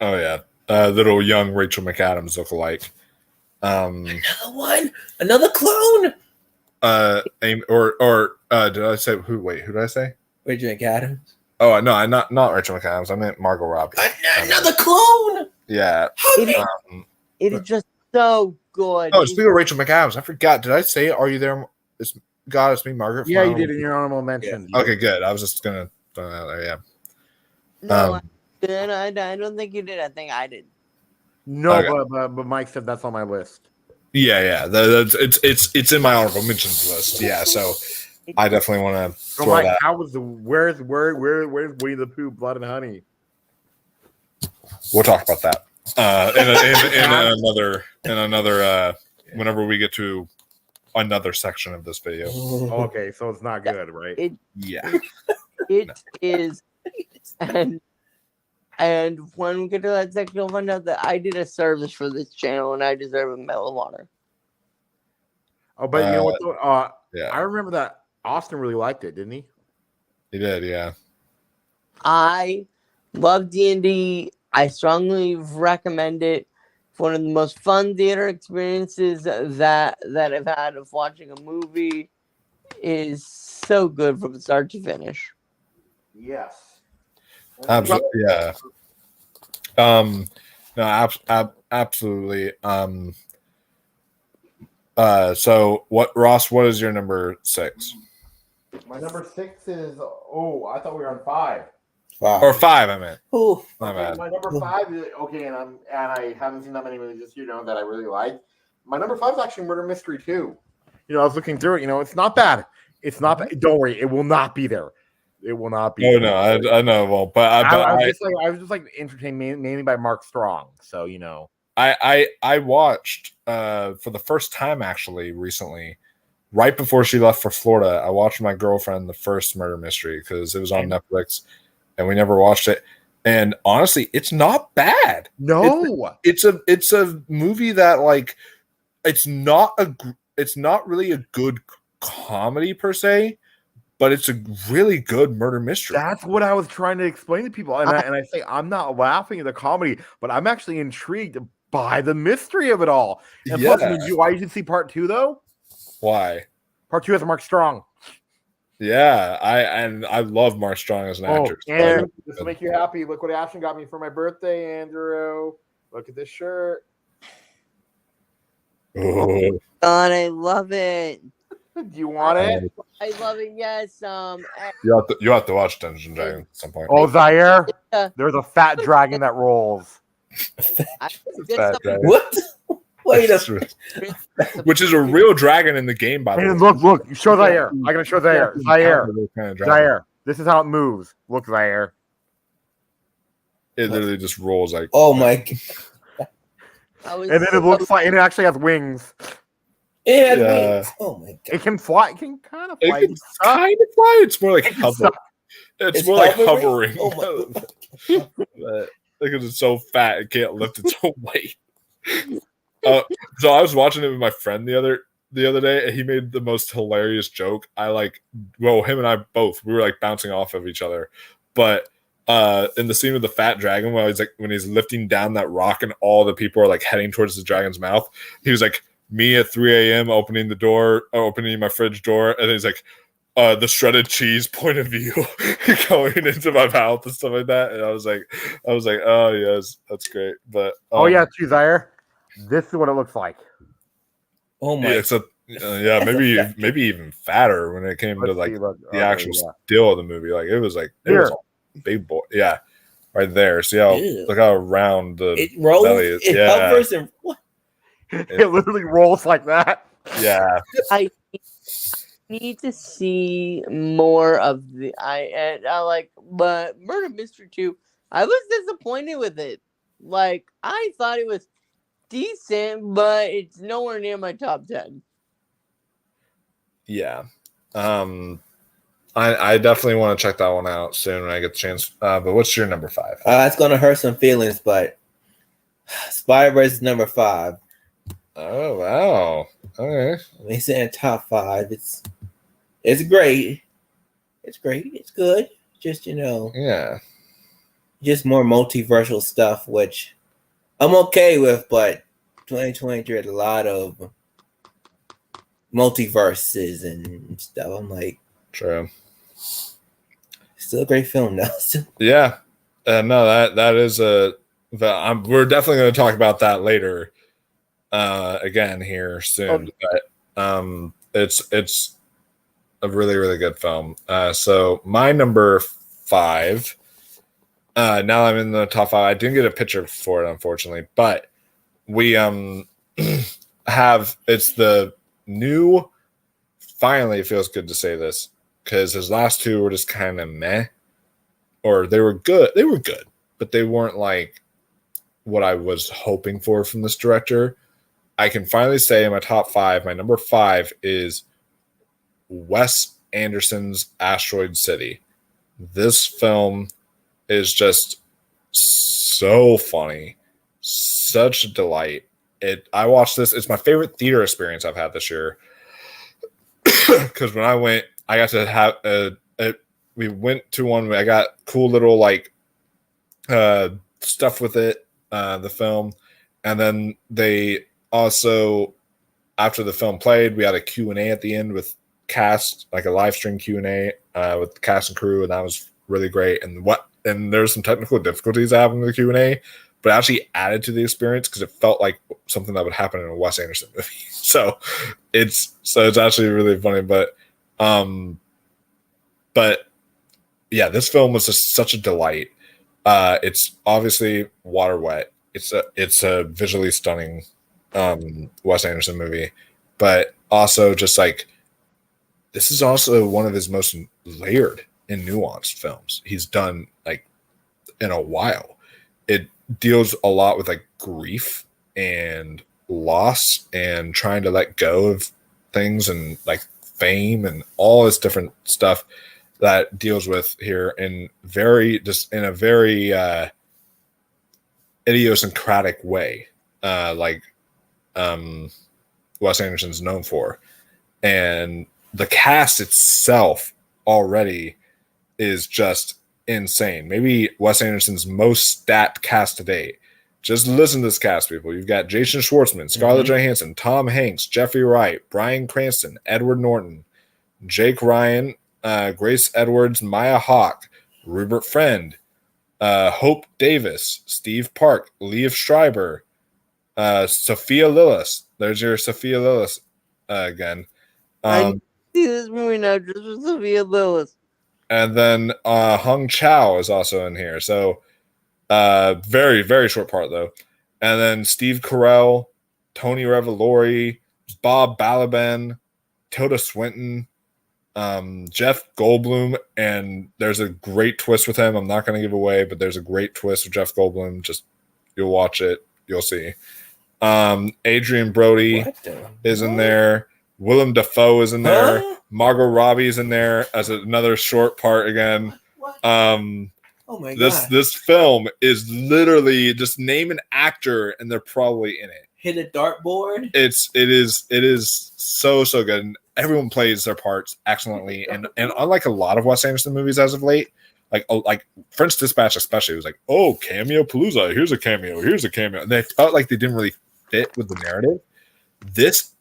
Oh yeah, little young Rachel McAdams lookalike.
Another one, another clone.
Did I say who? Wait, who did I say?
Rachel McAdams.
Oh no, not Rachel McAdams. I meant Margot Robbie.
Another clone.
Yeah.
It is just so good.
Oh, speaking of Rachel McAdams, I forgot. Did I say Are You There? It's me, Margaret.
Yeah, you did in your honorable mention.
Yeah. Okay, good. I was just gonna throw that out there. Yeah.
No, I don't think you did. I think I did.
No,
Okay.
but Mike said that's on my list.
Yeah. It's in my honorable mentions list. Yeah, so I definitely want to
So
throw
Mike,
that.
how was where's Winnie the Pooh, Blood and Honey?
We'll talk about that in another whenever we get to another section of this video.
Okay, so it's not good, right?
Yeah.
It is, and when we get to that section, you'll find out that I did a service for this channel, and I deserve a medal of honor.
Oh, but you know what? Though?
Yeah.
I remember that Austin really liked it, didn't he?
He did, yeah.
I love D&D. I strongly recommend it. It's one of the most fun theater experiences that I've had of watching a movie. It is so good from start to finish.
Yes.
Absolutely, yeah. No, absolutely. So Ross, what is your number 6?
My number 6 is I thought we were on 5.
Or 5, I meant.
Oh,
My bad.
My number 5 is and I haven't seen that many movies this year that I really like. My number 5 is actually Murder Mystery 2. You know, I was looking through it. You know, it's not bad. It's not bad. Don't worry, it will not be there. It will not be.
Oh no, I know. Well, but
I was just like entertained mainly by Mark Strong. So you know,
I watched for the first time actually recently, right before she left for Florida. I watched with my girlfriend the first Murder Mystery because it was on Netflix, and we never watched it. And honestly, it's not bad.
No,
it's a movie that like it's not really a good comedy per se, but it's a really good murder mystery.
That's what I was trying to explain to people, and I say I'm not laughing at the comedy, but I'm actually intrigued by the mystery of it all. And plus, I mean, why you should see part 2 though?
Why?
Part 2 has Mark Strong.
Yeah, I love Mark Strong as an actor.
And this will make you happy. Look what Ashton got me for my birthday, Andrew. Look at this shirt.
Oh,
God, I love it.
Do you want it?
I love it. Yes.
you have to watch Dungeons and Dragons at some point.
Oh, Zaire.
Yeah.
There's a fat dragon that rolls.
Fat dragon.
What? Wait a
Which is a real dragon in the game, by the way.
And look, show Zaire. I'm gonna show Zaire. Zaire.
Kind of dragon.
Zaire. This is how it moves. Look, Zaire.
It literally just rolls like.
Oh my god.
And then it looks like, and it actually has wings.
It
Yeah.
wings. Oh my god.
It can fly. It can kind of
It
fly.
can kind of fly. It's more like
It can
hovering. It's more like hovering.
Oh my
But because it's so fat, it can't lift its own weight. So I was watching it with my friend the other day, and he made the most hilarious joke. Him and I both, we were like bouncing off of each other. But in the scene with the fat dragon, when he's lifting down that rock and all the people are like heading towards the dragon's mouth, he was like, me at 3 a.m. opening my fridge door, and he's like, the shredded cheese point of view going into my mouth and stuff like that. And I was like, oh yes, that's great. But
Oh yeah, too, Zaire. This is what it looks like.
Oh my.
yeah, except maybe even fatter when it came to
Let's
like
see, look.
the
Okay,
actual
yeah.
still of the movie. Like it was a big boy. Yeah, right there. See
Ew.
look how round the
It rolls.
belly is.
It
Yeah.
hovers and what?
It literally rolls like that.
Yeah.
I need to see more of the. I like, but Murder Mystery 2. I was disappointed with it. Like I thought it was decent, but it's nowhere near my top 10.
Yeah. I definitely want to check that one out soon when I get the chance. But what's your number 5?
It's gonna hurt some feelings, but Spider-Verse is number 5.
Oh wow. Okay.
It's in top 5. It's great. It's great. It's good. Just
Yeah.
just more multiversal stuff, which I'm okay with, but 2023 had a lot of multiverses and stuff. I'm like,
True.
still a great film though.
Yeah. No, that is we're definitely going to talk about that later. Again here soon.
Okay.
But it's a really, really good film. So my number 5. Now I'm in the top 5. I didn't get a picture for it, unfortunately, but we have it's the new. Finally, it feels good to say this because his last 2 were just kind of meh, or they were good. They were good, but they weren't like what I was hoping for from this director. I can finally say in my top 5, my number 5 is Wes Anderson's Asteroid City. This film is just so funny, such a delight. I watched this. It's my favorite theater experience I've had this year because when I went, I got to have we went to one where I got cool little like stuff with it, the film, and then they also, after the film played, we had a Q&A at the end with cast, like a live stream Q&A with the cast and crew, and that was really great. And there's some technical difficulties I have in the Q&A, but it actually added to the experience because it felt like something that would happen in a Wes Anderson movie. So it's actually really funny. But yeah, this film was just such a delight. It's obviously water wet. It's a visually stunning Wes Anderson movie, but also just like this is also one of his most layered and nuanced films he's done like in a while. It deals a lot with like grief and loss and trying to let go of things and like fame and all this different stuff that deals with here in a very idiosyncratic way. Wes Anderson's known for. And the cast itself already is just insane. Maybe Wes Anderson's most stacked cast to date. Just listen to this cast, people. You've got Jason Schwartzman, Scarlett Johansson, Tom Hanks, Jeffrey Wright, Bryan Cranston, Edward Norton, Jake Ryan, Grace Edwards, Maya Hawke, Rupert Friend, Hope Davis, Steve Park, Liev Schreiber, Sophia Lillis. There's your Sophia Lillis again.
I see this movie now just with Sophia Lillis.
And then Hung Chow is also in here. So very, very short part, though. And then Steve Carell, Tony Revolori, Bob Balaban, Tilda Swinton, Jeff Goldblum, and there's a great twist with him. I'm not going to give away, but there's a great twist with Jeff Goldblum. Just you'll watch it, you'll see. Adrian Brody is in there. Willem Dafoe is in there. Margot Robbie is in there as another short part again.
Oh my god!
This film is literally just name an actor and they're probably in it.
Hit a dartboard.
It is so good. And everyone plays their parts excellently. And unlike a lot of Wes Anderson movies as of late, like French Dispatch especially, was like, oh, cameo palooza. Here's a cameo. Here's a cameo. And they felt like they didn't really fit with the narrative.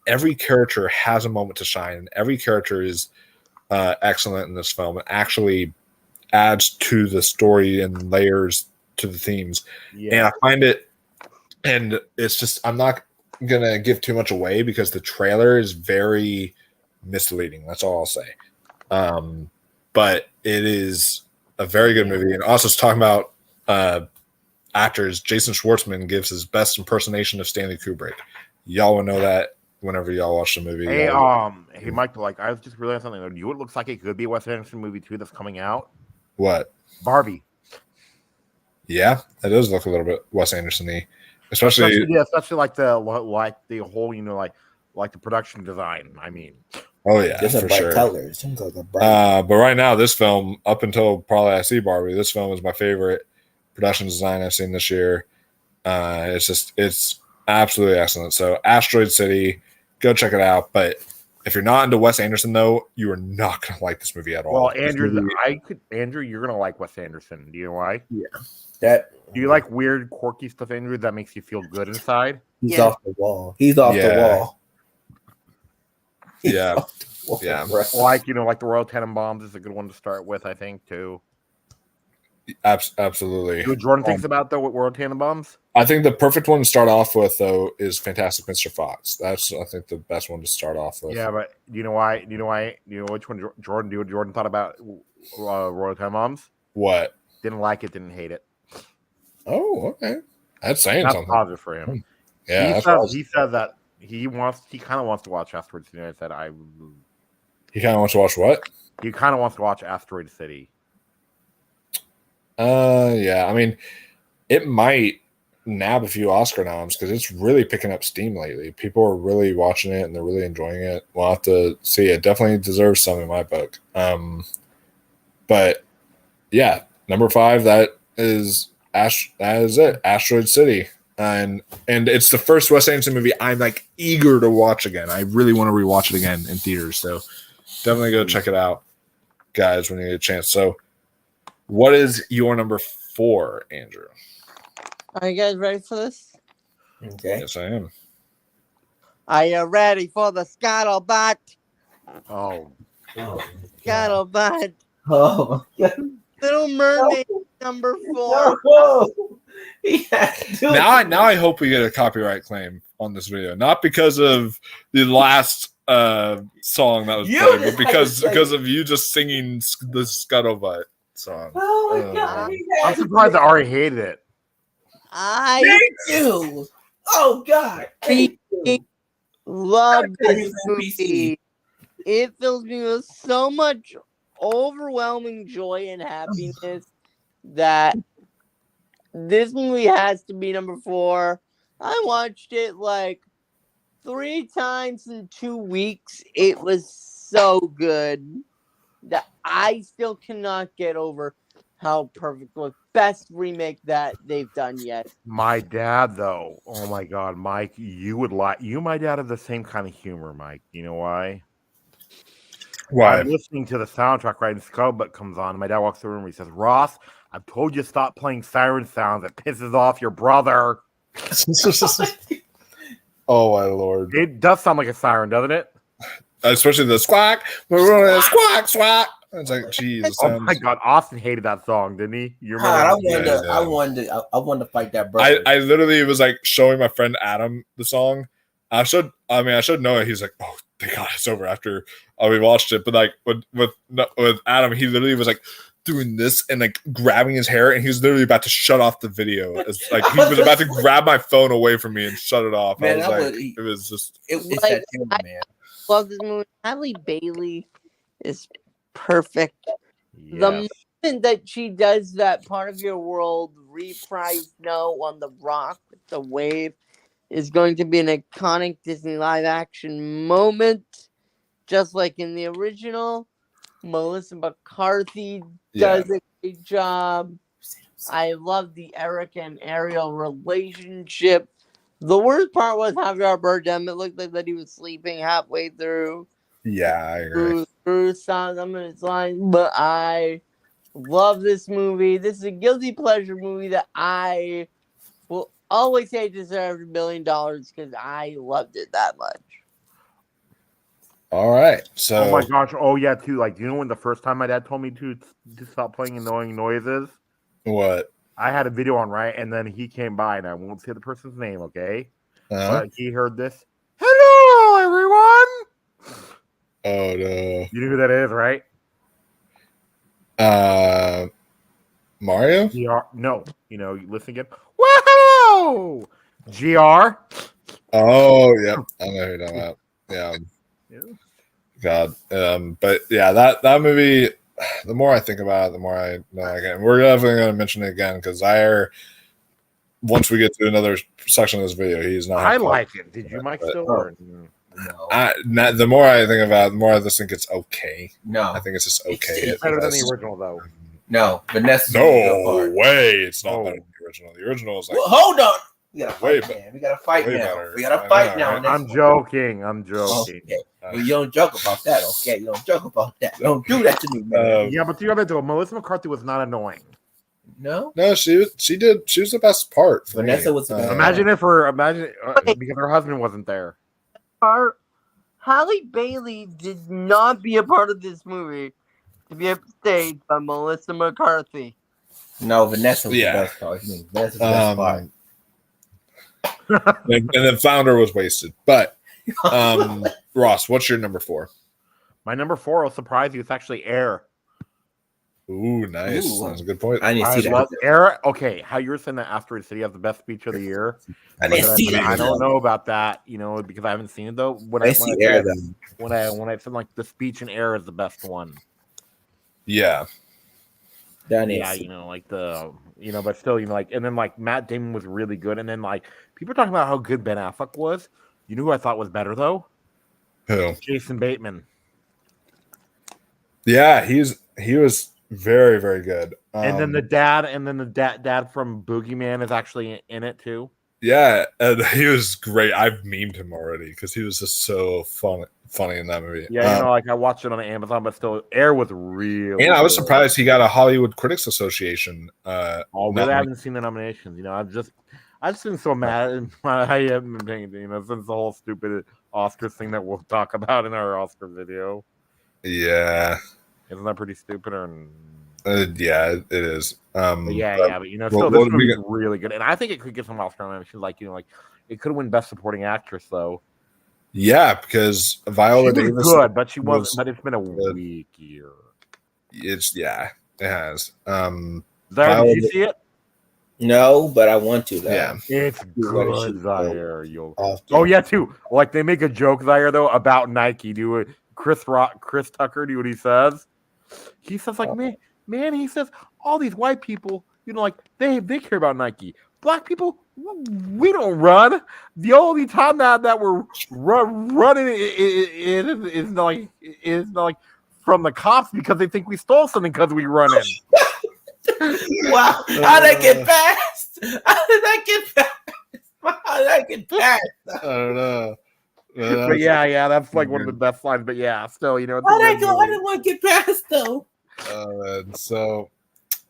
Every character has a moment to shine, and every character is excellent in this film. It actually adds to the story and layers to the themes. Yeah. And I find it, and it's just, I'm not gonna give too much away because the trailer is very misleading. That's all I'll say. But it is a very good movie. And also, it's talking about actors. Jason Schwartzman gives his best impersonation of Stanley Kubrick. Y'all will know that whenever y'all watch the movie.
Hey, hey, Mike. Like, I was just realizing something. You know what looks like it could be a Wes Anderson movie too that's coming out?
What?
Barbie.
Yeah, that does look a little bit Wes Anderson-y, especially
like the whole, you know, like the production design. I mean,
oh yeah,
just
for sure.
Colors.
But right now, this film, up until probably I see Barbie, this film is my favorite production design I've seen this year. It's absolutely excellent. So, Asteroid City, go check it out. But if you're not into Wes Anderson, though, you are not going to like this movie at all.
Well, Andrew, you're going to like Wes Anderson. Do you know why?
Yeah.
Do you like weird, quirky stuff, Andrew, that makes you feel good inside?
He's off the wall. He's off the wall.
Yeah.
Like, you know, like the Royal Tenenbaums is a good one to start with, I think, too.
Absolutely.
You know what Jordan thinks about, though, with Royal Tenenbaums?
I think the perfect one to start off with, though, is Fantastic Mr. Fox. That's, I think, the best one to start off with.
Yeah, but do you know why? Do you know which one Jordan thought about Royal Tenenbaums?
What?
Didn't like it, didn't hate it.
Oh, okay. That's saying something.
Positive for him.
Yeah,
he said that he kind of wants to watch Asteroid City. I said
He kind of wants to watch what?
He kind of wants to watch Asteroid City.
Yeah. I mean, it might nab a few Oscar noms because it's really picking up steam lately. People are really watching it and they're really enjoying it. We'll have to see. It definitely deserves some in my book. But yeah, number 5, that is it. Asteroid City. And it's the first Wes Anderson movie I'm like eager to watch again. I really want to rewatch it again in theaters. So definitely go check it out, guys, when you get a chance. So what is your number 4, Andrew?
Are you guys ready for this?
Okay.
Yes, I am.
Are you ready for the scuttlebutt?
Oh.
Scuttlebutt.
Oh.
Little Mermaid number 4.
Now I hope we get a copyright claim on this video, not because of the last song that was played, but because of you just singing the Scuttlebutt song.
Oh my god!
I'm surprised I already hated it.
Thank you. Oh god!
I love this movie. It fills me with so much overwhelming joy and happiness that this movie has to be number 4. I watched it like 3 times in 2 weeks. It was so good that I still cannot get over how perfect best remake that they've done yet.
My dad, though, oh my God, Mike, you would like you. And my dad have the same kind of humor, Mike. You know why?
Why?
I'm listening to the soundtrack right, and Scuttlebutt comes on. And my dad walks through the room. He says, "Ross, I've told you to stop playing siren sounds. It pisses off your brother."
Oh my lord!
It does sound like a siren, doesn't it?
Especially the squawk, squawk, squawk. It's like, geez. It
Oh
sounds...
my God, Austin hated that song, didn't he? You
God,
remember?
I wanted to fight that brother.
I literally was like showing my friend Adam the song. I should know it. He's like, oh, thank God it's over after we watched it. But like with Adam, he literally was like doing this and like grabbing his hair, and he was literally about to shut off the video. It's like he was about to grab my phone away from me and shut it off.
Man,
it was just.
It's
Like,
that humor, man.
Love this movie. Halle Bailey is perfect.
Yes.
The moment that she does that part of your world reprise note on the rock with the wave is going to be an iconic Disney live action moment. Just like in the original, Melissa McCarthy does a great job. I love the Eric and Ariel relationship. The worst part was Javier Bardem. It looked like that he was sleeping halfway through.
Yeah, I agree.
Through some of his lines, but I love this movie. This is a guilty pleasure movie that I will always say deserved $1 million because I loved it that much.
All right, so
Oh my gosh! Oh yeah, too. Like, you know when the first time my dad told me to stop playing annoying noises?
what?
I had a video on, right, and then he came by, and I won't say the person's name, okay? But he heard this. Hello, everyone.
Oh no.
You know who that is, right?
Mario?
GR. No, you listen again. Wow! GR.
Oh, yep. I know who you're talking about. Yeah.
Yeah.
God. But yeah, that movie, the more I think about it, the more I know I get. We're definitely going to mention it again because once we get to another section of this video, he's not.
I like it. Did you, Mike,
but-
still? Or?
No.
The more I think about it, the more I just think it's okay.
No.
I think it's just
It's
okay.
It's better than the original, though.
No. Vanessa.
No way. It's not
Oh.
better than the original. The original is like
Well, hold on. We gotta
Way
fight, man. We gotta fight
way
now.
better.
We gotta
I
fight
know,
now.
right?
Next
I'm
one.
joking. I'm joking.
Okay. Well, you don't joke about that, okay? You don't joke about that. You don't do that to me, man.
Yeah, but you gotta do it. Melissa McCarthy was not annoying.
No?
No, she was the best part. for
Vanessa
me.
was the best.
Imagine because her husband wasn't there.
Halle Bailey did not be a part of this movie to be upstaged by Melissa McCarthy.
No, Vanessa was
Yeah.
the best part. Vanessa's the best part.
and then Founder was wasted. But Ross, what's your number 4?
My number 4 will surprise you. It's actually Air.
Ooh, nice.
Ooh.
That's a good point.
I didn't
I
see
love
that.
Air. Okay, how you were saying that Asteroid City has the best speech of the year.
I didn't see
I
that.
don't know about that, because I haven't seen it though. When
I see Air, though.
when I said like the speech in Air is the best one.
Yeah.
That is.
Yeah, like but still, like, and then like Matt Damon was really good, and then like people are talking about how good Ben Affleck was. You know who I thought was better though?
Who?
Jason Bateman.
Yeah, he was very, very good.
And then the dad from Boogeyman is actually in it too.
Yeah, and he was great. I've memed him already because he was just so funny in that movie.
Yeah, like I watched it on Amazon, but still, Air was real.
And I was surprised he got a Hollywood Critics Association.
I haven't seen the nominations. I've just been so mad. I haven't been paying, since the whole stupid Oscar thing that we'll talk about in our Oscar video.
Yeah.
Isn't that pretty stupid? Or
Yeah, it is.
but still, this movie's really good, and I think it could get some Oscar nominations. Like it could win Best Supporting Actress though.
Yeah, because Viola
She was
Davis
good, but she wasn't. But it's been a
good.
weak year.
It has.
Zaire, did you see it?
No, but I want to. Though.
Yeah.
It's good,
should
Zaire.
Often.
Oh yeah, too. Like they make a joke Zaire though about Nike. Do it. Chris Tucker. Do what he says. He says like, man. He says all these white people, like they care about Nike. Black people, we don't run. The only time that we're running is not like from the cops because they think we stole something because we run in.
Wow, how did I get past? How did I get past? How did I get past?
I don't know.
But yeah, that's like one of the best lines. But yeah, still, it's a
How did I
great
go? I
movie.
didn't want to get past though.
So,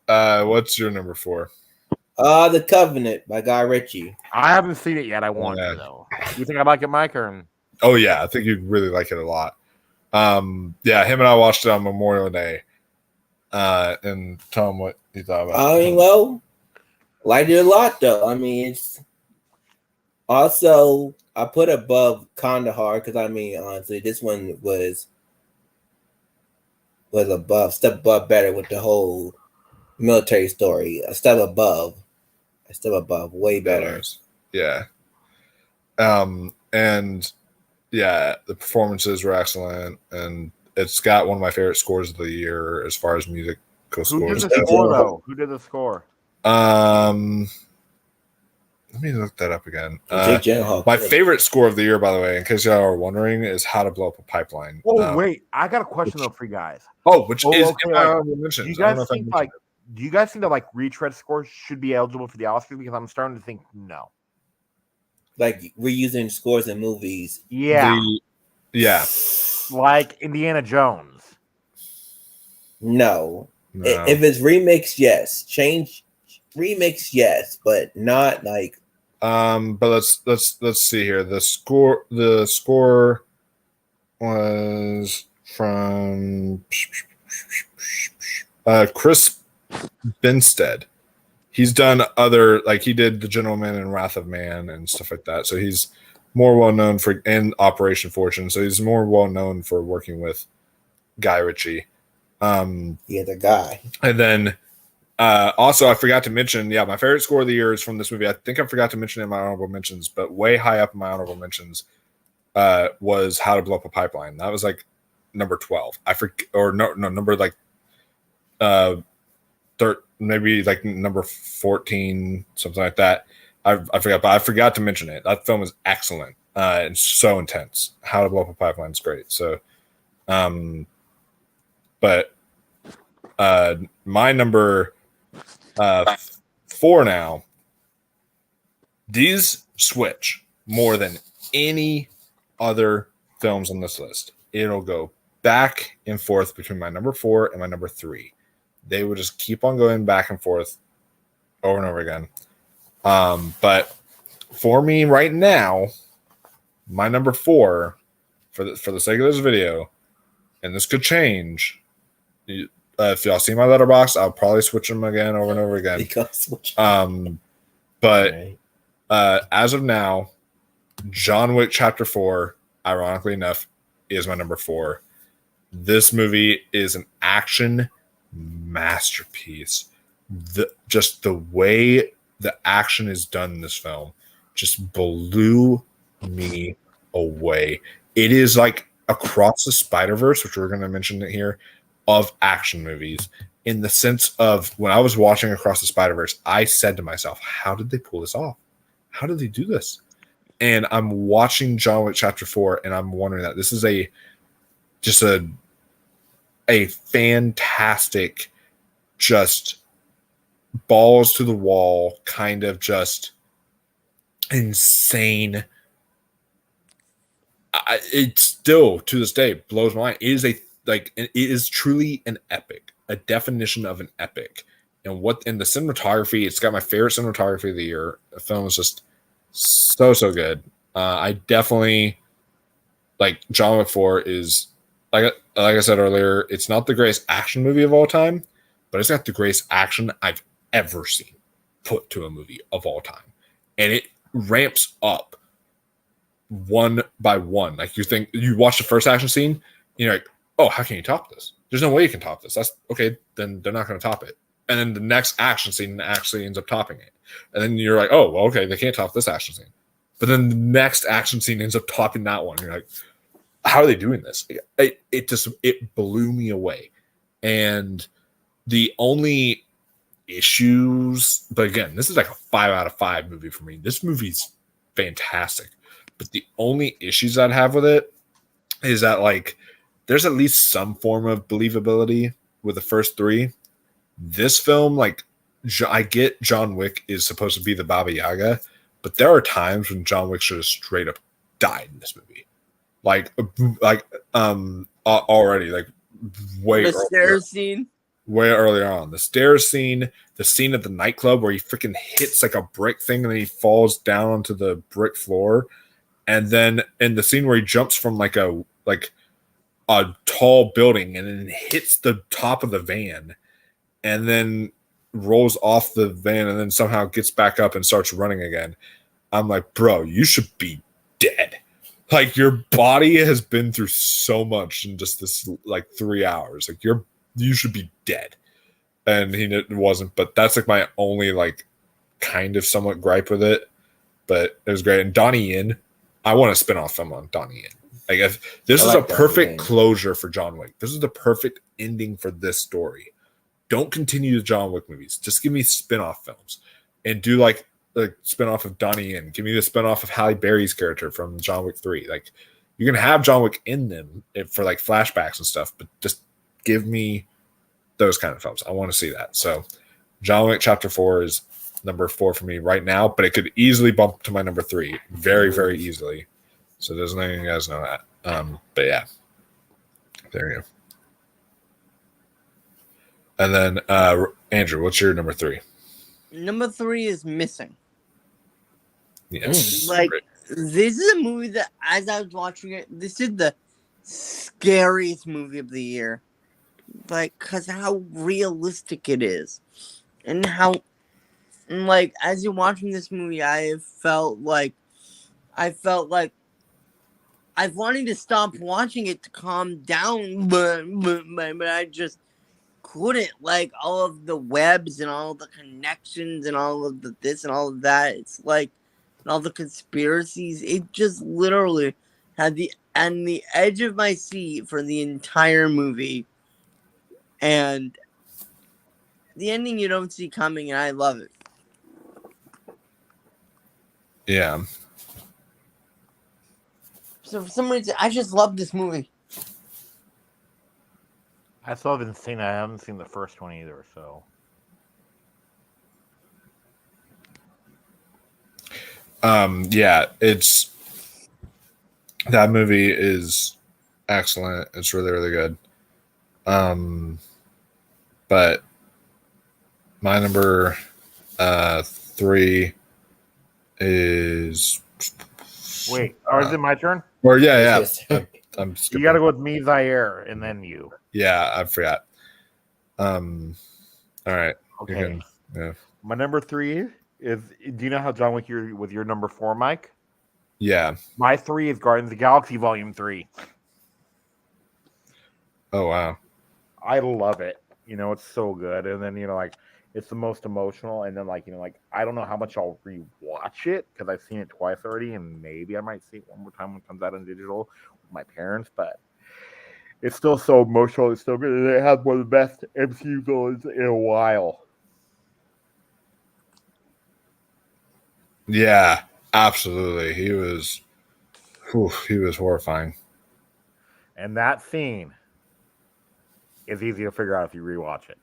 what's your number 4?
The Covenant by Guy Ritchie.
I haven't seen it yet. I want
Yeah.
to though. You think I like it, Mike? Or
Oh yeah, I think you'd really like it a lot. Yeah, him and I watched it on Memorial Day. And tell him what you thought about
I
it.
mean, well, liked it a lot though. I mean, it's also I put above Kandahar because I mean, honestly, this one was step above better with the whole military story. A step above, way better.
Yeah. And yeah, the performances were excellent, and it's got one of my favorite scores of the year as far as musical
who did
scores.
the score though? Who did the score?
Let me look that up again.
Jake Gyllenhaal.
My favorite score of the year, by the way, in case y'all are wondering, is How to Blow Up a Pipeline.
Oh wait, I got a question though for you guys.
Which is
okay,
in my honorable mentions.
Do you
I don't know
guys
if I
think
mentioned
do you guys think that like retread scores should be eligible for the Oscars? Because I'm starting to think no.
Like reusing scores in movies.
Yeah,
yeah.
like Indiana Jones.
No.
No.
If it's remix, yes. Change remix, yes, but not like.
But let's see here. The score was from Chris Binstead. He's done other, like he did The Gentleman and Wrath of Man and stuff like that. So he's more well known for, and Operation Fortune. So he's more well known for working with Guy Ritchie.
The guy.
And then also I forgot to mention, my favorite score of the year is from this movie. I think I forgot to mention it in my honorable mentions, but way high up in my honorable mentions was How to Blow Up a Pipeline. That was like number 12. Number like maybe like number 14, something like that. I forgot, but I forgot to mention it. That film is excellent. It's so intense. How to Blow Up a Pipeline is great. So, but my number 4 now. These switch more than any other films on this list. It'll go back and forth between my number 4 and my number 3. They would just keep on going back and forth over and over again. But for me right now, my number 4, for the sake of this video, and this could change. If y'all see my letterbox, I'll probably switch them again over and over again. But as of now, John Wick Chapter 4, ironically enough, is my number 4. This movie is an action masterpiece. Just the way the action is done in this film just blew me away. It is like Across the Spider-Verse, which we're going to mention it here, of action movies, in the sense of when I was watching Across the Spider-Verse, I said to myself, how did they pull this off? How did they do this? And I'm watching John Wick Chapter 4, and I'm wondering that this is a fantastic, just balls to the wall, kind of just insane. It still to this day blows my mind. It is truly an epic, a definition of an epic. And the cinematography, it's got my favorite cinematography of the year. The film is just so good. I definitely like John Wick 4 is like I said earlier, it's not the greatest action movie of all time, but it's got the greatest action I've ever seen put to a movie of all time. And it ramps up one by one. Like you watch the first action scene, you're like, oh, how can you top this? There's no way you can top this. That's okay, then they're not going to top it. And then the next action scene actually ends up topping it. And then you're like, oh, well, okay, they can't top this action scene. But then the next action scene ends up topping that one. You're like, how are they doing this? It blew me away. And the only issues, but again, this is like a 5 out of 5 movie for me. This movie's fantastic. But the only issues I'd have with it is that like there's at least some form of believability with the first 3. This film, like, I get John Wick is supposed to be the Baba Yaga, but there are times when John Wick should have straight up died in this movie. Already, like, way
The
earlier,
stairs scene.
way earlier on. The stairs scene, the scene at the nightclub where he freaking hits like a brick thing and then he falls down onto the brick floor. And then in the scene where he jumps from like a tall building and then hits the top of the van and then rolls off the van and then somehow gets back up and starts running again. I'm like, bro, you should be dead. Like, your body has been through so much in just this like 3 hours. Like, you should be dead. And he wasn't, but that's like my only like kind of somewhat gripe with it. But it was great. And Donnie Yen, I want a spin-off film on Donnie Yen. Like, if this is a perfect closure for John Wick. This is the perfect ending for this story. Don't continue the John Wick movies. Just give me spin-off films and do like spin-off of Donnie Yen. Give me the spin-off of Halle Berry's character from John Wick 3. Like, you can have John Wick in them for like flashbacks and stuff, but just give me those kind of films. I want to see that. So John Wick Chapter 4 is number 4 for me right now, but it could easily bump to my number 3 very, very easily. So doesn't any of you guys know that? But yeah, there you go. And then Andrew, what's your number 3?
Number 3 is Missing.
Yes.
Like, this is a movie that, as I was watching it, this is the scariest movie of the year. Like, because how realistic it is. And how, like, as you're watching this movie, I felt like I've wanted to stop watching it to calm down, but I just couldn't. Like, all of the webs and all the connections and all of the this and all of that, it's like, and all the conspiracies, it just literally had the edge of my seat for the entire movie. And the ending you don't see coming, and I love it.
Yeah.
So for some reason, I just love this movie.
I still haven't seen it. I haven't seen the first one either, so.
Yeah, that movie is excellent. It's really, really good. But my number 3 is.
Wait, or is it my turn?
Or yeah. I'm
You got to go with me, Zaire, and then you.
Yeah, I forgot. All right.
Okay.
Yeah.
My number 3 is. Do you know how John Wick with your number 4, Mike?
Yeah.
My 3 is Guardians of the Galaxy Volume 3.
Oh wow.
I love it. It's so good. And then like it's the most emotional. And then like I don't know how much I'll rewatch it because I've seen it twice already, and maybe I might see it one more time when it comes out on digital with my parents. But it's still so emotional. It's still good. And it has one of the best MCU villains in a while.
Yeah, absolutely. He was horrifying.
And that scene is easy to figure out if you rewatch it.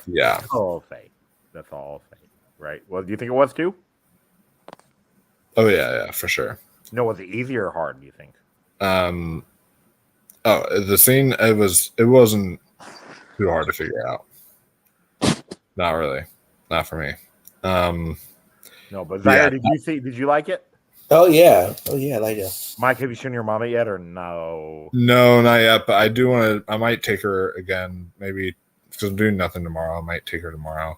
Yeah.
That's all I'll say. That's all I'll say. Right? Well, do you think it was too?
Oh yeah, for sure.
No, was it easy or hard, do you think?
The scene, it wasn't too hard to figure out. Not really. Not for me.
No, but Zaire, did you like it?
Oh yeah, I like it.
Mike, have you shown your mom it yet or no?
No, not yet, but I do want to. I might take her again, maybe because I'm doing nothing tomorrow. I might take her tomorrow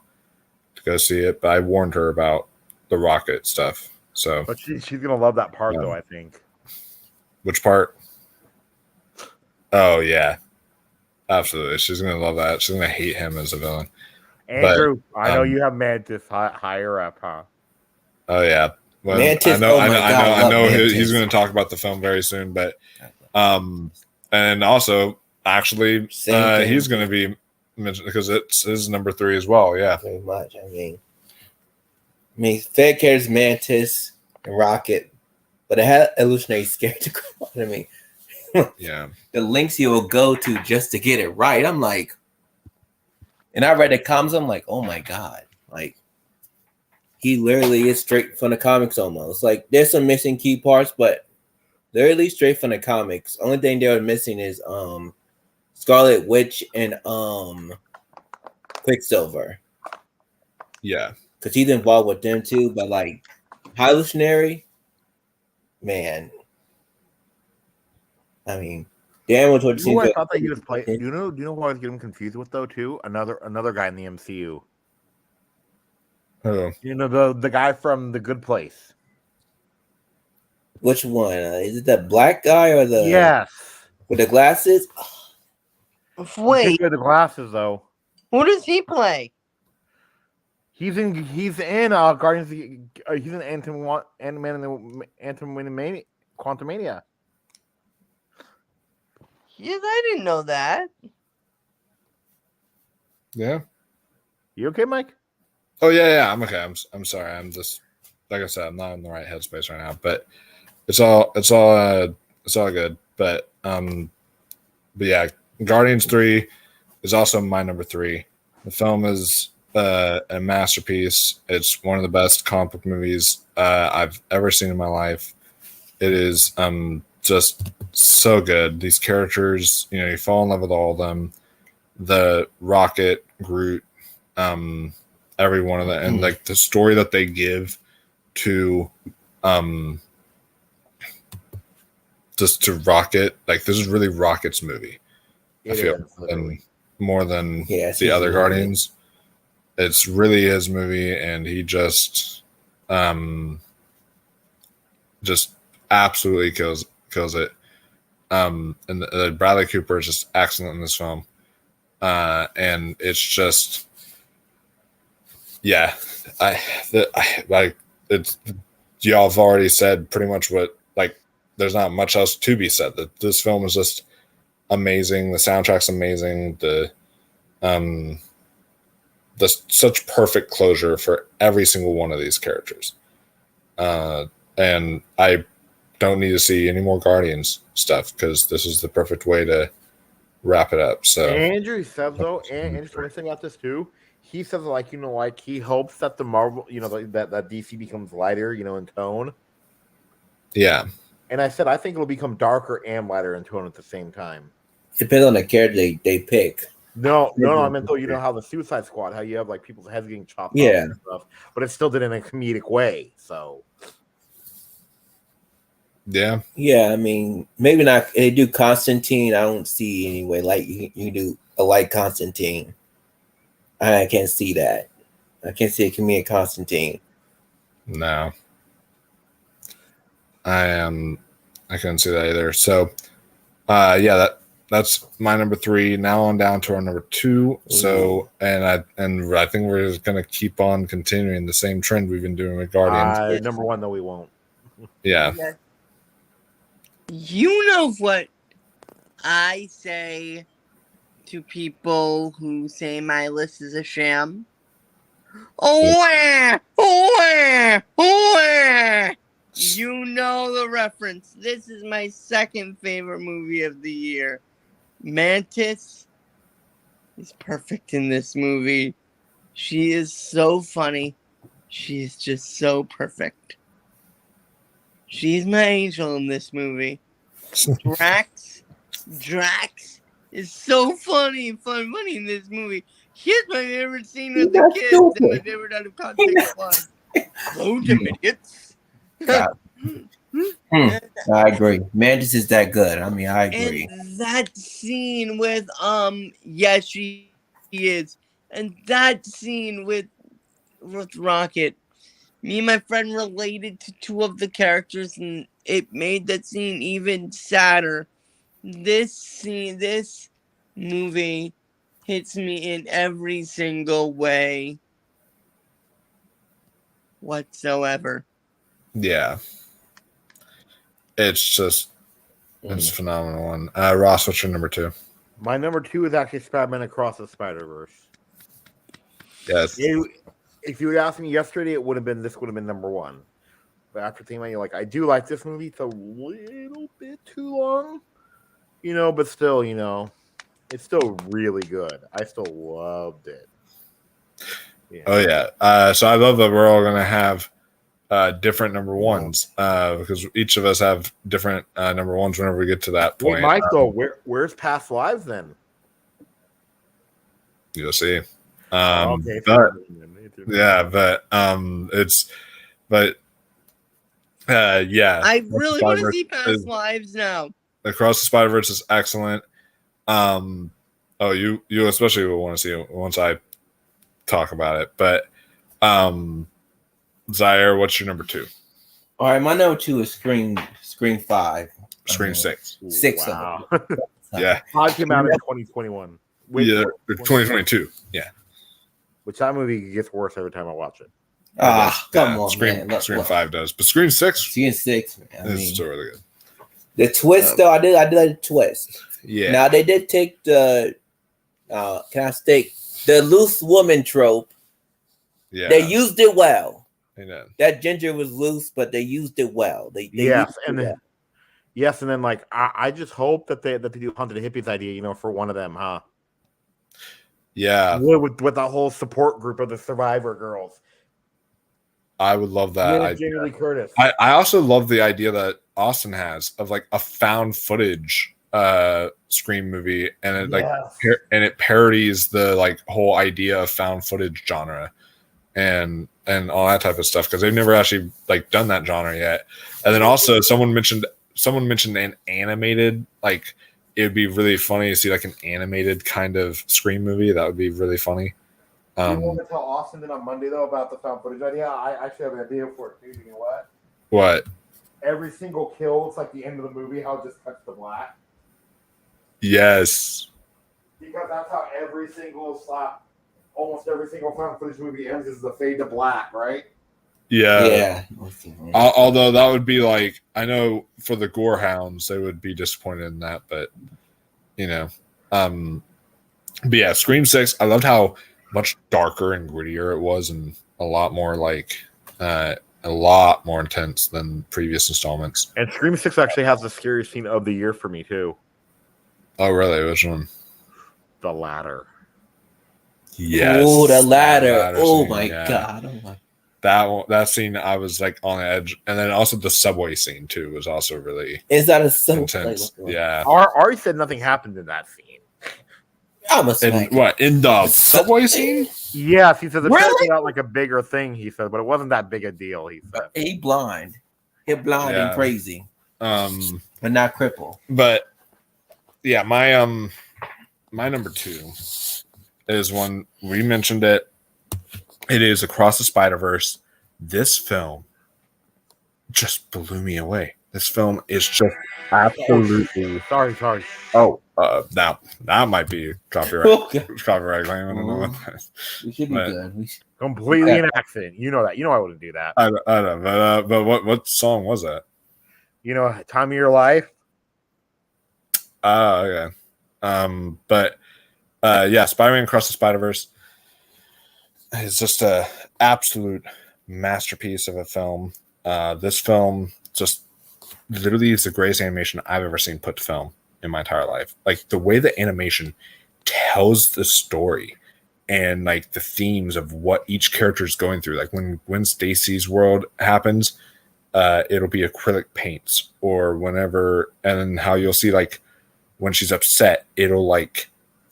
to go see it. But I warned her about the rocket stuff. So,
but she's gonna love that part though, I think.
Which part? Oh yeah, absolutely. She's gonna love that. She's gonna hate him as a villain.
Andrew, I know you have Mantis higher up, huh?
Oh yeah. Well,
Mantis,
I know he's going to talk about the film very soon, but and also actually he's going to be mentioned because it's his number 3 as well. Yeah,
very much. I mean, Fed carries Mantis and Rocket, but it had illusionary scare to go on. I mean,
yeah,
the links he will go to just to get it right. I'm like, And I read the comics. I'm like, oh my god, like he literally is straight from the comics almost. Like there's some missing key parts, but literally straight from the comics. Only thing they were missing is Scarlet Witch and Quicksilver.
Yeah.
Because he's involved with them too, but like Hallucinary, man. I mean, damn was what
You know who I thought that he was playing? Do you know who I was getting confused with though too? Another guy in the MCU.
Oh.
You know the guy from The Good Place.
Which one? Is it the black guy or the
Yes.
with the glasses?
Wait,
With the glasses though.
who does he play?
He's in Guardians. He's in Ant-Man and the Quantumania.
Yes, I didn't know that.
Yeah.
You okay, Mike?
Oh yeah. I'm okay. I'm sorry. I'm just like I said, I'm not in the right headspace right now. But it's all good. But yeah, Guardians 3 is also my number 3. The film is a masterpiece. It's one of the best comic book movies I've ever seen in my life. It is just so good. These characters, you fall in love with all of them. The Rocket, Groot, every one of them, and like the story that they give to just to Rocket. Like this is really Rocket's movie. I feel and more than the other Guardians. It's really his movie, and he just absolutely kills it. And Bradley Cooper is just excellent in this film, and it's just it's y'all have already said pretty much what there's not much else to be said. That this film is just amazing. The soundtrack's amazing. The such perfect closure for every single one of these characters. And I don't need to see any more Guardians stuff because this is the perfect way to wrap it up. So
Andrew says though, and interesting about this too. He says he hopes that the Marvel, that DC becomes lighter, in tone.
Yeah.
And I said I think it'll become darker and lighter in tone at the same time.
Depends on the character they pick.
No, I meant though, how the Suicide Squad, how you have like people's heads getting chopped off and stuff, but it still did it in a comedic way. So
yeah,
I mean, maybe not. They do Constantine. I don't see anyway. Like you do a light Constantine. I can't see that. I can't see a comedic Constantine.
No, I couldn't see that either. So, that's my number 3. Now on down to our number 2. So, and I think we're just gonna keep on continuing the same trend we've been doing with Guardians.
Number 1 though we won't.
Yeah.
You know what I say to people who say my list is a sham? You know the reference. This is my second favorite movie of the year. Mantis is perfect in this movie. She is so funny. She is just so perfect. She's my angel in this movie. Drax is so funny in this movie. Here's my favorite scene with the kids and my favorite out of context line. Hello, idiots.
I agree. Mantis is that good. I mean, I agree.
And that scene with yes, she is. And that scene with Rocket. Me and my friend related to 2 of the characters, and it made that scene even sadder. This movie hits me in every single way whatsoever.
Yeah. It's just it's a phenomenal one. Ross, what's your number 2?
My number 2 is actually Spider-Man Across the Spider-Verse.
Yes.
If you would ask me yesterday, this would have been number 1. But after thinking about it, I do like this movie. It's a little bit too long, but still, it's still really good. I still loved it. Yeah.
Oh yeah. So I love that we're all gonna have different number ones because each of us have different number ones whenever we get to that
Wait,
point.
Michael, where's Past Lives then?
You'll see.
Okay,
But
it's
yeah.
I really want to
Spider-Verse
see Past
is-
Lives now.
Across the Spider-Verse is excellent. You especially will want to see it once I talk about it. But Zaire, what's your number 2?
All right, my number 2 is Scream 5.
Scream 6.
Six of
wow.
Yeah.
5 came out in 2021.
Yeah, 2022. Yeah.
Which that movie gets worse every time I watch it.
Come on,
Scream,
man. Look,
Scream
look.
5 does. But Scream 6
Scream 6, man. I
is
mean,
still really good.
the twist, though, I did like the twist.
Yeah.
Now, they did take the, can I state, the loose woman trope.
Yeah.
They used it well.
They did.
That ginger was loose, but they used it well. They
Yes,
used it
and then
well.
yes, and then like I just hope that they do Haunted Hippies idea, for one of them, huh?
Yeah.
With the whole support group of the Survivor girls.
I would love that.
Yeah, Jamie Lee Curtis.
I also love the idea that Austin has of like a found footage Scream movie, and it
Yes.
it parodies the like whole idea of found footage genre and all that type of stuff because they've never actually like done that genre yet. And then also someone mentioned an animated, like it would be really funny to see like an animated kind of Scream movie. That would be really funny.
You want to tell Austin then on Monday though about the found footage idea? I actually have an idea for it too. You know what?
What?
Every single kill, it's like the end of the movie, how it just cuts to black.
Yes.
Because that's how every single almost every single found footage movie ends is the fade to black, right?
Yeah.
Yeah.
Although that would be like, I know for the gore hounds, they would be disappointed in that, but but yeah, Scream 6, I loved how much darker and grittier it was and a lot more intense than previous installments.
And Scream 6 actually has the scariest scene of the year for me too.
Oh, really? Which one?
The ladder.
Yes.
Oh, the ladder. Oh
scene,
my
yeah.
god. Oh my.
That scene, I was like on edge, and then also the subway scene too was also really
Is that a so
intense. Yeah.
Ari said nothing happened in that scene.
I'm a
And
smack.
what in the subway scene?
Yes, he said the
Really?
out like a bigger thing. He said, but it wasn't that big a deal. He said.
He blind. He blind
Yeah.
and crazy,
Um,
but not crippled.
but yeah, my number 2 is one we mentioned it. It is Across the Spider-Verse. This film just blew me away. This film is just absolutely.
Sorry.
Oh, now that might be copyright.
Okay.
Copyright claim. I don't know what that is.
We should be
But-
good. We should,
Completely an accident. You know that. You know I wouldn't do that.
I don't know, but what song was that?
You know, time of your life.
Oh, okay. But yeah, Spider-Man Across the Spider-Verse is just a absolute masterpiece of a film. This film just literally is the greatest animation I've ever seen put to film in my entire life. Like the way the animation tells the story and like the themes of what each character is going through. Like when Gwen Stacy's world happens, it'll be acrylic paints, or whenever, and then how you'll see like when she's upset, it'll like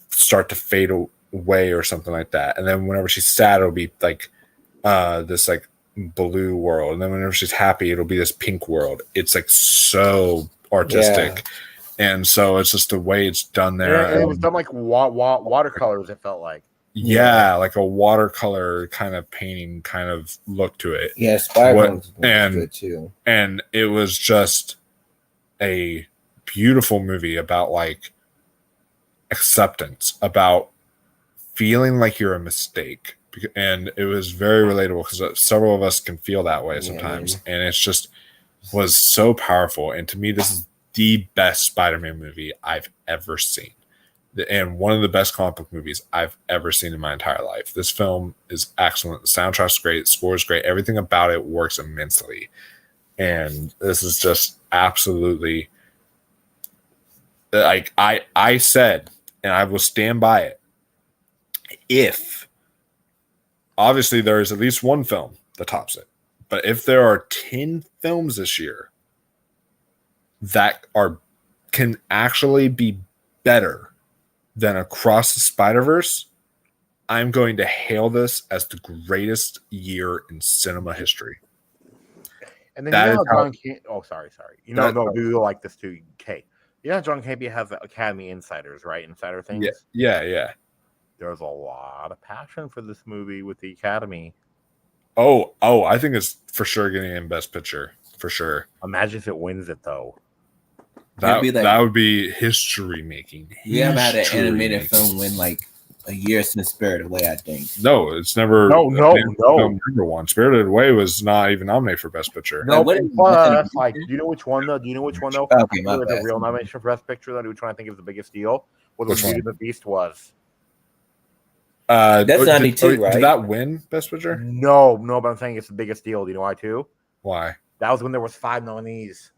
start to fade away or something like that. And then whenever she's sad, it'll be like this like blue world. And then whenever she's happy, it'll be this pink world. It's like so artistic. And so it's just the way it's done there.
Yeah, it was done like watercolors. It felt like.
Yeah, like a watercolor kind of painting kind of look to it.
yeah, Spider-Man was
and-
good too.
And it was just a beautiful movie about like acceptance, about feeling like you're a mistake. And it was very relatable because several of us can feel that way sometimes. And it's just was so powerful. And to me, this is the best Spider-Man movie I've ever seen. And one of the best comic book movies I've ever seen in my entire life. This film is excellent. The soundtrack's great. The score is great. Everything about it works immensely. And this is just absolutely like I said and I will stand by it. If obviously there is at least one film that tops it, but if there are 10 films this year that can actually be better than Across the Spider-Verse, I'm going to hail this as the greatest year in cinema history.
And then
That
you know
is
how
how-
John sorry. You know,
That-
no, you like this too. Okay. You know how John Campy has the Academy Insiders, right? Insider things.
Yeah.
There's a lot of passion for this movie with the Academy.
Oh, I think it's for sure getting in Best Picture for sure.
Imagine if it wins it though.
That
be like-
that would be history making.
We haven't had an animated film win like a year since Spirited Away, I think.
No, it's never.
No.
Number one. Spirited Away was not even nominated for Best Picture.
No,
what-
plus, like, do you know which one though? Do you know which one though?
Okay, my
With the
bad.
real nomination for Best Picture, though, which one I think is the biggest deal? What
Which
the Beauty
one?
and the Beast was.
That's 92, right?
Did that win Best Picture?
No, but I'm saying it's the biggest deal. Do you know why too?
Why?
That was when there was 5 nominees.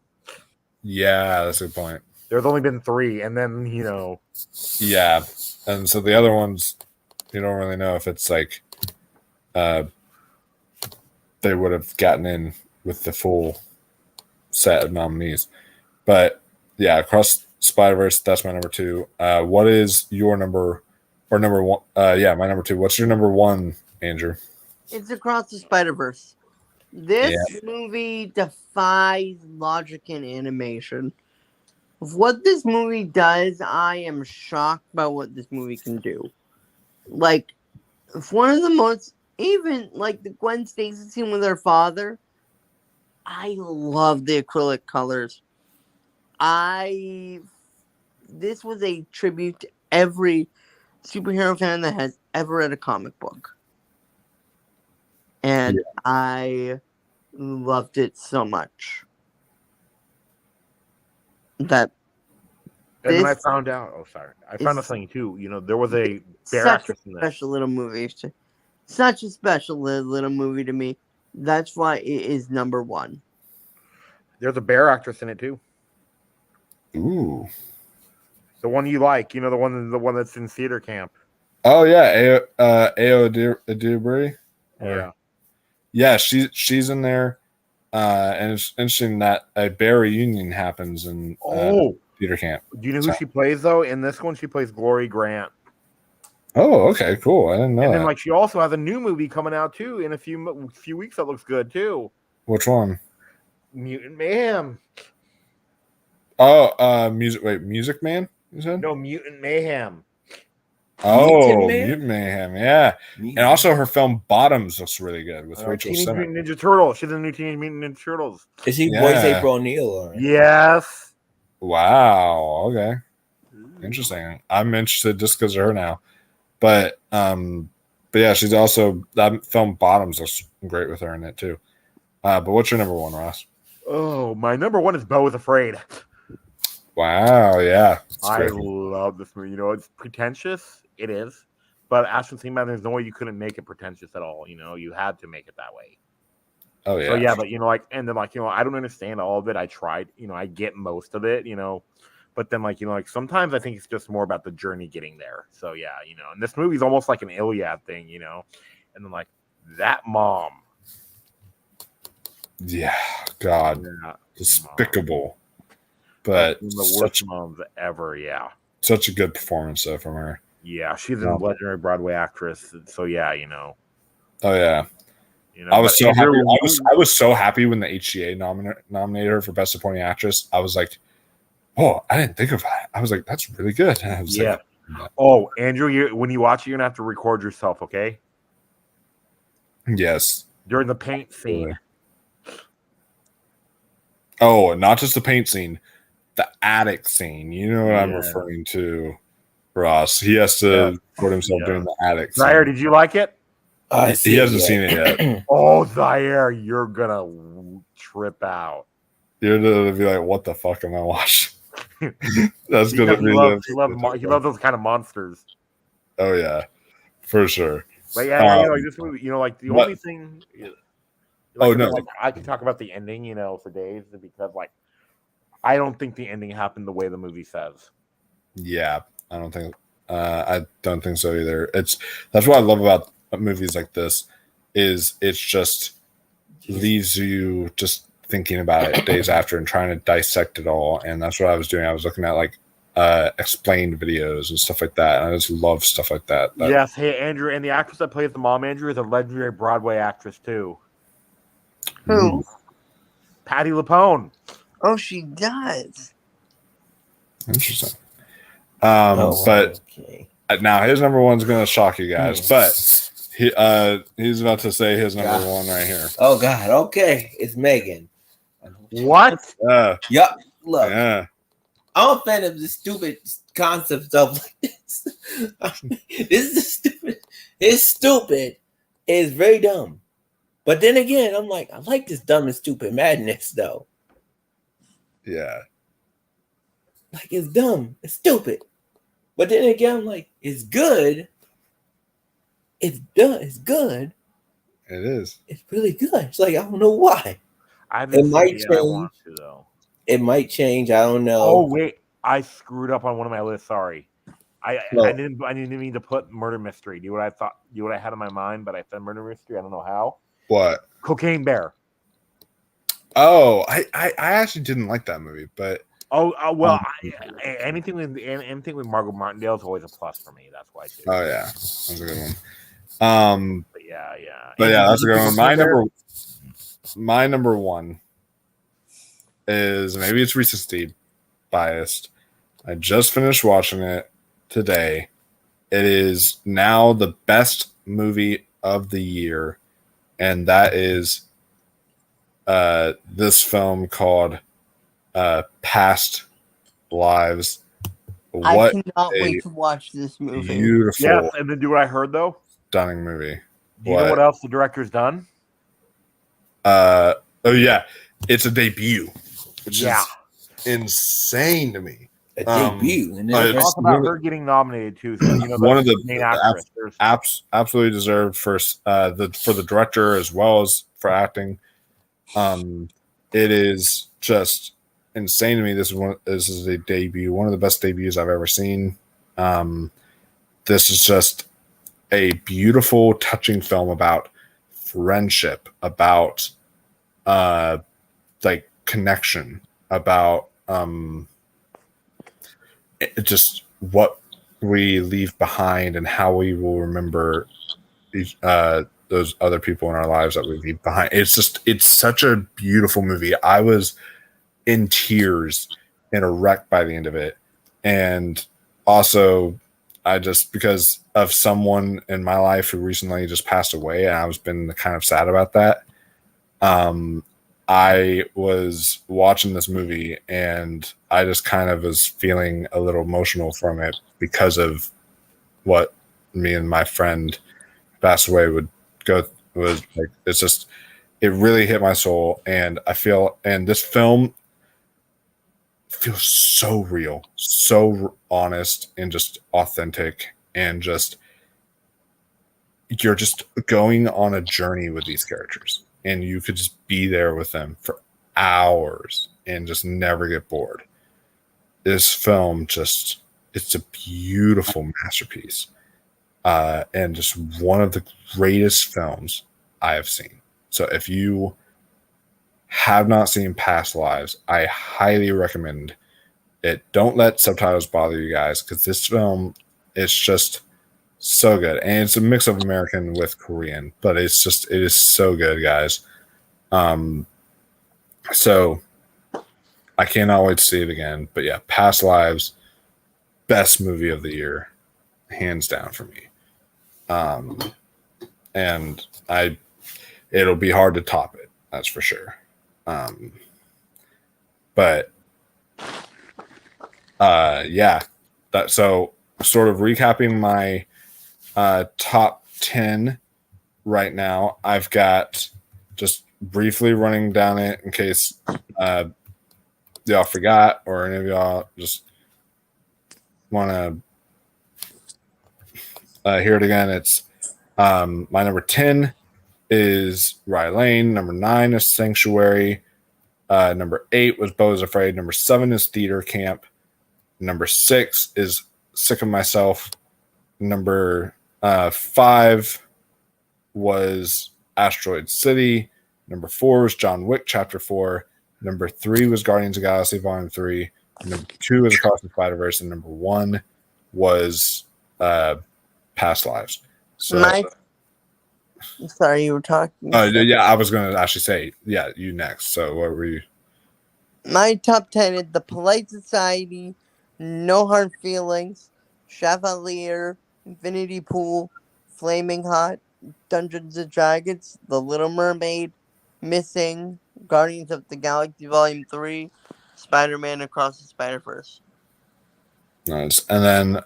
Yeah, that's a good point.
There's only been 3, and then
Yeah, and so the other ones, you don't really know if it's like, they would have gotten in with the full set of nominees, but yeah, Across Spider-Verse, that's my number 2. What is your number or number 1? Yeah, my number 2. What's your number 1, Andrew?
It's Across the Spider-Verse. This movie defies logic and animation. What this movie does, I am shocked by what this movie can do. Like, if one of the most, even like the Gwen Stacy scene with her father, I love the acrylic colors. This was a tribute to every superhero fan that has ever read a comic book. And I loved it so much. That
And then I
This
found out. Oh, sorry. I found out
is-
something too. There was a bear
such a
actress in this.
special little movie. Such a special little movie to me. That's why it is number 1.
There's a bear actress in it too.
Ooh.
The one you like. The one that's in theater camp.
Oh yeah, Ao Adubri. Yeah, she's in there, and it's interesting that a bear reunion happens in theater camp.
Do you know who she plays though? In this one, she plays Glory Grant.
Oh, okay, cool. I didn't know
And
that.
then she also has a new movie coming out too in a few weeks that looks good too.
Which one?
Mutant Mayhem.
Oh, Music Man. You said?
No, Mutant Mayhem.
Oh,
Man?
Mutant Mayhem. Yeah, and also her film Bottoms looks really good with Rachel
Teenage
Sennett.
Mutant Ninja Turtle. She's in the new Teenage Mutant Ninja Turtles.
Is he
Yeah.
voice April O'Neil or?
Yes.
Wow. Okay. Interesting. I'm interested just because of her now. But yeah, she's also that film Bottoms looks great with her in it too. But what's your number 1, Ross?
Oh, my number 1 is Beau is Afraid.
Wow, yeah. It's
I
great.
love this movie. It's pretentious. It is. But Ashton Seaman, there's no way you couldn't make it pretentious at all. You had to make it that way.
Oh yeah.
So yeah, but and then I don't understand all of it. I tried, I get most of it, but then sometimes I think it's just more about the journey getting there. So yeah, and this movie's almost like an Iliad thing, and then that mom.
Yeah, God,
Yeah,
despicable, but
one of the worst moms ever. Yeah.
such a good performance though from her.
Yeah, she's
Yeah.
a legendary Broadway actress. So yeah,
Oh yeah, I was so happy. I was so happy when the HGA nominated her for Best Supporting Actress. I was like, oh, I didn't think of that. I was like, that's really good. And I was
Yeah.
like,
Oh, Andrew, when you watch it, you're gonna have to record yourself, okay?
yes.
During the paint scene.
Oh, not just the paint scene, the attic scene. You know what I'm
Yeah.
referring to, Ross. He has to put himself during the attic scene.
Zaire, did you like it?
He hasn't seen it yet.
Oh, Zaire, you're gonna trip out.
You're gonna be like, "What the fuck am I watching?" That's gonna
Because
be.
he loves those kind of monsters.
Oh yeah, for sure.
But yeah,
Um,
this movie, the
but-
only thing.
Oh, no.
I can talk about the ending, for days because I don't think the ending happened the way the movie says.
Yeah, I don't think I don't think so either. That's what I love about movies like this is it's just leaves you just thinking about it days after and trying to dissect it all. And that's what I was doing. I was looking at like explained videos and stuff like that. And I just love stuff like that.
Yes, hey Andrew, and the actress that plays the mom, Andrew, is a legendary Broadway actress too.
Who?
Patti LuPone.
Oh, she does.
Interesting.
Oh,
But
okay.
now his number one's going to shock you guys, but he's about to say his number one right here.
Oh God. Okay, it's Megan.
What?
Yup. Look,
Yeah.
I'm a fan of this stupid concept stuff like this. This is stupid. It's stupid. It's very dumb. But then again, I'm like, I like this dumb and stupid madness though.
Yeah.
Like it's dumb, it's stupid. But then again, I'm like, it's good. It's done. It's good.
It is.
It's really good. It's like I don't know why.
I haven't seen
might
it yet. I
change.
want to though.
It might change. I don't know.
Oh wait, I screwed up on one of my lists. Sorry,
No.
I didn't mean to put murder mystery. Do you know what I thought? Do you know what I had in my mind? But I said murder mystery. I don't know how.
What?
Cocaine Bear.
Oh, I actually didn't like that movie, but
Oh well, anything with Margot Martindale is always a plus for me. That's why too.
oh yeah, that's a good one.
But yeah.
But yeah, that's a good one.
Cocaine Bear?
My number one is maybe it's recency biased. I just finished watching it today. It is now the best movie of the year, and that is this film called Past Lives. What
I cannot
a
wait to watch this movie.
beautiful,
Yes, and then do what I heard though.
stunning movie.
Do you know what else the director's done?
Oh yeah, it's a debut, which
Yeah.
is insane to me.
A debut. And
but
then
it's-
Talk about her getting nominated too. So, you know,
One of the
main actress. There's-
Absolutely deserved for the director as well as for acting. It is just insane to me. This is a debut, one of the best debuts I've ever seen. This is just a beautiful, touching film about friendship, about like connection, about just what we leave behind and how we will remember those other people in our lives that we leave behind. It's such a beautiful movie. I was in tears and a wreck by the end of it. And also I just, because of someone in my life who recently just passed away, and I was been kind of sad about that. I was watching this movie and I just kind of was feeling a little emotional from it because of what me and my friend passed away was like. It's just, it really hit my soul, and I feel, and this film feels so real, so honest, and just authentic, and just you're just going on a journey with these characters, and you could just be there with them for hours and just never get bored. This film just, it's a beautiful masterpiece, and just one of the greatest films I have seen. So if you have not seen Past Lives, I highly recommend it. Don't let subtitles bother you guys, because this film is just so good, and it's a mix of American with Korean, but it is so good, guys. So I cannot wait to see it again. But yeah, Past Lives, best movie of the year, hands down for me. And it'll be hard to top it, that's for sure. But yeah, that, so sort of recapping my top 10 right now. I've got, just briefly running down it in case y'all forgot, or any of y'all just want to hear it again. It's my number 10 is Rye Lane. Number 9 is Sanctuary. Number 8 was Beau is Afraid. Number 7 is Theater Camp. Number 6 is Sick of Myself. Number 5 was Asteroid City. Number 4 was John Wick Chapter 4. Number 3 was Guardians of the Galaxy Volume 3. Number 2 was Across the Spider-Verse, and number 1 was Past Lives. So,
Sorry, you were talking.
yeah, I was going to actually say, yeah, you next. So, what were you?
My top 10 is The Polite Society, No Hard Feelings, Chevalier, Infinity Pool, Flaming Hot, Dungeons and Dragons, The Little Mermaid, Missing, Guardians of the Galaxy Volume 3, Spider-Man Across the Spider-Verse.
Nice. And then,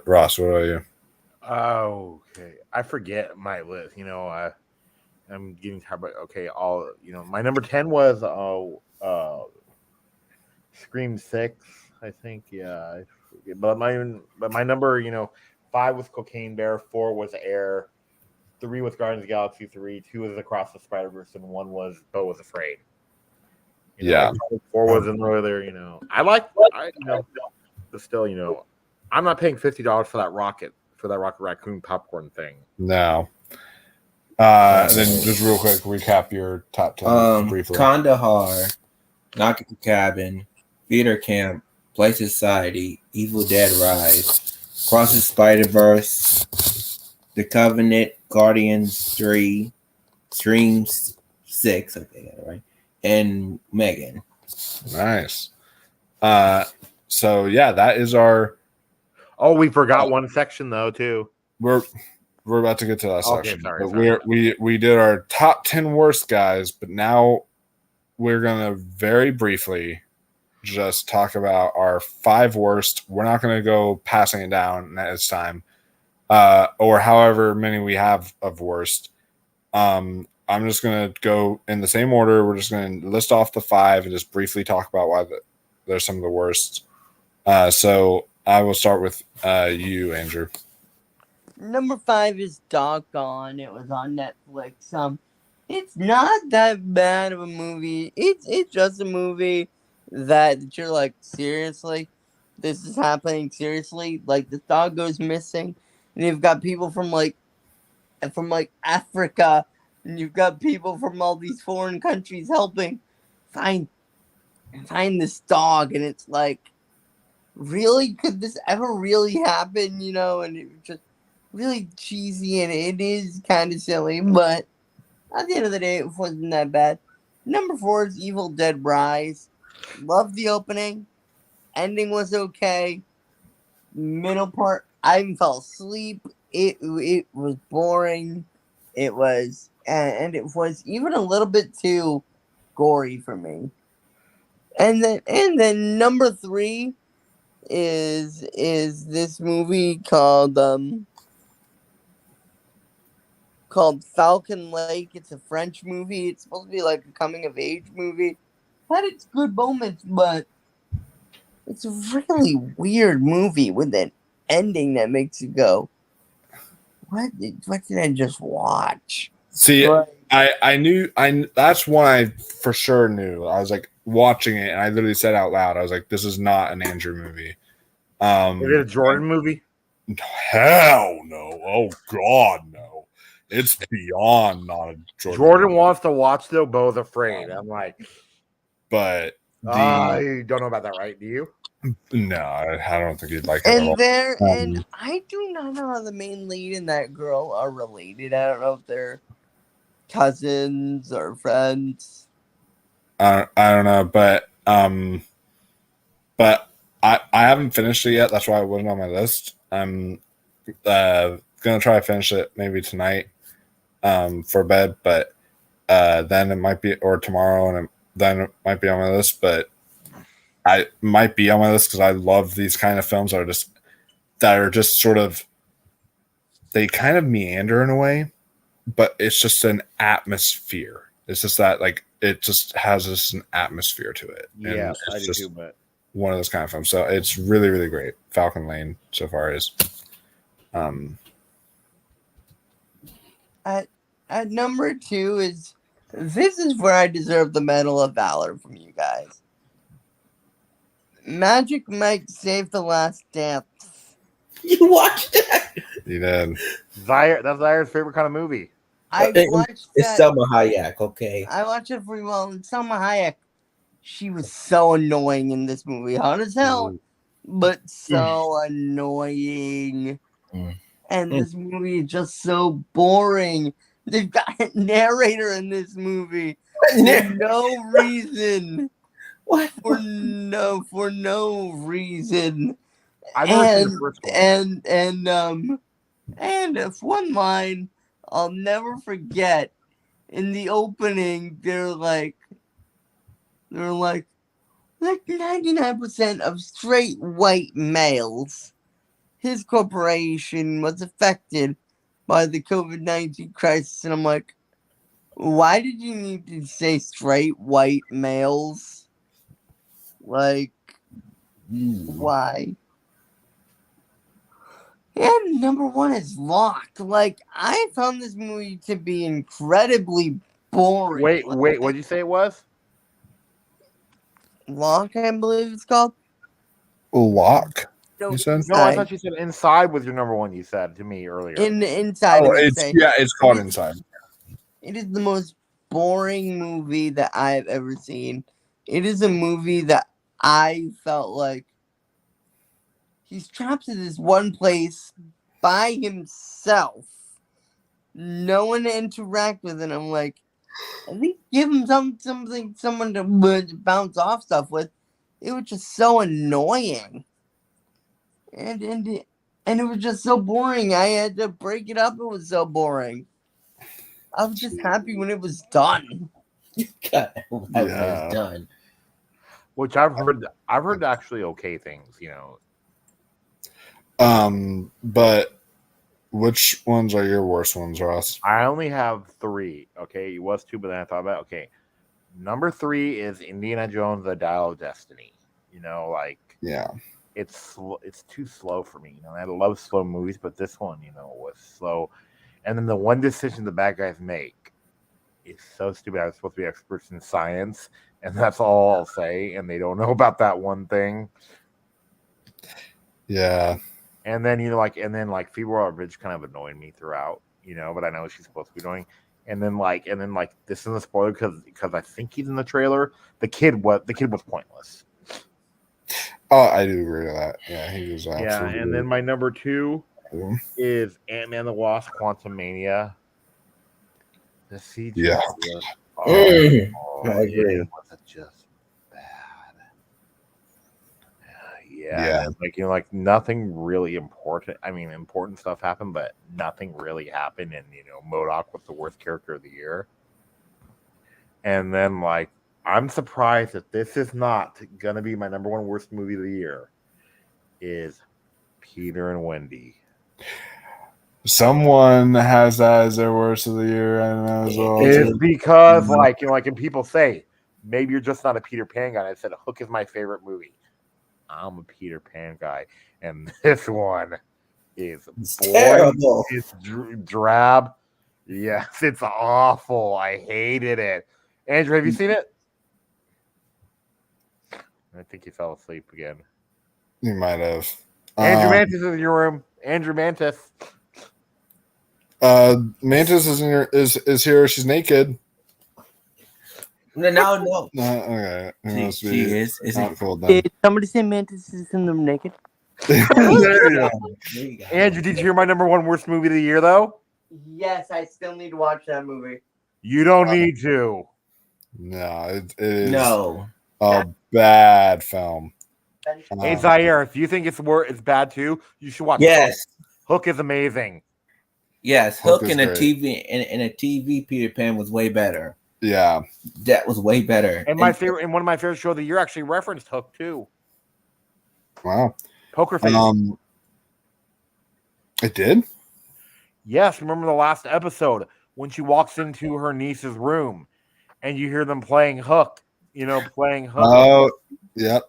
Ross, what are you?
Okay, I forget my list. I'm getting tired. But okay, my number 10 was Scream 6. I think, yeah. I forget. But my number, 5 was Cocaine Bear, 4 was Air, 3 was Guardians of the Galaxy 3, 2 was Across the Spider-Verse, and 1 was Beau Was Afraid.
Yeah.
4 wasn't really there. But still, I'm not paying $50 for that Rocket Raccoon popcorn thing.
No. And then just real quick, recap your top 10 briefly.
Kandahar, Knock at the Cabin, Theater Camp, Play Society, Evil Dead Rise, Cross the Spider-Verse, The Covenant, Guardians 3, Scream 6, I think I got it right, and Megan.
Nice. So yeah, that is our.
Oh, we forgot one section though too.
We're about to get to that
Okay,
section.
sorry.
We did our top 10 worst guys, but now we're gonna very briefly just talk about our 5 worst. We're not gonna go passing it down this time, or however many we have of worst. I'm just gonna go in the same order. We're just gonna list off the 5 and just briefly talk about why they're some of the worst. So I will start with you, Andrew.
Number 5 is Doggone. It was on Netflix. It's not that bad of a movie. It's just a movie that you're like, seriously, this is happening. Seriously, like the dog goes missing, and you've got people from Africa, and you've got people from all these foreign countries helping find this dog, and it's like, really, could this ever really happen? And it was just really cheesy, and it is kind of silly, but at the end of the day, it wasn't that bad. Number 4 is Evil Dead Rise. Loved the opening. Ending was okay. Middle part, I even fell asleep. It was boring. It was, and it was even a little bit too gory for me. And then number 3 is this movie called Falcon Lake. It's a French movie. It's supposed to be like a coming of age movie. Had its good moments, but it's a really weird movie with an ending that makes you go, what did I just watch?
See,
But
I knew that's one I for sure knew. I was like watching it, and I literally said out loud, I was like, "This is not an Andrew movie."
Is it a Jordan movie?
Hell no! Oh God, no! It's beyond not a Jordan.
Jordan wants to watch though. Beau's Afraid. I'm like,
but
I don't know about that, right? Do you?
No, I don't think you'd like it at all.
and I do not know how the main lead and that girl are related. I don't know if they're cousins or friends.
I don't know, but I haven't finished it yet. That's why it wasn't on my list. I'm gonna try to finish it maybe tonight for bed, but then it might be, or tomorrow, and then it might be on my list. But I might be on my list because I love these kind of films that are just sort of, they kind of meander in a way, but it's just an atmosphere. It's just that, like, it just has this an atmosphere to it. And
Yeah,
it's
I do
just
too. But
one of those kind of films. So it's really, really great. Falcon Lane so far is.
At number 2 is, this is where I deserve the Medal of Valor from you guys. Magic Mike Save the Last Dance.
You watched that?
You did.
That's Zaire's favorite kind of movie.
I watched
It's
that.
Selma Hayek, okay?
I watched it pretty well. And Salma Hayek, she was so annoying in this movie. Hot as hell, but so annoying.
Mm.
And this movie is just so boring. They've got a narrator in this movie for no reason.
What?
For no reason.
I've never seen the first one.
And if one line I'll never forget, in the opening, they're like 99% of straight white males. His corporation was affected by the COVID-19 crisis, and I'm like, why did you need to say straight white males? Like, why? And number one is Locked. Like, I found this movie to be incredibly boring.
Wait, what'd you say it was?
Locked, I believe it's called.
Lock. You said?
No, I thought you said Inside was your number one. You said to me earlier.
Inside.
Oh, it's called Inside.
It is the most boring movie that I have ever seen. It is a movie that I felt like he's trapped in this one place by himself. No one to interact with, and I'm like, at least give him someone to bounce off stuff with. It was just so annoying. And it was just so boring. I had to break it up. It was so boring. I was just happy when it was done.
God, it's done.
Which I've heard actually okay things, you know.
But which ones are your worst ones, Ross?
I only have 3. Okay, it was 2, but then I thought about okay. Number 3 is Indiana Jones: The Dial of Destiny. You know, like it's too slow for me. You know, I love slow movies, but this one, you know, was slow. And then the one decision the bad guys make is so stupid. I was supposed to be experts in science, and that's all I'll say. And they don't know about that one thing.
Yeah.
And then Phoebe Waller-Bridge kind of annoyed me throughout, you know, but I know she's supposed to be annoying. And then this is a spoiler because I think he's in the trailer. The kid was pointless.
Oh, I do agree with that. Yeah, he was absolutely.
Yeah, and then my number 2 is Ant-Man the Wasp: Quantumania. The CGI.
Yeah.
I agree.
It was just bad. Yeah. Like nothing really important. I mean, important stuff happened, but nothing really happened. And MODOK was the worst character of the year. And then I'm surprised that this is not gonna be my number 1 worst movie of the year. Is Peter and Wendy.
Someone has that as their worst of the year, I know as well.
It's because and people say maybe you're just not a Peter Pan guy. I said Hook is my favorite movie. I'm a Peter Pan guy, and this one is boring.
Terrible.
It's drab. Yes, it's awful. I hated it. Andrew, have you seen it? I think he fell asleep again.
You might have.
Andrew Mantis is in your room. Andrew Mantis.
Mantis is here. She's naked.
No.
Okay.
She is.
Not cool then.
Did somebody say Mantis is in the naked?
There you go.
Andrew, did you hear my number 1 worst movie of the year, though?
Yes, I still need to watch that movie.
You don't need to.
No, it is
No.
a bad film.
Hey, Zaire, if you think it's bad too, you should watch
Yes.
Hook is amazing.
Yes.
Hook
Hook
is
in a
great.
TV and a TV Peter Pan was way better.
Yeah.
That was way better.
And one of my favorite show of the year actually referenced Hook too.
Wow.
Poker Face.
It did?
Yes, remember the last episode when she walks into her niece's room and you hear them playing Hook. Playing Hook.
Oh, yep.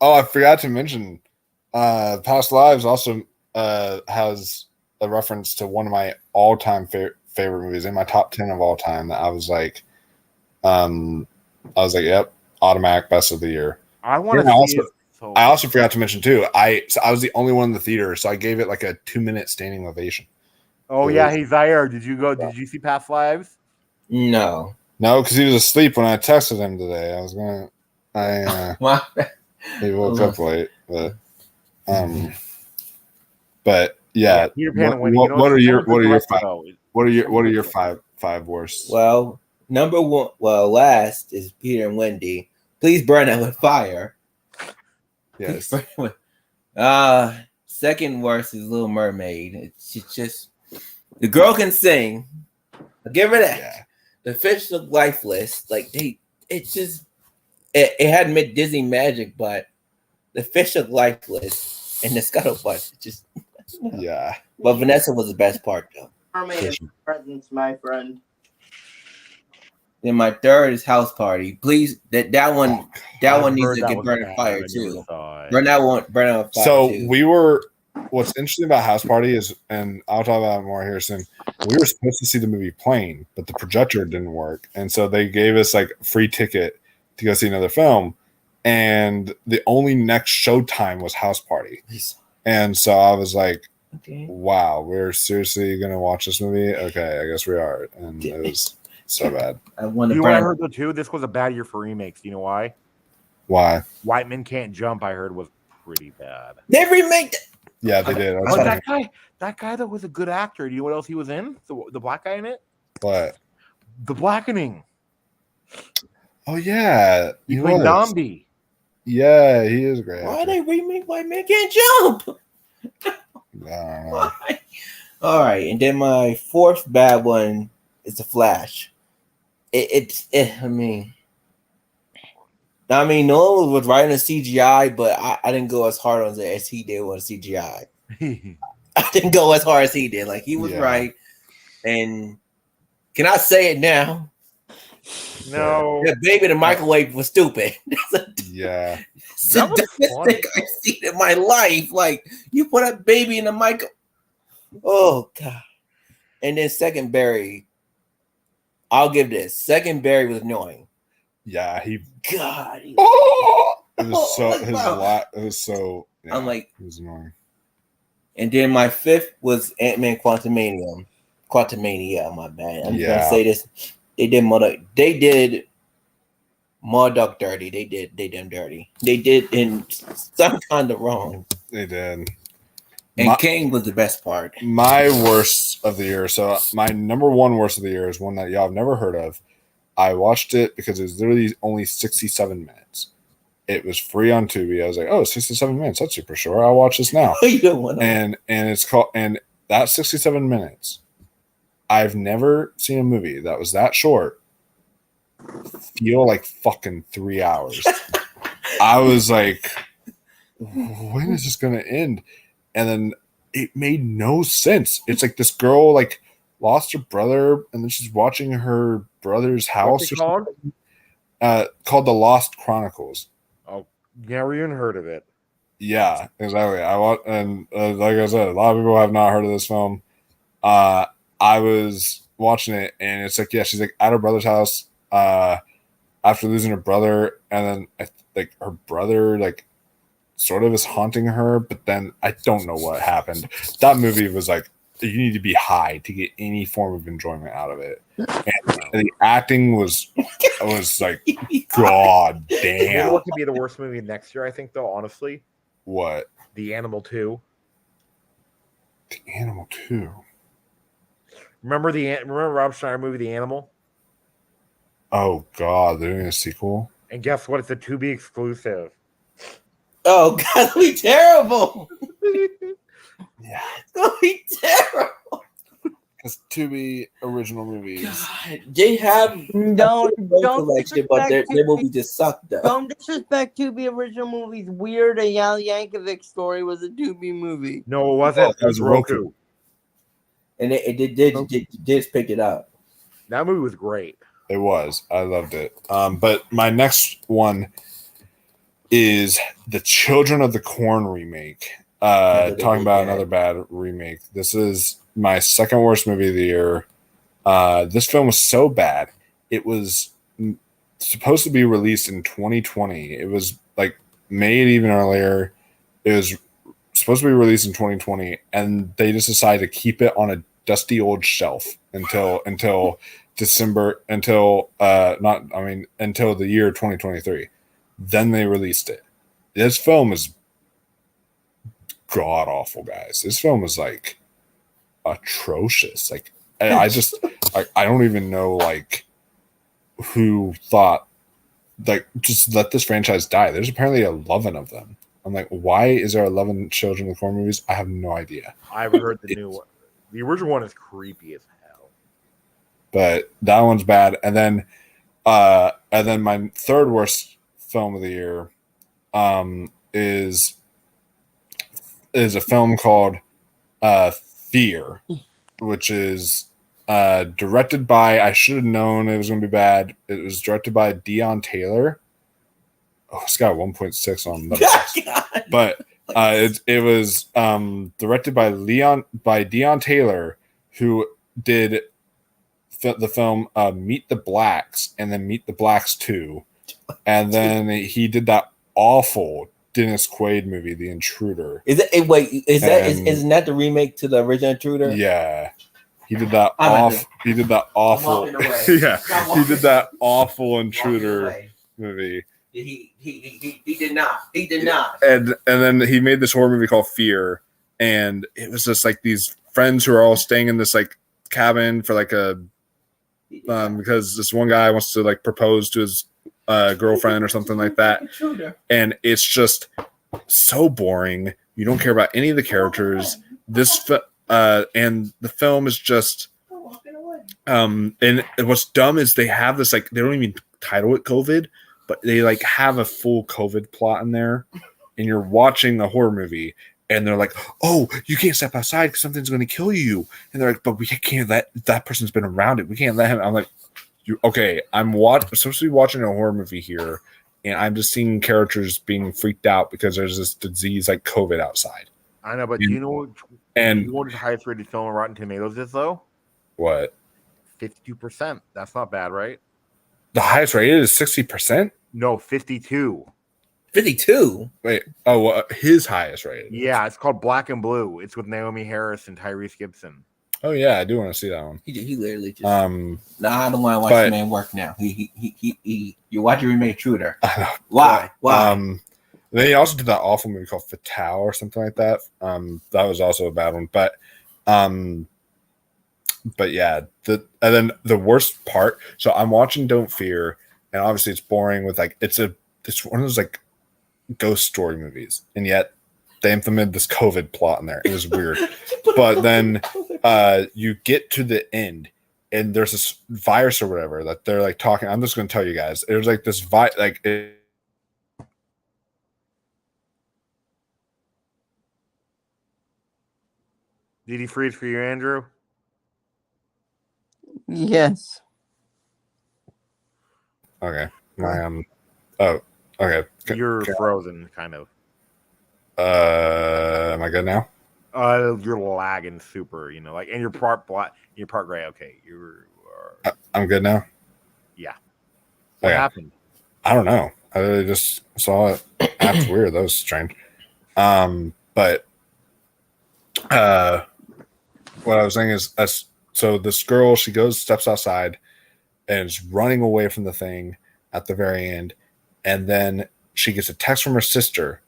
Oh, I forgot to mention Past Lives also has a reference to one of my all-time favorite movies in my top 10 of all time that I was like, yep, automatic best of the year.
I want to see So
I also forgot to mention too. I was the only one in the theater, so I gave it like a 2-minute standing ovation.
oh yeah, he's there. Did you go? Did you see Past Lives?
No.
No, because he was asleep when I texted him today.
Wow.
He woke up late, but yeah.
Peter Pan and Wendy.
What are your five?
Though.
What are your five worst?
Well, number one, last is Peter and Wendy. Please burn that with fire.
Yes.
Second worst is Little Mermaid. It's just the girl can sing. I'll give her that.
Yeah.
The fish look lifeless. Like it had mid Disney magic, but the fish look lifeless, and the scuttlebutt just.
Yeah.
But Vanessa was the best part though.
Mermaid presence, my friend.
Then my third is House Party. Please, that one needs to get burned in fire too. Burn that one, burn out fire.
So
too.
What's interesting about House Party is, and I'll talk about it more here soon. We were supposed to see the movie Plane, but the projector didn't work, and so they gave us like a free ticket to go see another film. And the only next showtime was House Party, and so I was like,
okay.
"Wow, we're seriously gonna watch this movie? Okay, I guess we are." And it was so bad.
I want to
You know what I
burn.
heard though too? This was a bad year for remakes. You know why?
Why?
White Men Can't Jump. I heard was pretty bad.
They remake that.
Yeah, they did.
Oh, that guy that was a good actor. Do you know what else he was in? The black guy in it?
What?
The Blackening.
Oh yeah,
He played
was.
Nambi.
Yeah, he is great.
Why they remake White Man Can't Jump?
I don't know.
Why? All right, and then my fourth bad one is The Flash. I mean, Nolan was writing a CGI, but I didn't go as hard on it as he did on CGI. I didn't go as hard as he did. Like he was right, and can I say it now?
No.
The baby in the microwave was stupid.
Yeah.
It's the dumbest thing I've seen in my life. Like you put a baby in the micro. Oh God. And then second Barry. I'll give this. Second Barry was annoying.
Yeah,
God.
it was so it was so yeah,
I'm like,
it was annoying.
and then my fifth was Ant-Man Quantumania. My bad. I'm gonna say this. They did Modoc dirty. They did them dirty. They did in some kind of wrong.
They did.
And King was the best part.
My worst of the year. So my number one worst of the year is one that y'all have never heard of. I watched it because it was literally only 67 minutes. It was free on Tubi. I was like, 67 minutes. That's super short. I'll watch this now.
You don't want to.
And it's called, and that 67 minutes, I've never seen a movie that was that short feel like fucking 3 hours. I was like, when is this going to end? And then it made no sense. It's like this girl like lost her brother, and then she's watching her brother's house.
What's it called?
Called The Lost Chronicles.
Oh, never even heard of it.
Yeah, exactly. Like I said, a lot of people have not heard of this film. I was watching it, and it's like, she's like at her brother's house after losing her brother, and then like her brother like sort of is haunting her, but then I don't know what happened. That movie was like, you need to be high to get any form of enjoyment out of it. And the acting was like, god
You know
damn.
what could be the worst movie next year, I think, though, honestly?
What?
The Animal 2.
The Animal 2.
Remember Rob Schneider movie The Animal?
Oh god, they're doing a sequel?
And guess what? It's a Tubi exclusive.
Oh God, it'll be terrible.
Yeah.
It'll be terrible.
Because Tubi original movies.
God, they have
Don't
collection, but their movie just sucked though.
Don't disrespect Tubi original movies. Weird, a Yal Yankovic story was a Tubi movie.
No, it wasn't.
It was Roku.
And it did pick it up.
That movie was great.
It was. I loved it. But my next one is the Children of the Corn remake. Talking about another bad remake. This is my second worst movie of the year. This film was so bad. It was supposed to be released in 2020. It was like made even earlier. It was supposed to be released in 2020, and they just decided to keep it on a dusty old shelf until December until the year 2023. Then they released it. This film is god awful, guys. This film is like atrocious. Like I don't even know like who thought like just let this franchise die. There's apparently 11 of them. I'm like, why is there 11 Children of the Corn movies? I have no idea.
I haven't heard the new one. The original one is creepy as hell.
But that one's bad. And then my third worst film of the year is a film called Fear, which is directed by, I should have known it was going to be bad. It was directed by Deon Taylor. Oh, it's got 1.6 on Letterboxd. But it was directed by Deon Taylor, who did the film Meet the Blacks and then Meet the Blacks 2. And then he did that awful Dennis Quaid movie, The Intruder.
Isn't that the remake to the original Intruder?
Yeah. He did that awful. He did that awful. Yeah, he did that awful Intruder movie.
He did not. He did not.
And then he made this horror movie called Fear, and it was just like these friends who are all staying in this like cabin for like a because this one guy wants to like propose to his girlfriend or something like that, and it's just so boring. You don't care about any of the characters. And the film is just and what's dumb is they have this like they don't even title it COVID, but they like have a full COVID plot in there, and you're watching the horror movie and they're like, oh, you can't step outside because something's going to kill you, and they're like, but we can't let that person's been around it, we can't let him. I'm like, I'm supposed to be watching a horror movie here, and I'm just seeing characters being freaked out because there's this disease like COVID outside.
I know, but do you know what the highest rated film on Rotten Tomatoes is, though?
What?
52%. That's not bad, right?
The highest rated is 60%?
No, 52.
52?
Wait. Oh, his highest rated.
Yeah, it's called Black and Blue. It's with Naomi Harris and Tyrese Gibson.
Oh, yeah, I do want to see that one.
He literally just... I don't want to watch the man work now. You're watching Remake Intruder. Why?
Then he also did that awful movie called Fatale or something like that. That was also a bad one. But yeah, and then the worst part. So I'm watching Don't Fear, and obviously it's boring with like it's one of those like ghost story movies, and yet they implemented this COVID plot in there. It was weird. But then you get to the end, and there's this virus or whatever that they're like talking. I'm just going to tell you guys. It was like this
Did he freeze for you, Andrew?
Yes.
Okay. Oh, okay.
You're frozen, kind of.
Am I good now?
You're lagging super, like, and you're part black, you're part gray. Okay,
I'm good now.
Yeah. What happened?
I don't know. I just saw it act weird. That was strange. But what I was saying is, so this girl, she steps outside, and is running away from the thing at the very end, and then she gets a text from her sister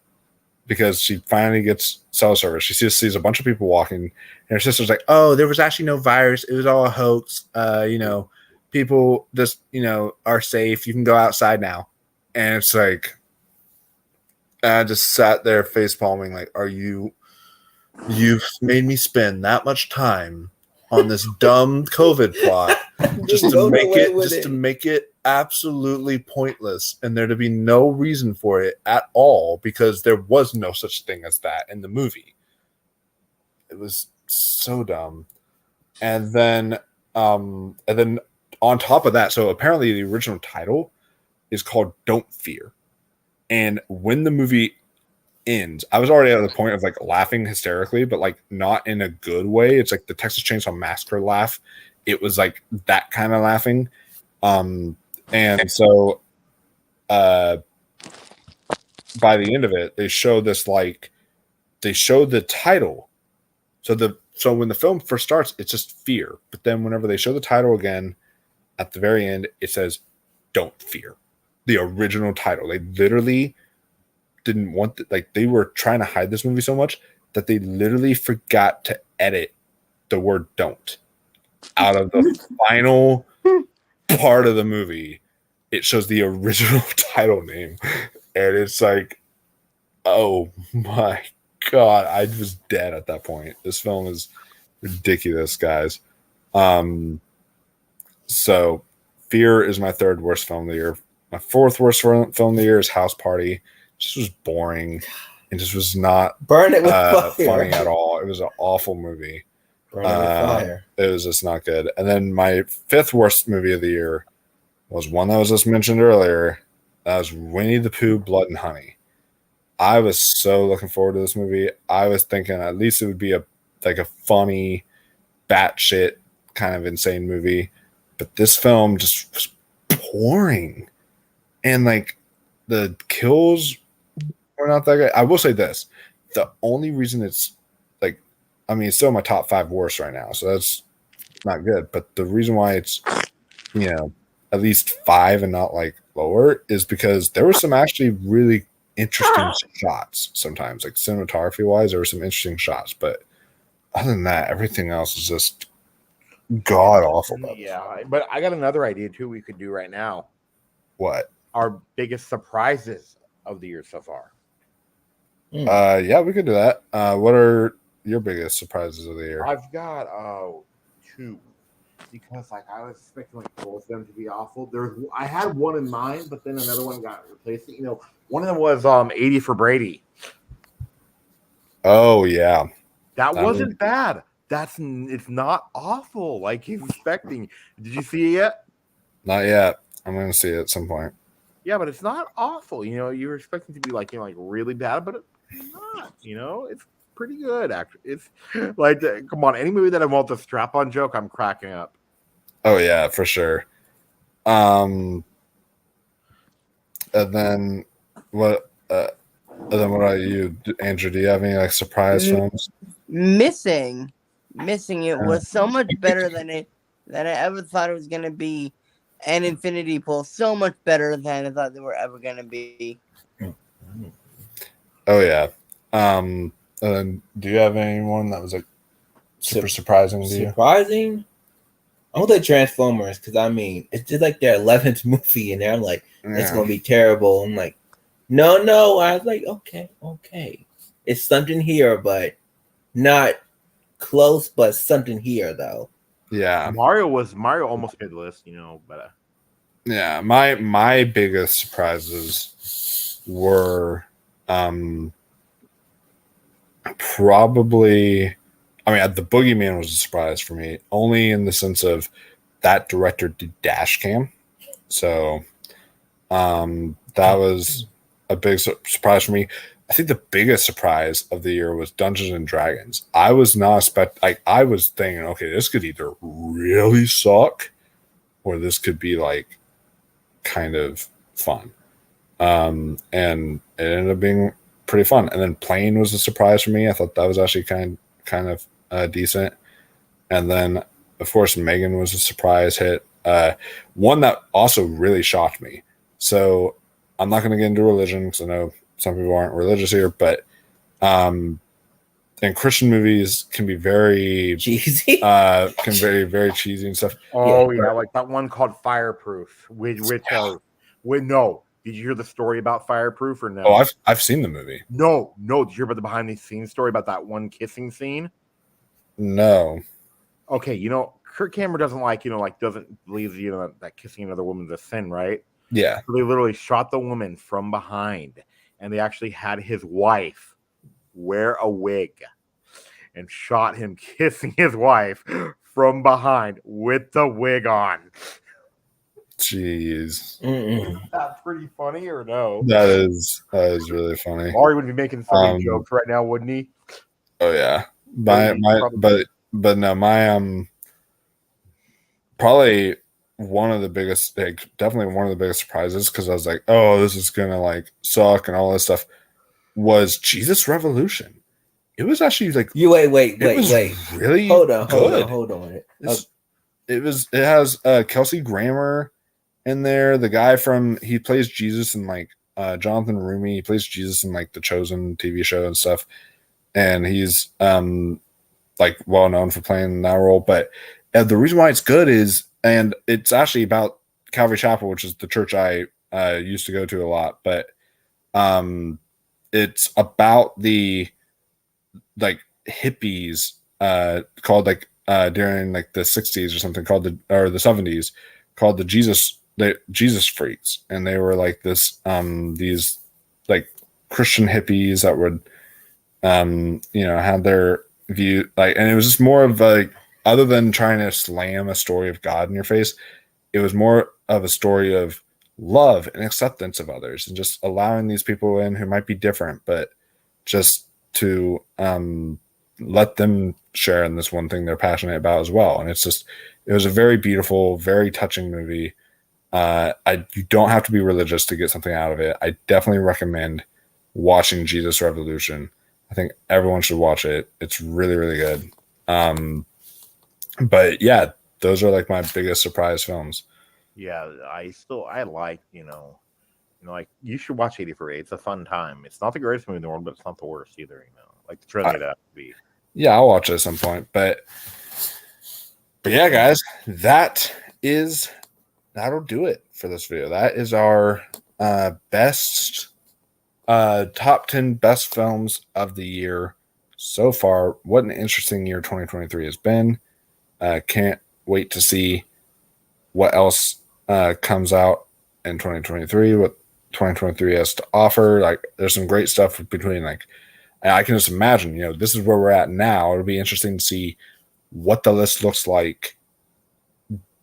because she finally gets cell service. She sees a bunch of people walking, and her sister's like, "Oh, there was actually no virus. It was all a hoax. People just are safe. You can go outside now." And it's like, I just sat there face palming, like, you've made me spend that much time on this dumb COVID plot just to make it absolutely pointless, and there to be no reason for it at all, because there was no such thing as that in the movie. It was so dumb. And then on top of that, so apparently the original title is called Don't Fear. And when the movie ends, I was already at the point of like laughing hysterically, but like not in a good way. It's like the Texas Chainsaw Massacre laugh. It was like that kind of laughing. And so by the end of it, they show this like they show the title. So when the film first starts, it's just fear. But then whenever they show the title again at the very end, it says "Don't Fear." The original title. They literally didn't want they were trying to hide this movie so much that they literally forgot to edit the word "don't" out of the final part of the movie. It shows the original title name, and it's like, oh my god, I was dead at that point. This film is ridiculous, guys. So Fear is my third worst film of the year. My fourth worst film of the year is House Party. Just was boring and just was not
Burn it with fire.
funny at all. It was an awful movie.
Burn it with fire.
It was just not good. And then my fifth worst movie of the year was one that was just mentioned earlier. That was Winnie the Pooh, Blood and Honey. I was so looking forward to this movie. I was thinking at least it would be a funny, batshit kind of insane movie. But this film just was boring. And like the kills were not that good. I will say this. The only reason it's it's still my top 5 worst right now. So that's not good. But the reason why it's, at least 5 and not like lower is because there were some actually really interesting shots sometimes, like cinematography wise, there were some interesting shots, but other than that, everything else is just god awful.
Yeah, but I got another idea too we could do right now.
What?
Our biggest surprises of the year so far.
Yeah, we could do that. What are your biggest surprises of the year?
I've got 2. Because I was expecting both of them to be awful. I had one in mind, but then another one got replaced. One of them was 80 for Brady.
Oh yeah,
that wasn't bad. It's not awful like he's expecting. Did you see it yet?
Not yet. I'm gonna see it at some point.
Yeah, but it's not awful. You were expecting to be really bad, but it's not. It's pretty good. Actually, it's like come on, any movie that involves a strap-on joke, I'm cracking up.
Oh yeah, for sure. And then what? What about you, Andrew? Do you have any surprise films?
Missing it was so much better than I ever thought it was gonna be, and Infinity Pool so much better than I thought they were ever gonna be.
Oh yeah. And then do you have anyone that was super surprising to you?
Surprising? I'm gonna say Transformers because it's just like their 11th movie, and I'm like, it's gonna be terrible. I'm like, no. I was like, okay, it's something here, but not close, but something here though.
Yeah,
Mario almost made the list, but
yeah, my biggest surprises were probably. The Boogeyman was a surprise for me, only in the sense of that director did dash cam. So that was a big surprise for me. I think the biggest surprise of the year was Dungeons and Dragons. I was not I was thinking, okay, this could either really suck or this could be kind of fun. And it ended up being pretty fun. And then Plane was a surprise for me. I thought that was actually kind of decent. And then of course Megan was a surprise hit. One that also really shocked me. So I'm not going to get into religion because I know some people aren't religious here, but and Christian movies can be very
cheesy,
can very very cheesy and stuff.
Oh yeah, like that one called Fireproof. No. Did you hear the story about Fireproof or no?
Oh, I've seen the movie.
No. Did you hear about the behind the scenes story about that one kissing scene?
No.
Okay, Kirk Cameron doesn't doesn't believe that kissing another woman's a sin, right?
Yeah.
So they literally shot the woman from behind, and they actually had his wife wear a wig and shot him kissing his wife from behind with the wig on.
Jeez.
Is that pretty funny or no?
That is really funny.
Maury would be making so many jokes right now, wouldn't he?
Oh yeah. But no, my probably one of the biggest, like, definitely one of the biggest surprises, because I was like, oh, this is gonna like suck and all this stuff, was Jesus Revolution. It was actually like
You wait.
it was really
Hold on.
It's- it has Kelsey Grammer in there. The guy he plays Jesus in like Jonathan Rumi. He plays Jesus in like the Chosen TV show and stuff. And he's like well known for playing that role. But the reason why it's good is, and it's actually about Calvary Chapel, which is the church I used to go to a lot. But it's about the like hippies called like during like the 60s or something, called the 70s, called the Jesus freaks, and they were like this these like Christian hippies that would have their view, like, and it was just more of like, other than trying to slam a story of God in your face, it was more of a story of love and acceptance of others, and just allowing these people in who might be different, but just to let them share in this one thing they're passionate about as well. And it was a very beautiful, very touching movie. You don't have to be religious to get something out of it. I definitely recommend watching Jesus Revolution. I think everyone should watch it. It's really, really good. But yeah, those are like my biggest surprise films.
Yeah, I like, like, you should watch 84A. It's a fun time. It's not the greatest movie in the world, but it's not the worst either, like the Trinity that would be.
Yeah, I'll watch it at some point. But yeah, guys, that'll do it for this video. That is our best top 10 best films of the year so far. What an interesting year 2023 has been. Can't wait to see what else comes out in 2023, what 2023 has to offer. Like, there's some great stuff between, like, I can just imagine, this is where we're at now. It'll be interesting to see what the list looks like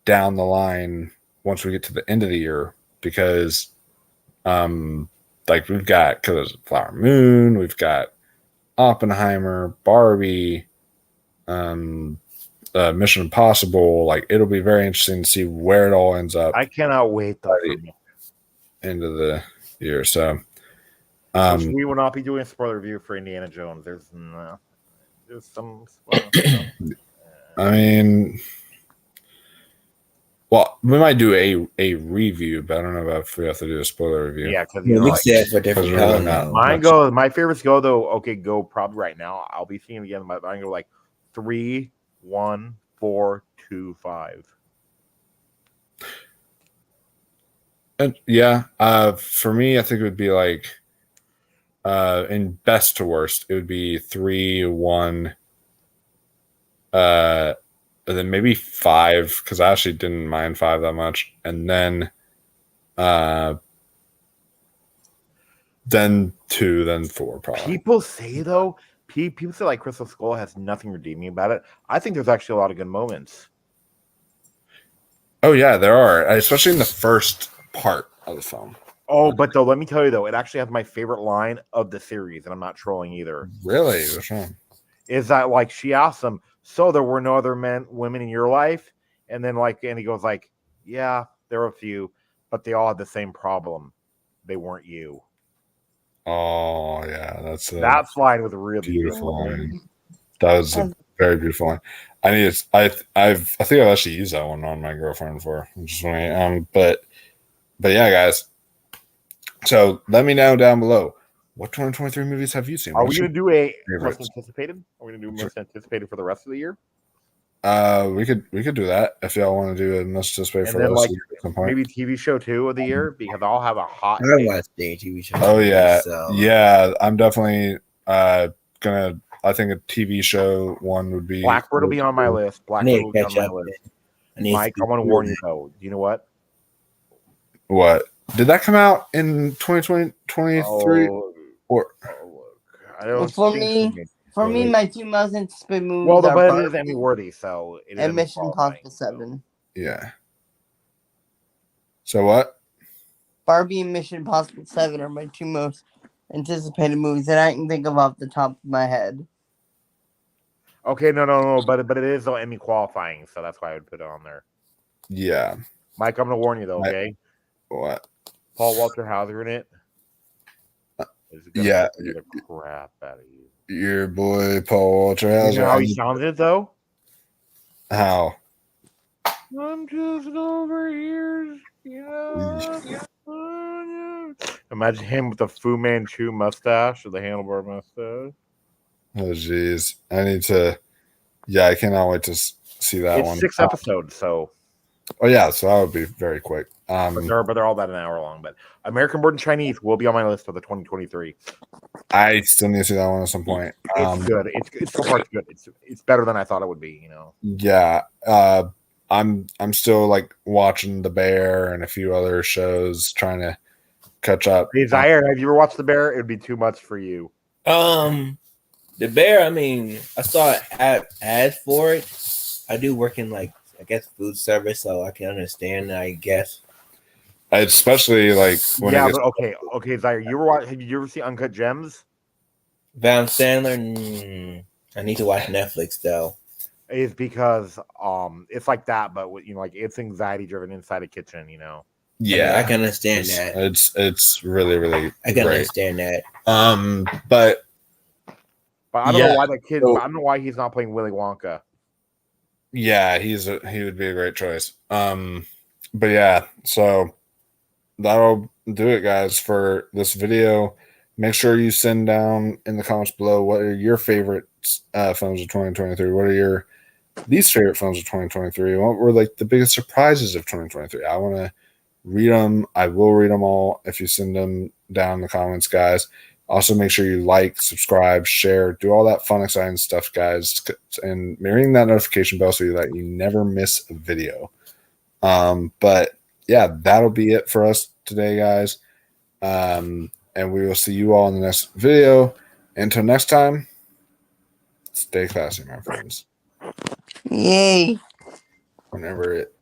down the line once we get to the end of the year, because like, we've got Killers of the Flower Moon, we've got Oppenheimer, Barbie, Mission Impossible. Like, it'll be very interesting to see where it all ends up.
I cannot wait
by the end of the year. So
we will not be doing a spoiler review for Indiana Jones. There's some
I mean, well, we might do a review, but I don't know if we have to do a spoiler review.
Yeah, because
we said for different
mine my favorites go though. Okay, go probably right now. I'll be seeing it again. But I go like 3, 1, 4, 2, 5.
And yeah, for me, I think it would be like in best to worst, it would be 3, 1, and then maybe 5, because I actually didn't mind 5 that much, and then 2, then 4 probably.
People say though, people say like Crystal Skull has nothing redeeming about it. I think there's actually a lot of good moments.
Oh yeah, there are, especially in the first part of the film.
Oh, but though, let me tell you though, it actually has my favorite line of the series, and I'm not trolling either.
Really? Which one?
Is that, like, she asks him, so there were no other women in your life? And then, like, and he goes like, yeah, there were a few, but they all had the same problem. They weren't you.
Oh yeah,
that line was really
beautiful line. That was a very beautiful line. I think I've actually used that one on my girlfriend before. Just but yeah, guys. So let me know down below, what 2023 movies have you seen?
Are we going to do a most anticipated? Are we going to do most anticipated for the rest of the year?
We could do that if y'all want to do a most anticipated for the rest of the year at some point.
Maybe TV show 2 of the year, because I'll have a hot.
I don't want to see a TV show.
Oh yeah, yeah. I'm definitely gonna. I think a TV show one would be
Blackbird will be on my list. Blackbird will be on my list. Mike, I want to warn you though. You know what?
What? Did that come out in 2023?
For me, my 2 most anticipated movies.
Well, but it is Emmy worthy, so it is.
And Mission Impossible 7.
Yeah. So what?
Barbie and Mission Impossible 7 are my 2 most anticipated movies that I can think of off the top of my head.
Okay, no, but it is Emmy qualifying, so that's why I would put it on there.
Yeah.
Mike, I'm gonna warn you though.
Mike.
Okay,
What?
Paul Walter Hauser in it. Is gonna
Yeah.
scare the crap out of you.
Your boy Paul Walter
You
Hauser.
know how he sounded though?
How?
I'm just over here, Imagine him with the Fu Manchu mustache or the handlebar mustache.
Oh, jeez. I need to. Yeah, I cannot wait to see that
It's
one.
6 episodes, so
Oh, yeah. So that would be very quick.
but they're all about an hour long. But American Born Chinese will be on my list for the 2023.
I still need to see that one at some point.
It's good. It's so far it's good. It's better than I thought it would be.
Yeah. I'm still like watching The Bear and a few other shows, trying to catch up.
Hey, Zaire, have you ever watched The Bear? It would be too much for you.
The Bear. I mean, I saw ads for it. I do work in I guess food service, so I can understand. I guess.
Especially like when
Yeah,
it gets,
but okay, Zaire. Have you ever seen Uncut Gems?
Van Sandler. I need to watch Netflix though.
Is because it's like that, but like it's anxiety driven inside a kitchen.
yeah,
I can understand that.
It's really, really
I can
great.
understand that.
But
But I don't
Yeah,
know why that kid.
so-
I don't know why he's not playing Willy Wonka.
yeah, he would be a great choice. But yeah, so that'll do it, guys, for this video. Make sure you send down in the comments below what are your favorite films of 2023. What are your least favorite films of 2023? What were like the biggest surprises of 2023? I want to read them. I will read them all if you send them down in the comments, guys. Also, make sure you like, subscribe, share, do all that fun, exciting stuff, guys, and ring that notification bell so that you never miss a video. But yeah, that'll be it for us today, guys. And we will see you all in the next video. Until next time, stay classy, my friends.
Yay.
Whenever it